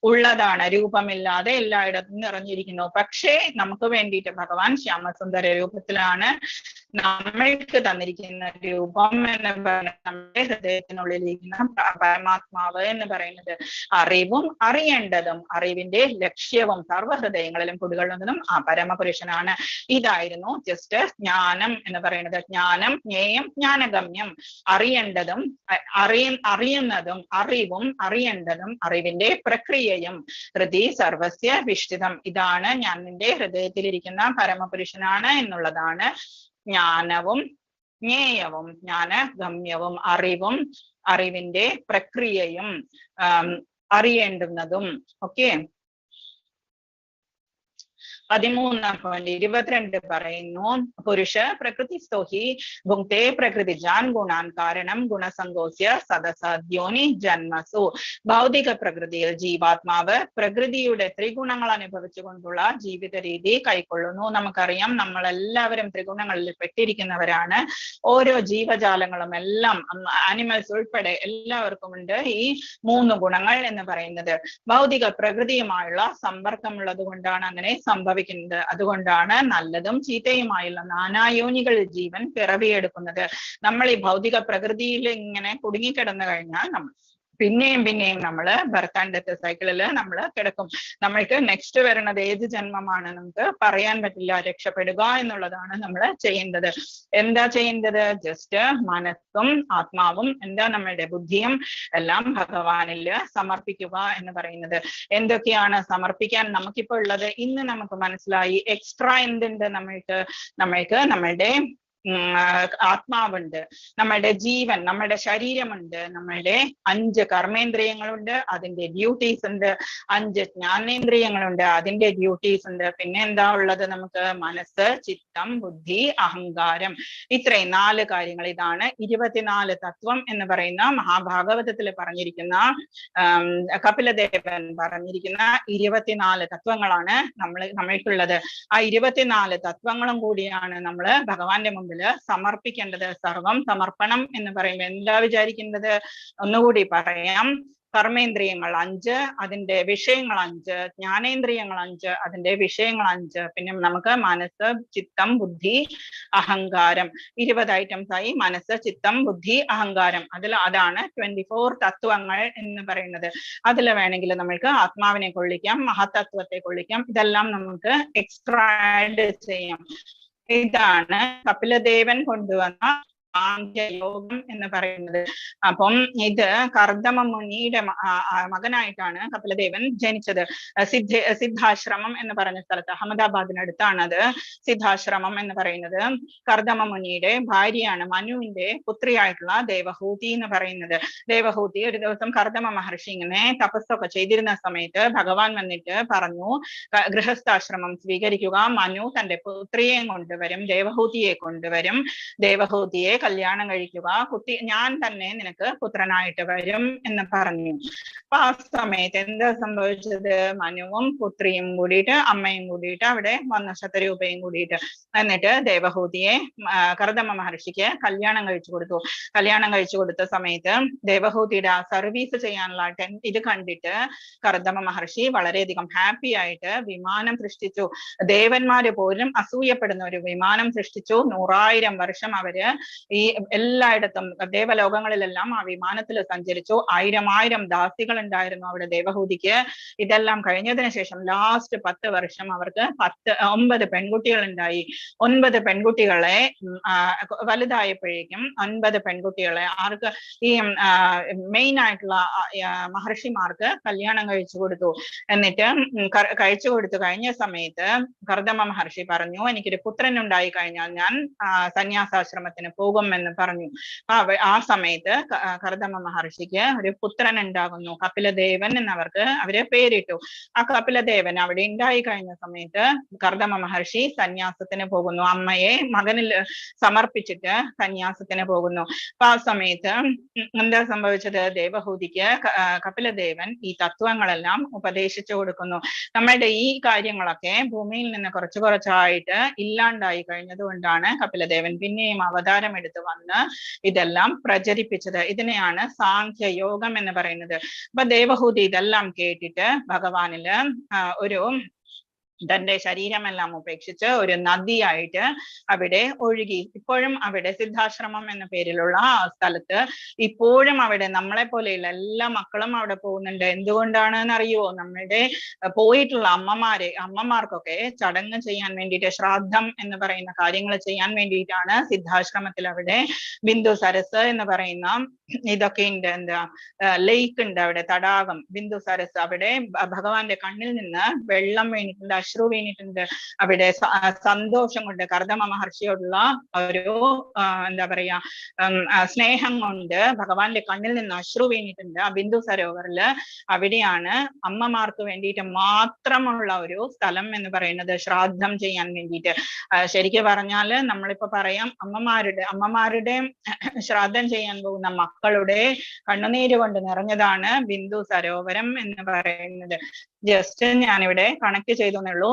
ഉള്ളതാണ്, രൂപമില്ലാതെ എല്ലായിടത്തും നിറഞ്ഞിരിക്കുന്നു. പക്ഷേ നമുക്ക് വേണ്ടിയിട്ട് ഭഗവാൻ ശ്യാമസുന്ദര രൂപത്തിലാണ് നമ്മൾക്ക് തന്നിരിക്കുന്ന രൂപം എന്ന് പറയുന്നത്. നമ്മുടെ ഹൃദയത്തിനുള്ളിലിരിക്കുന്ന പരമാത്മാവ് എന്ന് പറയുന്നത് അറിവും അറിയേണ്ടതും അറിവിന്റെ ലക്ഷ്യവും സർവ്വഹൃദയങ്ങളിലും കുടികൊള്ളുന്നതും ആ പരമപുരുഷനാണ്. ഇതായിരുന്നു ജസ്റ്റ് ജ്ഞാനം എന്ന് പറയുന്നത്. ജ്ഞാനം, ജ്ഞേയം, ജ്ഞാനഗമ്യം. അറിയേണ്ടതും അറിയുന്നതും അറിവും അറിയേണ്ടതും അറിവിന്റെ പ്രക്രിയയും ഹൃദി സർവസ്യ വിഷ്ഠിതം. ഇതാണ് ഞാൻ നിന്റെ ഹൃദയത്തിലിരിക്കുന്ന പരമപുരുഷനാണ് എന്നുള്ളതാണ് ജ്ഞാനവും ജ്ഞേയവും ജ്ഞാനഗമ്യവും അറിവും അറിവിന്റെ പ്രക്രിയയും അറിയേണ്ടുന്നതും. ഓക്കെ, 13.22 പറയുന്നു, പുരുഷ പ്രകൃതിസ്ഥോ ഹി ഭുങ്ക്തേ പ്രകൃതിജാൻ ഗുണാൻ കാരണം ഗുണസങ്കോസ്യ സദസാദ്യോനി ജന്മസു. ഭൗതിക പ്രകൃതിയിൽ ജീവാത്മാവ് പ്രകൃതിയുടെ ത്രിഗുണങ്ങൾ അനുഭവിച്ചുകൊണ്ടുള്ള ജീവിത രീതി കൈക്കൊള്ളുന്നു. നമുക്കറിയാം, നമ്മളെല്ലാവരും ത്രിഗുണങ്ങളിൽ പെട്ടിരിക്കുന്നവരാണ്. ഓരോ ജീവജാലങ്ങളും എല്ലാം, ആനിമൽസ് ഉൾപ്പെടെ എല്ലാവർക്കും ഉണ്ട് ഈ 3 ഗുണങ്ങൾ എന്ന് പറയുന്നത്. ഭൗതിക പ്രകൃതിയുമായുള്ള സമ്പർക്കമുള്ളത് കൊണ്ടാണ് അങ്ങനെ സംഭവിക്കുന്നത്. അതുകൊണ്ടാണ് നല്ലതും ചീത്തയുമായുള്ള നാനായോനികളിൽ ജീവൻ പിറവിയെടുക്കുന്നത്. നമ്മൾ ഈ ഭൗതിക പ്രകൃതിയിൽ ഇങ്ങനെ കുടുങ്ങിക്കിടന്നു കഴിഞ്ഞാൽ പിന്നെയും നമ്മള് ബർത്ത് ആൻഡ് ഡെത്ത് സൈക്കിളില് നമ്മൾ കിടക്കും. നമ്മൾക്ക് നെക്സ്റ്റ് വരുന്നത് ഏത് ജന്മമാണ് നമുക്ക് പറയാൻ പറ്റില്ല. രക്ഷപ്പെടുക എന്നുള്ളതാണ് നമ്മൾ ചെയ്യേണ്ടത്. എന്താ ചെയ്യേണ്ടത്? ജസ്റ്റ് മനസ്സും ആത്മാവും നമ്മളുടെ ബുദ്ധിയും എല്ലാം ഭഗവാനില് സമർപ്പിക്കുക എന്ന് പറയുന്നത്. എന്തൊക്കെയാണ് സമർപ്പിക്കാൻ നമുക്കിപ്പോ ഉള്ളത്? ഇന്ന് നമുക്ക് മനസ്സിലായി എക്സ്ട്രാ എന്തുണ്ട് നമ്മൾക്ക് നമ്മളുടെ ആത്മാവുണ്ട്, നമ്മളുടെ ജീവൻ, നമ്മുടെ ശരീരമുണ്ട്, നമ്മളുടെ 5 കർമ്മേന്ദ്രിയങ്ങളുണ്ട്, അതിന്റെ ഡ്യൂട്ടീസ് ഉണ്ട്, 5 ജ്ഞാനേന്ദ്രിയങ്ങളുണ്ട്, അതിന്റെ ഡ്യൂട്ടീസ് ഉണ്ട്. പിന്നെ എന്താ ഉള്ളത്? നമുക്ക് മനസ്സ്, ചിത്തം, ബുദ്ധി, അഹങ്കാരം. ഇത്രയും 4 കാര്യങ്ങൾ. ഇതാണ് 24 തത്വം എന്ന് പറയുന്ന മഹാഭാഗവതത്തിൽ പറഞ്ഞിരിക്കുന്ന, കപിലദേവൻ പറഞ്ഞിരിക്കുന്ന 24 തത്വങ്ങളാണ് നമ്മൾക്കുള്ളത്. ആ 24 തത്വങ്ങളും കൂടിയാണ് നമ്മൾ ഭഗവാന്റെ മുമ്പിൽ സമർപ്പിക്കേണ്ടത്. സർവം സമർപ്പണം എന്ന് പറയുമ്പോൾ എന്താ വിചാരിക്കേണ്ടത്? ഒന്നുകൂടി പറയാം. കർമ്മേന്ദ്രിയങ്ങൾ 5, അതിന്റെ വിഷയങ്ങൾ 5, ജ്ഞാനേന്ദ്രിയങ്ങൾ 5, അതിന്റെ വിഷയങ്ങൾ 5, പിന്നെ നമുക്ക് മനസ്സ്, ചിത്തം, ബുദ്ധി, അഹങ്കാരം. 20 ഐറ്റംസ് ആയി. മനസ്സ്, ചിത്തം, ബുദ്ധി, അഹങ്കാരം. അതാണ് 24 തത്വങ്ങൾ എന്ന് പറയുന്നത്. അതിൽ വേണമെങ്കിൽ നമ്മൾക്ക് ആത്മാവിനെ കൊള്ളിക്കാം, മഹത്തത്വത്തെ കൊള്ളിക്കാം. ഇതെല്ലാം നമുക്ക് എക്സ്ട്രാ ആഡ് ചെയ്യാം. ഇതാണ് കപിലദേവൻ കൊണ്ടുവന്ന യോഗം എന്ന് പറയുന്നത്. അപ്പം ഇത് കർദമ മുനിയുടെ മകനായിട്ടാണ് കപിലദേവൻ ജനിച്ചത്. സിദ്ധാശ്രമം എന്ന് പറഞ്ഞ സ്ഥലത്ത്, അഹമ്മദാബാദിനടുത്താണ് അത് സിദ്ധാശ്രമം എന്ന് പറയുന്നത്. കർദമ മുനിയുടെ ഭാര്യയാണ് മനുവിന്റെ പുത്രിയായിട്ടുള്ള ദേവഹൂതി എന്ന് പറയുന്നത്. ദേവഹൂതി ഒരു ദിവസം കർദമ മഹർഷി ഇങ്ങനെ തപസ്സൊക്കെ ചെയ്തിരുന്ന സമയത്ത് ഭഗവാൻ വന്നിട്ട് പറഞ്ഞു, ഗൃഹസ്ഥാശ്രമം സ്വീകരിക്കുക. മനു തന്റെ പുത്രിയെ കൊണ്ടുവരും, ദേവഹൂതിയെ കൊണ്ടുവരും. ദേവഹൂതിയെ കല്യാണം കഴിക്കുക, ഞാൻ തന്നെ നിനക്ക് പുത്രനായിട്ട് വരും എന്ന് പറഞ്ഞു. അപ്പൊ ആ സമയത്ത് എന്താ സംഭവിച്ചത്? മനുവും പുത്രിയും കൂടിയിട്ട്, അമ്മയും കൂടിയിട്ട് അവിടെ വന്ന, ശതരൂപയും കൂടിയിട്ട്. എന്നിട്ട് ദേവഹൂതിയെ കർദമ മഹർഷിക്ക് കല്യാണം കഴിച്ചു കൊടുത്തു. കല്യാണം കഴിച്ചു കൊടുത്ത സമയത്ത് ദേവഹൂതിയുടെ ആ സർവീസ് ചെയ്യാനുള്ള ഇത് കണ്ടിട്ട് കർദമ മഹർഷി വളരെയധികം ഹാപ്പി ആയിട്ട് വിമാനം സൃഷ്ടിച്ചു. ദേവന്മാര് പോലും അസൂയപ്പെടുന്ന ഒരു വിമാനം സൃഷ്ടിച്ചു. 100,000 വർഷം അവര് ഈ എല്ലായിടത്തും ദേവലോകങ്ങളിലെല്ലാം ആ വിമാനത്തിൽ സഞ്ചരിച്ചു. 1000 ദാസികൾ ഉണ്ടായിരുന്നു അവിടെ ദേവഹൂതിക്ക്. ഇതെല്ലാം കഴിഞ്ഞതിന് ശേഷം ലാസ്റ്റ് 10 വർഷം അവർക്ക് 9 പെൺകുട്ടികൾ ഉണ്ടായി. 9 പെൺകുട്ടികളെ വലുതായപ്പോഴേക്കും 9 പെൺകുട്ടികളെ ആർക്ക് ഈ മെയിൻ ആയിട്ടുള്ള മഹർഷിമാർക്ക് കല്യാണം കഴിച്ചു കൊടുത്തു. എന്നിട്ട് കഴിച്ചു കൊടുത്തു കഴിഞ്ഞ സമയത്ത് കർദമ മഹർഷി പറഞ്ഞു, എനിക്കൊരു പുത്രൻ ഉണ്ടായി കഴിഞ്ഞാൽ ഞാൻ സന്യാസാശ്രമത്തിന് പോകും എന്ന് പറഞ്ഞു. ആ സമയത്ത് കർദമ മഹർഷിക്ക് ഒരു പുത്രൻ ഉണ്ടാകുന്നു, കപിലദേവൻ എന്നവർക്ക് അവര് പേരിട്ടു. ആ കപിലദേവൻ അവിടെ ഉണ്ടായി കഴിഞ്ഞ സമയത്ത് കർദമ മഹർഷി സന്യാസത്തിന് പോകുന്നു, അമ്മയെ മകനിൽ സമർപ്പിച്ചിട്ട് സന്യാസത്തിന് പോകുന്നു. അപ്പൊ ആ സമയത്ത് എന്താ സംഭവിച്ചത്? ദേവഹൂതിക്ക് കപിലദേവൻ ഈ തത്വങ്ങളെല്ലാം ഉപദേശിച്ചു കൊടുക്കുന്നു. നമ്മളുടെ ഈ കാര്യങ്ങളൊക്കെ ഭൂമിയിൽ നിന്ന് കുറച്ച് കുറച്ചായിട്ട് ഇല്ലാണ്ടായി കഴിഞ്ഞതുകൊണ്ടാണ് കപിലദേവൻ പിന്നെയും അവതാരം എടുത്ത് വന്ന് ഇതെല്ലാം പ്രചരിപ്പിച്ചത്. ഇതിനെയാണ് സാഖ്യയോഗം എന്ന് പറയുന്നത്. അപ്പൊ ദേവഹൂതി ഇതെല്ലാം കേട്ടിട്ട് ഭഗവാനില് ഒരു തന്റെ ശരീരമെല്ലാം ഉപേക്ഷിച്ച് ഒരു നദിയായിട്ട് അവിടെ ഒഴുകി. ഇപ്പോഴും അവിടെ സിദ്ധാശ്രമം എന്ന പേരിലുള്ള ആ സ്ഥലത്ത് ഇപ്പോഴും അവിടെ നമ്മളെ പോലെയുള്ള എല്ലാ മക്കളും അവിടെ പോകുന്നുണ്ട്. എന്തുകൊണ്ടാണെന്ന് അറിയുമോ? നമ്മളുടെ പോയിട്ടുള്ള അമ്മമാർക്കൊക്കെ ചടങ്ങ് ചെയ്യാൻ വേണ്ടിയിട്ട്, ശ്രാദ്ധം എന്ന് പറയുന്ന കാര്യങ്ങൾ ചെയ്യാൻ വേണ്ടിയിട്ടാണ് സിദ്ധാശ്രമത്തിൽ അവിടെ ബിന്ദു സരസ് എന്ന് പറയുന്ന ഇതൊക്കെ ഉണ്ട്. എന്താ ലേക്ക് ഉണ്ട് അവിടെ, തടാകം, ബിന്ദു സരസ്. അവിടെ ഭഗവാന്റെ കണ്ണിൽ നിന്ന് വെള്ളം വീണിട്ടുണ്ട്, അശ്രു വീണിട്ടുണ്ട്. അവിടെ സന്തോഷം കൊണ്ട്, കർദമ മഹർഷിയോടുള്ള ഒരു എന്താ പറയാ സ്നേഹം കൊണ്ട് ഭഗവാന്റെ കണ്ണിൽ നിന്ന് അശ്രു വീണിട്ടുണ്ട് ആ ബിന്ദു സരോവറില്. അവിടെയാണ് അമ്മമാർക്ക് വേണ്ടിയിട്ട് മാത്രമുള്ള ഒരു സ്ഥലം എന്ന് പറയുന്നത്, ശ്രാദ്ധം ചെയ്യാൻ വേണ്ടിയിട്ട്. ശരിക്കും പറഞ്ഞാല് നമ്മളിപ്പോ പറയാം അമ്മമാരുടെ ശ്രാദ്ധം ചെയ്യാൻ പോകുന്ന മക്കളുടെ കണ്ണുനീര് കൊണ്ട് നിറഞ്ഞതാണ് ബിന്ദു സരോവരം എന്ന് പറയുന്നത്. ജസ്റ്റ് ഞാനിവിടെ കണക്ട് ചെയ്തെന്നുള്ളൂ.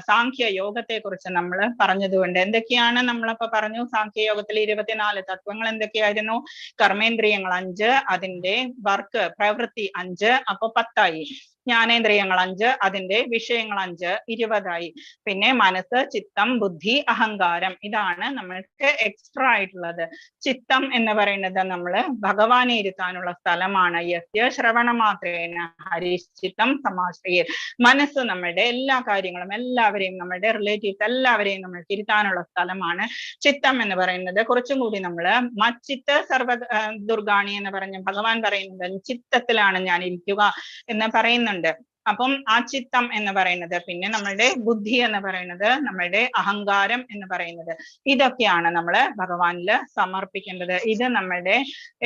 സാഖ്യ യോഗത്തെ കുറിച്ച് നമ്മൾ പറഞ്ഞതുകൊണ്ട് എന്തൊക്കെയാണ് നമ്മളപ്പോ പറഞ്ഞു? സാഖ്യ യോഗത്തിൽ 24 തത്വങ്ങൾ എന്തൊക്കെയായിരുന്നു? കർമ്മേന്ദ്രിയങ്ങൾ 5, അതിന്റെ വർക്ക് പ്രവൃത്തി 5, അപ്പൊ 10ആയി. ജ്ഞാനേന്ദ്രിയങ്ങൾ 5, അതിന്റെ വിഷയങ്ങൾ 5, 20ആയി. പിന്നെ മനസ്സ്, ചിത്തം, ബുദ്ധി, അഹങ്കാരം, ഇതാണ് നമ്മൾക്ക് എക്സ്ട്രാ ആയിട്ടുള്ളത്. ചിത്തം എന്ന് പറയുന്നത് നമ്മള് ഭഗവാനെ ഇരുത്താനുള്ള സ്ഥലമാണ്. യസ്യ ശ്രവണ മാത്രേന ഹരിശ്ചിത്തം സമാശ്രയേ. മനസ്സ് നമ്മളുടെ എല്ലാ കാര്യങ്ങളും, എല്ലാവരെയും, നമ്മളുടെ റിലേറ്റീവ്സ് എല്ലാവരെയും നമ്മൾക്ക് ഇരുത്താനുള്ള സ്ഥലമാണ് ചിത്തം എന്ന് പറയുന്നത്. കുറച്ചും കൂടി നമ്മള് മച്ചിത്ത് സർവ ദുർഗാണി എന്ന് പറഞ്ഞ ഭഗവാൻ പറയുന്നത് ചിത്തത്തിലാണ് ഞാൻ ഇരിക്കുക എന്ന് പറയുന്നുണ്ട്. അപ്പം ആ ചിത്തം എന്ന് പറയുന്നത്, പിന്നെ നമ്മളുടെ ബുദ്ധി എന്ന് പറയുന്നത്, നമ്മളുടെ അഹങ്കാരം എന്ന് പറയുന്നത്, ഇതൊക്കെയാണ് നമ്മൾ ഭഗവാനില് സമർപ്പിക്കേണ്ടത്. ഇത് നമ്മളുടെ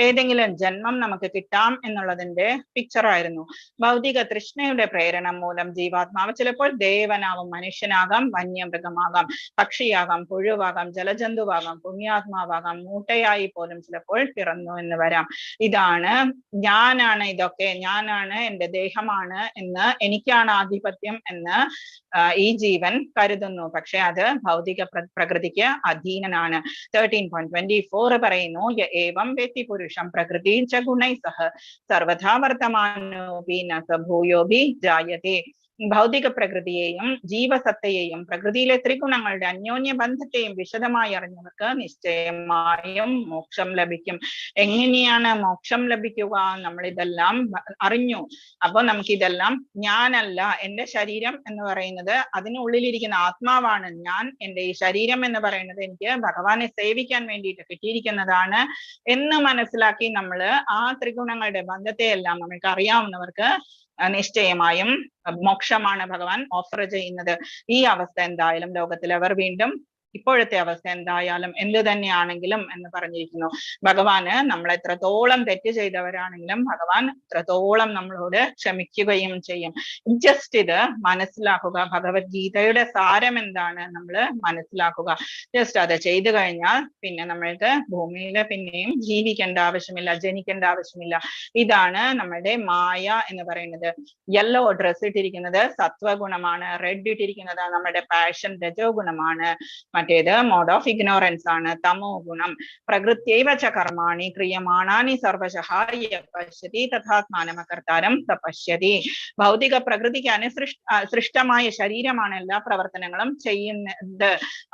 ഏതെങ്കിലും ജന്മം നമുക്ക് കിട്ടാം എന്നുള്ളതിന്റെ പിക്ചർ ആയിരുന്നു. ഭൗതിക തൃഷ്ണയുടെ പ്രേരണ മൂലം ജീവാത്മാവ് ചിലപ്പോൾ ദേവനാവും, മനുഷ്യനാകാം, വന്യമൃഗമാകാം, പക്ഷിയാകാം, പുഴുവാകാം, ജലജന്തുവാകാം, പുണ്യാത്മാവാകാം, മൂട്ടയായി പോലും ചിലപ്പോൾ പിറന്നു എന്ന് വരാം. ഇതാണ് ഞാനാണ്, ഇതൊക്കെ ഞാനാണ്, എന്റെ ദേഹമാണ് എന്ന്, എനിക്കാണ് ആധിപത്യം എന്ന് ഈ ജീവൻ കരുതുന്നു. പക്ഷെ അത് ഭൗതിക പ്രകൃതിക്ക് അധീനനാണ്. 13.24 പറയുന്നു, ഏവം വ്യക്തി പുരുഷം പ്രകൃതി ച ഗുണൈ സഹ സർവഥാ വർത്തമാനോപി ന സ ഭൂയോപി ജായതേ. ഭൗതിക പ്രകൃതിയെയും ജീവസത്തയെയും പ്രകൃതിയിലെ ത്രിഗുണങ്ങളുടെ അന്യോന്യ ബന്ധത്തെയും വിശദമായി അറിഞ്ഞവർക്ക് നിശ്ചയമായും മോക്ഷം ലഭിക്കും. എങ്ങനെയാണ് മോക്ഷം ലഭിക്കുക? നമ്മൾ ഇതെല്ലാം അറിഞ്ഞു. അപ്പൊ നമുക്കിതെല്ലാം ഞാനല്ല, എന്റെ ശരീരം എന്ന് പറയുന്നത് അതിനുള്ളിലിരിക്കുന്ന ആത്മാവാണ് ഞാൻ. എന്റെ ഈ ശരീരം എന്ന് പറയുന്നത് എനിക്ക് ഭഗവാനെ സേവിക്കാൻ വേണ്ടിയിട്ട് കിട്ടിയിരിക്കുന്നതാണ് എന്ന് മനസ്സിലാക്കി നമ്മള് ആ ത്രിഗുണങ്ങളുടെ ബന്ധത്തെ എല്ലാം നമുക്ക് അറിയാവുന്നവർക്ക് നിശ്ചയമായും മോക്ഷമാണ് ഭഗവാൻ ഓഫർ ചെയ്യുന്നത്. ഈ അവസ്ഥ എന്തായാലും ലോകത്തിൽ അവർ വീണ്ടും ഇപ്പോഴത്തെ അവസ്ഥ എന്തായാലും എന്ത് തന്നെയാണെങ്കിലും എന്ന് പറഞ്ഞിരിക്കുന്നു. ഭഗവാന് നമ്മൾ എത്രത്തോളം തെറ്റ് ചെയ്തവരാണെങ്കിലും ഭഗവാൻ എത്രത്തോളം നമ്മളോട് ക്ഷമിക്കുകയും ചെയ്യും. ജസ്റ്റ് ഇത് മനസ്സിലാക്കുക. ഭഗവത്ഗീതയുടെ സാരം എന്താണ് നമ്മൾ മനസ്സിലാക്കുക. ജസ്റ്റ് അത് ചെയ്തു കഴിഞ്ഞാൽ പിന്നെ നമ്മൾക്ക് ഭൂമിയിൽ പിന്നെയും ജീവിക്കേണ്ട ആവശ്യമില്ല, ജനിക്കേണ്ട ആവശ്യമില്ല. ഇതാണ് നമ്മളുടെ മായ എന്ന് പറയുന്നത്. യെല്ലോ ഡ്രസ് ഇട്ടിരിക്കുന്നത് സത്വഗുണമാണ്, റെഡ് ഇട്ടിരിക്കുന്നത് നമ്മുടെ പാഷൻ രജോ ഗുണമാണ്, മറ്റേത് മോഡ് ഓഫ് ഇഗ്നോറൻസ് ആണ്, തമോ ഗുണം. പ്രകൃത്യൈവ ച കർമാണി ക്രിയമാണാനി സർവശഃ പശ്യതി തഥാത്മാനമകർത്താരം തപശ്യതി. ഭൗതിക പ്രകൃതിക്ക് സൃഷ്ടമായ ശരീരമാണ് എല്ലാ പ്രവർത്തനങ്ങളും ചെയ്യുന്നത്.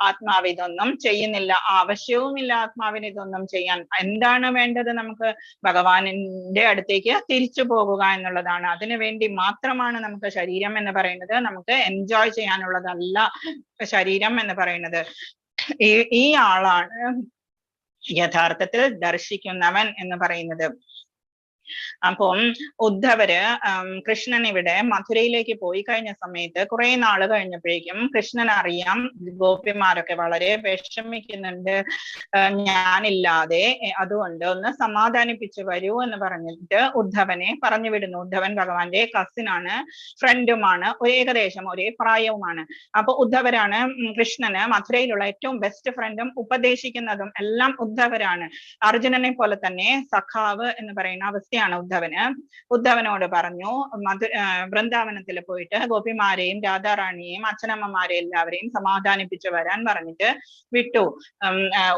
ആത്മാവ് ഇതൊന്നും ചെയ്യുന്നില്ല, ആവശ്യവുമില്ല ആത്മാവിന് ഇതൊന്നും ചെയ്യാൻ. എന്താണ് വേണ്ടത്? നമുക്ക് ഭഗവാനിന്റെ അടുത്തേക്ക് തിരിച്ചു പോകുക എന്നുള്ളതാണ്. അതിനു വേണ്ടി മാത്രമാണ് നമുക്ക് ശരീരം എന്ന് പറയുന്നത്. നമുക്ക് എൻജോയ് ചെയ്യാനുള്ളതല്ല ശരീരം എന്ന് പറയുന്നത്. ഈ ആളാണ് യഥാർത്ഥത്തിൽ ദർശിക്കുന്നവൻ എന്ന് പറയുന്നത്. അപ്പം ഉദ്ധവര് കൃഷ്ണൻ ഇവിടെ മഥുരയിലേക്ക് പോയി കഴിഞ്ഞ സമയത്ത് കുറെ നാള് കഴിഞ്ഞപ്പോഴേക്കും കൃഷ്ണൻ അറിയാം ഗോപിമാരൊക്കെ വളരെ വിഷമിക്കുന്നുണ്ട് ഞാനില്ലാതെ, അതുകൊണ്ട് ഒന്ന് സമാധാനിപ്പിച്ചു വരൂ എന്ന് പറഞ്ഞിട്ട് ഉദ്ധവനെ പറഞ്ഞു വിടുന്നു. ഉദ്ധവൻ ഭഗവാന്റെ കസിനാണ്, ഫ്രണ്ടുമാണ്, ഏകദേശം ഒരേ പ്രായവുമാണ്. അപ്പൊ ഉദ്ധവരാണ് കൃഷ്ണന് മഥുരയിലുള്ള ഏറ്റവും ബെസ്റ്റ് ഫ്രണ്ടും ഉപദേശിക്കുന്നതും എല്ലാം ഉദ്ധവരാണ്. അർജുനനെ പോലെ തന്നെ സഖാവ് എന്ന് പറയുന്ന അവസ്ഥയാണ് ഉദ്ധവന്. ഉദ്ധവനോട് പറഞ്ഞു വൃന്ദാവനത്തിൽ പോയിട്ട് ഗോപിമാരെയും രാധാറാണിയെയും അച്ഛനമ്മമാരെ എല്ലാവരെയും സമാധാനിപ്പിച്ചു വരാൻ പറഞ്ഞിട്ട് വിട്ടു.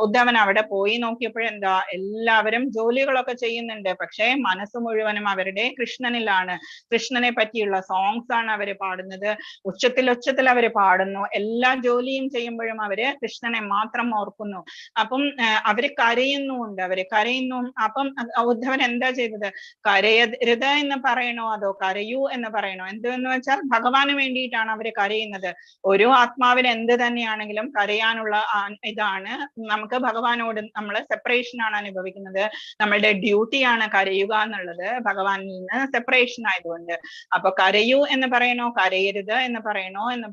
ഉദ്ധവൻ അവിടെ പോയി നോക്കിയപ്പോഴെന്താ, എല്ലാവരും ജോലികളൊക്കെ ചെയ്യുന്നുണ്ട്, പക്ഷെ മനസ്സ് മുഴുവനും അവരുടെ കൃഷ്ണനിലാണ്. കൃഷ്ണനെ പറ്റിയുള്ള സോങ്സ് ആണ് അവര് പാടുന്നത്, ഉച്ചത്തിൽ അവര് പാടുന്നു. എല്ലാ ജോലിയും ചെയ്യുമ്പോഴും അവര് കൃഷ്ണനെ മാത്രം ഓർക്കുന്നു. അപ്പം അവര് കരയുന്നുണ്ട്, അവര് കരയുന്നു. അപ്പം ഉദ്ധവൻ എന്താ ചെയ്തത്, കരയരുത് എന്ന് പറയണോ അതോ കരയൂ എന്ന് പറയണോ? എന്തെന്ന് വെച്ചാൽ ഭഗവാന് വേണ്ടിയിട്ടാണ് അവര് കരയുന്നത്. ഒരു ആത്മാവിന് എന്ത് തന്നെയാണെങ്കിലും കരയാനുള്ള ഇതാണ്. നമുക്ക് ഭഗവാനോട് നമ്മൾ സെപ്പറേഷൻ ആണ് അനുഭവിക്കുന്നത്, നമ്മളുടെ ഡ്യൂട്ടിയാണ് കരയുക എന്നുള്ളത്, ഭഗവാനിൽ നിന്ന് സെപ്പറേഷൻ ആയതുകൊണ്ട്. അപ്പൊ കരയൂ എന്ന് പറയണോ കരയരുത് എന്ന് പറയണോ എന്ന്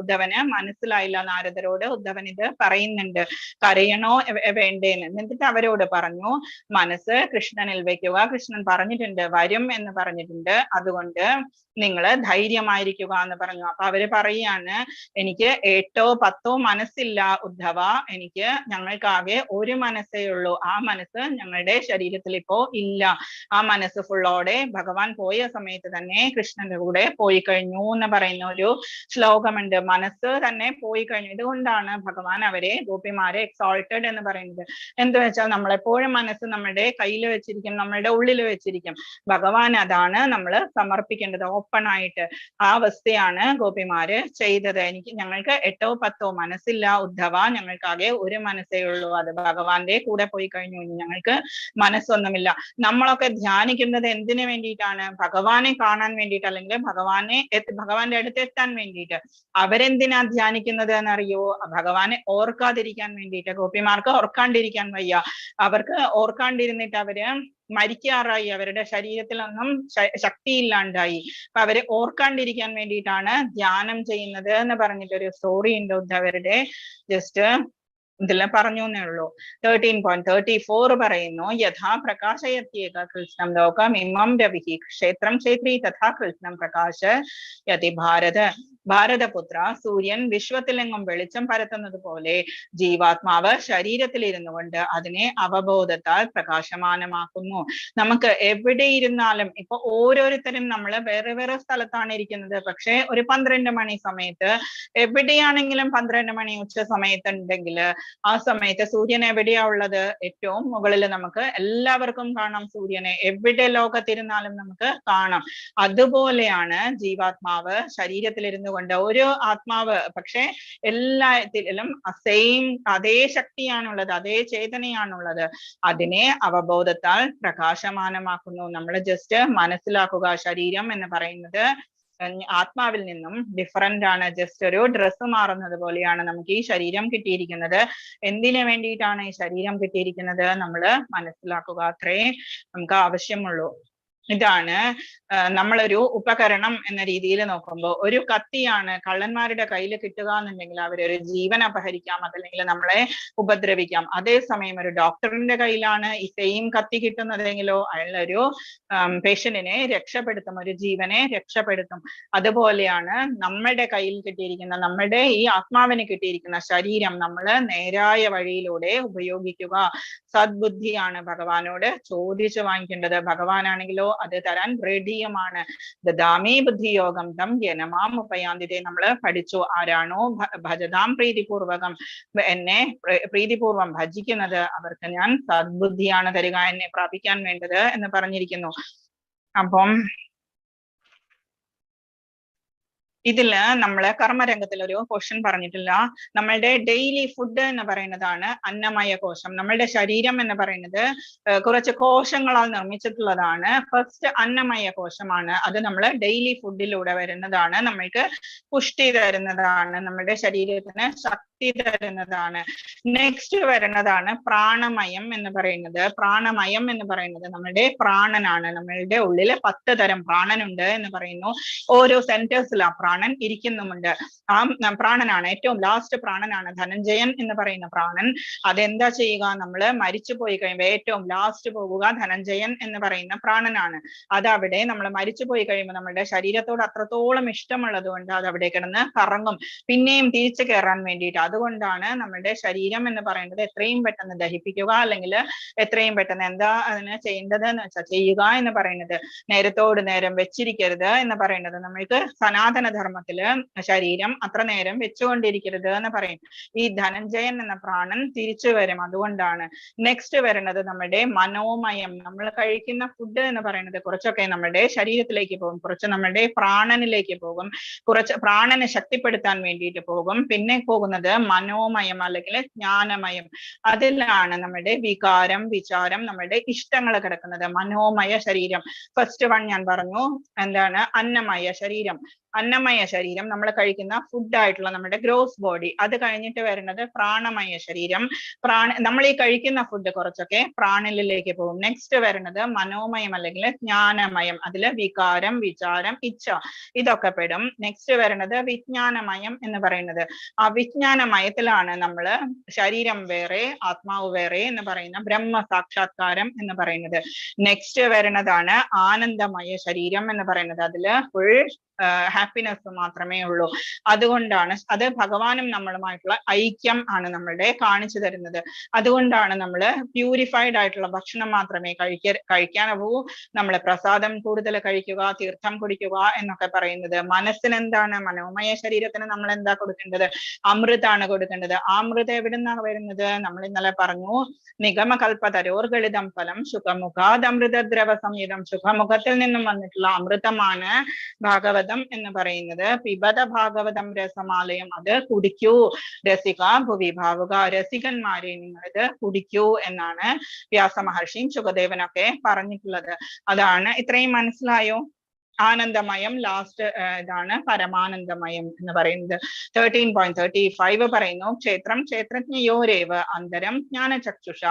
ഉദ്ധവന് മനസ്സിലായില്ല. നാരദരോട് ഉദ്ധവൻ ഇത് പറയുന്നുണ്ട്, കരയണോ വേണ്ടേന്ന്. എന്നിട്ട് അവരോട് പറഞ്ഞു, മനസ്സ് കൃഷ്ണനിൽ വെക്കുക, കൃഷ്ണൻ പറഞ്ഞിട്ടുണ്ട് വരും എന്ന് പറഞ്ഞിട്ടുണ്ട്, അതുകൊണ്ട് നിങ്ങള് ധൈര്യമായിരിക്കുക എന്ന് പറഞ്ഞു. അപ്പൊ അവര് പറയാണ്, എനിക്ക് 8 or 10 മനസ്സില്ല ഉദ്ധവ, ഞങ്ങൾക്കാകെ ഒരു മനസ്സേ ഉള്ളൂ, ആ മനസ്സ് ഞങ്ങളുടെ ശരീരത്തിൽ ഇപ്പോ ഇല്ല. ആ മനസ്സ് ഫുള്ളോടെ ഭഗവാൻ പോയ സമയത്ത് തന്നെ കൃഷ്ണന്റെ കൂടെ പോയി കഴിഞ്ഞു എന്ന് പറയുന്ന ഒരു ശ്ലോകമുണ്ട്. മനസ്സ് തന്നെ പോയി കഴിഞ്ഞു. ഇതുകൊണ്ടാണ് ഭഗവാൻ അവരെ ഗോപിമാരെ എക്സോൾട്ടഡ് എന്ന് പറയുന്നത്. എന്ത് വെച്ചാൽ നമ്മളെപ്പോഴും മനസ്സ് നമ്മുടെ കയ്യിൽ വെച്ചിരിക്കും, നമ്മളുടെ ഉള്ളിൽ വെച്ചിരിക്കും. ഭഗവാൻ അതാണ് നമ്മൾ സമർപ്പിക്കേണ്ടത് ഓപ്പൺ ആയിട്ട്. ആ അവസ്ഥയാണ് ഗോപിമാര് ചെയ്തത്. ഞങ്ങൾക്ക് 8 or 10 മനസ്സില്ല ഉദ്ധവ, ഞങ്ങൾക്കാകെ ഒരു മനസ്സേ ഉള്ളൂ, അത് ഭഗവാന്റെ കൂടെ പോയി കഴിഞ്ഞു, ഞങ്ങൾക്ക് മനസ്സൊന്നുമില്ല. നമ്മളൊക്കെ ധ്യാനിക്കുന്നത് എന്തിനു വേണ്ടിയിട്ടാണ്? ഭഗവാനെ കാണാൻ വേണ്ടിയിട്ട്, അല്ലെങ്കിൽ ഭഗവാന്റെ അടുത്ത് എത്താൻ വേണ്ടിയിട്ട്. അവരെന്തിനാ ധ്യാനിക്കുന്നത് എന്നറിയോ? ഭഗവാനെ ഓർക്കാതിരിക്കാൻ വേണ്ടിയിട്ട്. ഗോപിമാർക്ക് ഓർക്കാണ്ടിരിക്കാൻ വയ്യ, അവർക്ക് ഓർക്കാണ്ടിരുന്നിട്ട് അവര് മരിക്കാറായി, അവരുടെ ശരീരത്തിലൊന്നും ശക്തിയില്ലാണ്ടായി. അപ്പൊ അവരെ ഓർക്കാണ്ടിരിക്കാൻ വേണ്ടിയിട്ടാണ് ധ്യാനം ചെയ്യുന്നത് എന്ന് പറഞ്ഞിട്ടൊരു സ്റ്റോറി ഉണ്ട് ഉദ്ധവരുടെ. ജസ്റ്റ് ഇതെല്ലാം പറഞ്ഞു എന്നേ ഉള്ളൂ. 13.34 പറയുന്നു, യഥാ പ്രകാശയത്യേക കൃഷ്ണം ലോകം ഇമം രവിഹി ക്ഷേത്രം ക്ഷേത്രീ തഥാ കൃഷ്ണം പ്രകാശയതി ഭാരതപുത്ര. സൂര്യൻ വിശ്വത്തിലെങ്ങും വെളിച്ചം പരത്തുന്നത് പോലെ ജീവാത്മാവ് ശരീരത്തിൽ ഇരുന്നു കൊണ്ട് അതിനെ അവബോധത്താൽ പ്രകാശമാനമാക്കുന്നു. നമുക്ക് എവിടെ ഇരുന്നാലും, ഇപ്പൊ ഓരോരുത്തരും നമ്മള് വേറെ വേറെ സ്ഥലത്താണ് ഇരിക്കുന്നത്, പക്ഷെ ഒരു 12 മണി സമയത്ത് എവിടെയാണെങ്കിലും 12 മണി ഉച്ച സമയത്തുണ്ടെങ്കിൽ ആ സമയത്ത് സൂര്യൻ എവിടെയാ ഉള്ളത്? ഏറ്റവും മുകളിൽ നമുക്ക് എല്ലാവർക്കും കാണാം സൂര്യനെ, എവിടെ ലോകത്തിരുന്നാലും നമുക്ക് കാണാം. അതുപോലെയാണ് ജീവാത്മാവ് ശരീരത്തിലിരുന്നു കൊണ്ട് ഒരു ആത്മാവ്, പക്ഷെ എല്ലാത്തിലും അതേ ശക്തിയാണുള്ളത്, അതേ ചേതനയാണുള്ളത്. അതിനെ അവബോധത്താൽ പ്രകാശമാനമാക്കുന്നു. നമ്മൾ ജസ്റ്റ് മനസ്സിലാക്കുക, ശരീരം എന്ന് പറയുന്നത് ആത്മാവിൽ നിന്നും ഡിഫറന്റ് ആണ്. ജസ്റ്റ് ഒരു ഡ്രസ്സ് മാറുന്നത് പോലെയാണ് നമുക്ക് ഈ ശരീരം കിട്ടിയിരിക്കുന്നത്. എന്തിനു വേണ്ടിയിട്ടാണ് ഈ ശരീരം കിട്ടിയിരിക്കുന്നത് നമ്മൾ മനസ്സിലാക്കുക, അത്രേ നമുക്ക് ആവശ്യമുള്ളൂ. ഇതാണ് നമ്മളൊരു ഉപകരണം എന്ന രീതിയിൽ നോക്കുമ്പോൾ. ഒരു കത്തിയാണ് കള്ളന്മാരുടെ കയ്യിൽ കിട്ടുക എന്നുണ്ടെങ്കിൽ അവരൊരു ജീവൻ അപഹരിക്കാം, അതല്ലെങ്കിൽ നമ്മളെ ഉപദ്രവിക്കാം. അതേസമയം ഒരു ഡോക്ടറിന്റെ കയ്യിലാണ് ഈ സെയിം കത്തി കിട്ടുന്നതെങ്കിലോ അയാളൊരു പേഷ്യന്റിനെ രക്ഷപ്പെടുത്തും, ഒരു ജീവനെ രക്ഷപ്പെടുത്തും. അതുപോലെയാണ് നമ്മളുടെ കയ്യിൽ കിട്ടിയിരിക്കുന്ന, നമ്മളുടെ ഈ ആത്മാവിന് കിട്ടിയിരിക്കുന്ന ശരീരം നമ്മൾ നേരായ വഴിയിലൂടെ ഉപയോഗിക്കുക. സദ്ബുദ്ധിയാണ് ഭഗവാനോട് ചോദിച്ചു വാങ്ങിക്കേണ്ടത്. ഭഗവാനാണെങ്കിലോ അത് തരാൻ റെഡിയുമാണ്. ദദാമി ബുദ്ധിയോഗം തം യനമാം ഉപയാന്തിതേ നമ്മൾ പഠിച്ചു. ആരാണോ ഭജതാം പ്രീതിപൂർവകം, എന്നെ പ്രീതിപൂർവം ഭജിക്കുന്നത്, അവർക്ക് ഞാൻ സദ്ബുദ്ധിയാണ് തരിക, എന്നെ പ്രാപിക്കാൻ വേണ്ടത് എന്ന് പറഞ്ഞിരിക്കുന്നു. അപ്പം ഇതില് നമ്മള് കർമ്മരംഗത്തിൽ ഒരു ക്വസ്റ്റ്യൻ പറഞ്ഞിട്ടില്ല. നമ്മളുടെ ഡെയിലി ഫുഡ് എന്ന് പറയുന്നതാണ് അന്നമയ കോശം. നമ്മളുടെ ശരീരം എന്ന് പറയുന്നത് കുറച്ച് കോശങ്ങളാൽ നിർമ്മിച്ചിട്ടുള്ളതാണ്. ഫസ്റ്റ് അന്നമയ കോശമാണ്. അത് നമ്മൾ ഡെയിലി ഫുഡിലൂടെ വരുന്നതാണ്. നമ്മൾക്ക് പുഷ്ടി തരുന്നതാണ്, നമ്മുടെ ശരീരത്തിന് ശക്തി തരുന്നതാണ്. നെക്സ്റ്റ് വരുന്നതാണ് പ്രാണമയം എന്ന് പറയുന്നത്. പ്രാണമയം എന്ന് പറയുന്നത് നമ്മുടെ പ്രാണനാണ്. നമ്മളുടെ ഉള്ളില് 10 തരം പ്രാണനുണ്ട് എന്ന് പറയുന്നു. ഓരോ സെന്റേഴ്സിലാ പ്രാണൻ ഇരിക്കുന്നുമുണ്ട്. ആ പ്രാണനാണ് ഏറ്റവും ലാസ്റ്റ് പ്രാണനാണ് ധനഞ്ജയൻ എന്ന് പറയുന്ന പ്രാണൻ. അതെന്താ ചെയ്യുക, നമ്മള് മരിച്ചു പോയി കഴിയുമ്പോൾ ഏറ്റവും ലാസ്റ്റ് പോകുക ധനഞ്ജയൻ എന്ന് പറയുന്ന പ്രാണനാണ്. അതവിടെ നമ്മൾ മരിച്ചു പോയി കഴിയുമ്പോൾ നമ്മുടെ ശരീരത്തോട് അത്രത്തോളം ഇഷ്ടമുള്ളത് കൊണ്ട് അത് അവിടെ കിടന്ന് കറങ്ങും, പിന്നെയും തിരിച്ചു കയറാൻ വേണ്ടിയിട്ട്. അതുകൊണ്ടാണ് നമ്മുടെ ശരീരം എന്ന് പറയുന്നത് എത്രയും പെട്ടെന്ന് ദഹിപ്പിക്കുക, അല്ലെങ്കിൽ എത്രയും പെട്ടെന്ന് എന്താ അതിന് ചെയ്യേണ്ടത് എന്ന് വെച്ചാൽ ചെയ്യുക എന്ന് പറയുന്നത്. നേരത്തോട് നേരം വെച്ചിരിക്കരുത് എന്ന് പറയുന്നത്. നമ്മൾക്ക് സനാതന ധർമ്മത്തില് ശരീരം അത്ര നേരം വെച്ചുകൊണ്ടിരിക്കരുത് എന്ന് പറയും. ഈ ധനഞ്ജയൻ എന്ന പ്രാണൻ തിരിച്ചു വരും, അതുകൊണ്ടാണ്. നെക്സ്റ്റ് വരുന്നത് നമ്മുടെ മനോമയം. നമ്മൾ കഴിക്കുന്ന ഫുഡ് എന്ന് പറയുന്നത് കുറച്ചൊക്കെ നമ്മുടെ ശരീരത്തിലേക്ക് പോകും, കുറച്ച് നമ്മുടെ പ്രാണനിലേക്ക് പോകും, കുറച്ച് പ്രാണനെ ശക്തിപ്പെടുത്താൻ വേണ്ടിയിട്ട് പോകും. പിന്നെ പോകുന്നത് മനോമയം അല്ലെങ്കിൽ ജ്ഞാനമയം. അതിലാണ് നമ്മുടെ വികാരം, വിചാരം, നമ്മുടെ ഇഷ്ടങ്ങൾ കിടക്കുന്നത്. മനോമയ ശരീരം ഫസ്റ്റ് വൺ ഞാൻ പറഞ്ഞു, എന്താണ് അന്നമയ ശരീരം. അന്നമയ ശരീരം നമ്മൾ കഴിക്കുന്ന ഫുഡായിട്ടുള്ള നമ്മുടെ ഗ്രോസ് ബോഡി. അത് കഴിഞ്ഞിട്ട് വരുന്നത് പ്രാണമയ ശരീരം. നമ്മൾ ഈ കഴിക്കുന്ന ഫുഡ് കുറച്ചൊക്കെ പ്രാണനിലേക്ക് പോകും. നെക്സ്റ്റ് വരുന്നത് മനോമയം അല്ലെങ്കിൽ ജ്ഞാനമയം. അതില് വികാരം, വിചാരം, ഇച്ഛ ഇതൊക്കെ പെടും. നെക്സ്റ്റ് വരുന്നത് വിജ്ഞാനമയം എന്ന് പറയുന്നത്. ആ വിജ്ഞാനമയത്തിലാണ് നമ്മള് ശരീരം വേറെ ആത്മാവ് വേറെ എന്ന് പറയുന്ന ബ്രഹ്മ സാക്ഷാത്കാരം എന്ന് പറയുന്നത്. നെക്സ്റ്റ് വരുന്നതാണ് ആനന്ദമയ ശരീരം എന്ന് പറയുന്നത്. അതില് ഫുൾ ഹാപ്പിനെസ് മാത്രമേ ഉള്ളൂ. അതുകൊണ്ടാണ് അത് ഭഗവാനും നമ്മളുമായിട്ടുള്ള ഐക്യം ആണ് നമ്മളുടെ കാണിച്ചു തരുന്നത്. അതുകൊണ്ടാണ് നമ്മൾ പ്യൂരിഫൈഡ് ആയിട്ടുള്ള ഭക്ഷണം മാത്രമേ കഴിക്കാനാവൂ. നമ്മൾ പ്രസാദം കൂടുതൽ കഴിക്കുക, തീർത്ഥം കുടിക്കുക എന്നൊക്കെ പറയുന്നത്. മനസ്സിന് എന്താണ്, മനോമയ ശരീരത്തിന് നമ്മൾ എന്താ കൊടുക്കേണ്ടത്, അമൃതാണ് കൊടുക്കേണ്ടത്. ആ അമൃത് എവിടുന്നാണ് വരുന്നത്, നമ്മൾ ഇന്നലെ പറഞ്ഞു, നിഗമകൽപ്പതരോർഗളിതം ഫലം സുഖമുഖാദമൃതദ്രവ സംയുതം. സുഖമുഖത്തിൽ നിന്നും വന്നിട്ടുള്ള അമൃതമാണ് ഭാഗവതം എന്ന് പറയുന്നത്. പിബത ഭാഗവതം രസമാലയം. അത് കുടിക്കൂ, രസിക ഭുവി ഭാവുക. രസികന്മാരെ നിങ്ങളിത് കുടിക്കൂ എന്നാണ് വ്യാസ മഹർഷിയും ശുകദേവനൊക്കെ പറഞ്ഞിട്ടുള്ളത്. അതാണ്. ഇത്രയും മനസ്സിലായോ? ആനന്ദമയം ലാസ്റ്റ് ഇതാണ് പരമാനന്ദമയം എന്ന് പറയുന്നത്. 13.35 പറയുന്നു, ക്ഷേത്രം ക്ഷേത്രജ്ഞയോരേവ അന്തരം ജ്ഞാനചക്ഷുഷ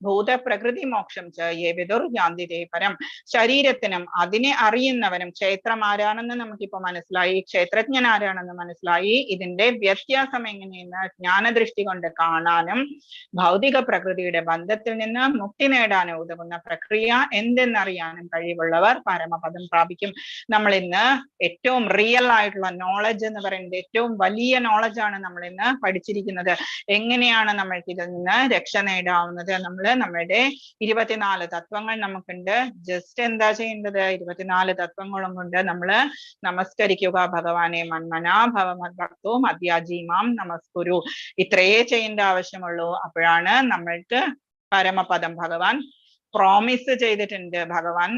ഭൂത പ്രകൃതി മോക്ഷം ച യേ വിദുർയാന്തിതേ പരം. ശരീരത്തിനും അതിനെ അറിയുന്നവനും, ക്ഷേത്രം ആരാണെന്ന് നമുക്കിപ്പോ മനസ്സിലായി, ക്ഷേത്രജ്ഞൻ ആരാണെന്ന് മനസ്സിലായി. ഇതിന്റെ വ്യത്യാസം എങ്ങനെയെന്ന് ജ്ഞാനദൃഷ്ടി കൊണ്ട് കാണാനും ഭൗതിക പ്രകൃതിയുടെ ബന്ധത്തിൽ നിന്ന് മുക്തി നേടാനും ഉതകുന്ന പ്രക്രിയ എന്തെന്നറിയാനും കഴിവുള്ളവർ പരമപദം പ്രാപിക്കും. നമ്മൾ ഇന്ന് ഏറ്റവും റിയൽ ആയിട്ടുള്ള നോളജ് എന്ന് പറയുന്നത്, ഏറ്റവും വലിയ നോളജാണ് നമ്മൾ ഇന്ന് പഠിച്ചിരിക്കുന്നത്. എങ്ങനെയാണ് നമ്മൾക്ക് ഇതിൽ നിന്ന് രക്ഷ നേടാവുന്നത്? നമ്മളുടെ 24 തത്വങ്ങൾ നമുക്കുണ്ട്. ജസ്റ്റ് എന്താ ചെയ്യേണ്ടത്, 24 തത്വങ്ങളും കൊണ്ട് നമ്മൾ നമസ്കരിക്കുക ഭഗവാനെ. മന്മനാ ഭവമദ്ഭക്തോ മദ്യാജീമാം നമസ്കുരു. ഇത്രയേ ചെയ്യേണ്ട ആവശ്യമുള്ളൂ. അപ്പോഴാണ് നമ്മൾക്ക് പരമപദം ഭഗവാൻ പ്രോമിസ് ചെയ്തിട്ടുണ്ട്. ഭഗവാൻ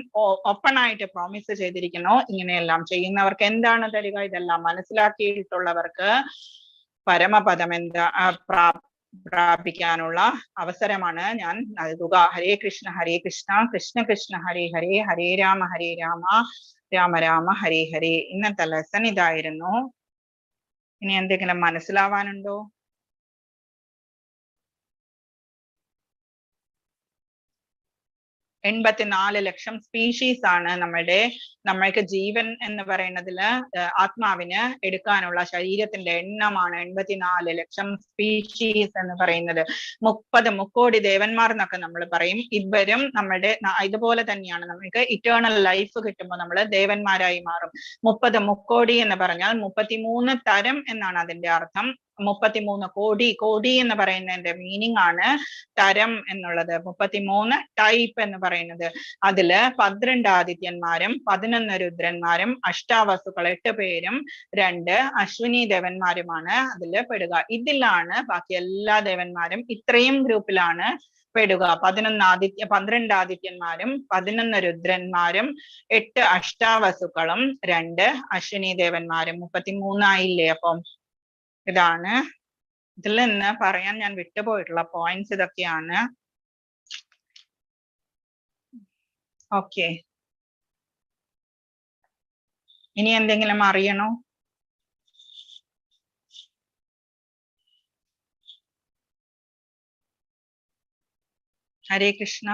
ഓപ്പൺ ആയിട്ട് പ്രോമിസ് ചെയ്തിരിക്കുന്നു. ഇങ്ങനെയെല്ലാം ചെയ്യുന്നവർക്ക് എന്താണ് തരിക, ഇതെല്ലാം മനസ്സിലാക്കിയിട്ടുള്ളവർക്ക് പരമപദം എന്താ പ്രാപിക്കാനുള്ള അവസരമാണ് ഞാൻ നൽകുക. ഹരേ കൃഷ്ണ കൃഷ്ണ കൃഷ്ണ ഹരേ ഹരേ, ഹരേ രാമ രാമ രാമ ഹരേ ഹരേ. ഇന്നത്തെ ലെസൺ ഇതായിരുന്നു. ഇനി എന്തെങ്കിലും മനസ്സിലാവാനുണ്ടോ? 84 ലക്ഷം സ്പീഷീസ് ആണ് നമ്മൾക്ക് ജീവൻ എന്ന് പറയുന്നതില് ആത്മാവിന് എടുക്കാനുള്ള ശരീരത്തിന്റെ എണ്ണമാണ് 84 ലക്ഷം സ്പീഷീസ് എന്ന് പറയുന്നത്. 30 മുക്കോടി ദേവന്മാർ എന്നൊക്കെ നമ്മൾ പറയും. ഇവരും നമ്മുടെ ഇതുപോലെ തന്നെയാണ്. നമ്മൾക്ക് ഇറ്റേണൽ ലൈഫ് കിട്ടുമ്പോൾ നമ്മൾ ദേവന്മാരായി മാറും. 30 മുക്കോടി എന്ന് പറഞ്ഞാൽ 33 തരം എന്നാണ് അതിന്റെ അർത്ഥം. 33 കോടി. കോടി എന്ന് പറയുന്നതിന്റെ മീനിങ് ആണ് തരം എന്നുള്ളത്. 33 ടൈപ്പ് എന്ന് പറയുന്നത്. അതില് 12 ആദിത്യന്മാരും 11 രുദ്രന്മാരും അഷ്ടാവസുക്കൾ 8 പേരും 2 അശ്വിനി ദേവന്മാരുമാണ് അതില് പെടുക. ഇതിലാണ് ബാക്കി എല്ലാ ദേവന്മാരും ഇത്രയും ഗ്രൂപ്പിലാണ് പെടുക. 12 ആദിത്യന്മാരും 11 രുദ്രന്മാരും 8 അഷ്ടാവസുക്കളും 2 അശ്വിനി ദേവന്മാരും 33 ആയില്ലേ? അപ്പം ഇതാണ് ഇതിൽ നിന്ന് പറയാൻ ഞാൻ വിട്ടുപോയിട്ടുള്ള പോയിന്റ്സ് ഇതൊക്കെയാണ്. ഓക്കെ, ഇനി എന്തെങ്കിലും അറിയണോ? ഹരേ കൃഷ്ണ.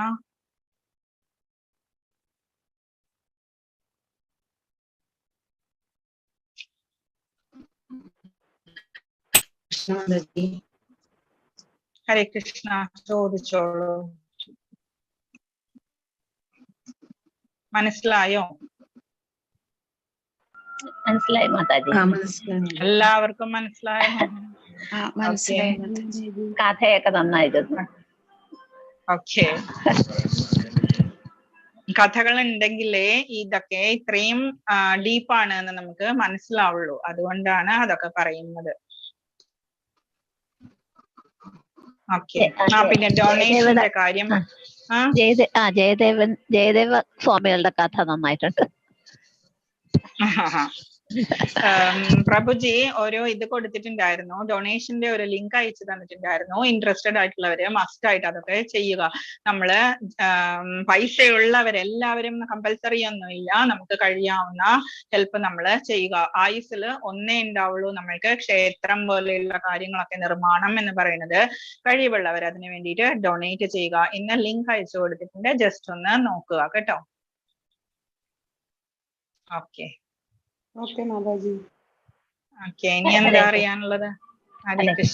ഹരേ കൃഷ്ണ, ചോദിച്ചോളൂ. മനസ്സിലായോ? മനസ്സിലായി മാതാജി. എല്ലാവർക്കും മനസ്സിലായോ? മനസ്സിലായി മാതാജി. കഥയൊക്കെ നന്നായിരുന്നു. ഓക്കെ, കഥകൾ ഉണ്ടെങ്കിലേ ഇതൊക്കെ ഇത്രയും ഡീപ്പാണ് എന്ന് നമുക്ക് മനസ്സിലാവുള്ളൂ. അതുകൊണ്ടാണ് അതൊക്കെ പറയുന്നത്. ഓക്കെ, പിന്നെ ഡൊണേഷന്റെ കാര്യം. ജയദേവ സ്വാമികളുടെ കഥ നന്നായിട്ടുണ്ട്. പ്രഭുജി ഓരോ ഇത് കൊടുത്തിട്ടുണ്ടായിരുന്നു, ഡൊണേഷന്റെ ഒരു ലിങ്ക് അയച്ചു തന്നിട്ടുണ്ടായിരുന്നു. ഇൻട്രസ്റ്റഡ് ആയിട്ടുള്ളവര് മസ്റ്റ് ആയിട്ട് അതൊക്കെ ചെയ്യുക. നമ്മള് പൈസയുള്ളവരെല്ലാവരും കമ്പൽസറി ഒന്നുമില്ല, നമുക്ക് കഴിയാവുന്ന ഹെൽപ്പ് നമ്മൾ ചെയ്യുക. ആയുസ്സിൽ ഒന്നേ ഉണ്ടാവുള്ളൂ നമ്മൾക്ക് ക്ഷേത്രം പോലെയുള്ള കാര്യങ്ങളൊക്കെ നിർമ്മാണം എന്ന് പറയുന്നത്. കഴിവുള്ളവർ അതിനു വേണ്ടിയിട്ട് ഡൊണേറ്റ് ചെയ്യുക. ഇന്ന് ലിങ്ക് അയച്ചു കൊടുത്തിട്ടുണ്ട്, ജസ്റ്റ് ഒന്ന് നോക്കുക കേട്ടോ. Okay okay Mataji. ഓക്കെ, ഇനി എന്താ അറിയാനുള്ളത്? ഹരേ കൃഷ്ണ.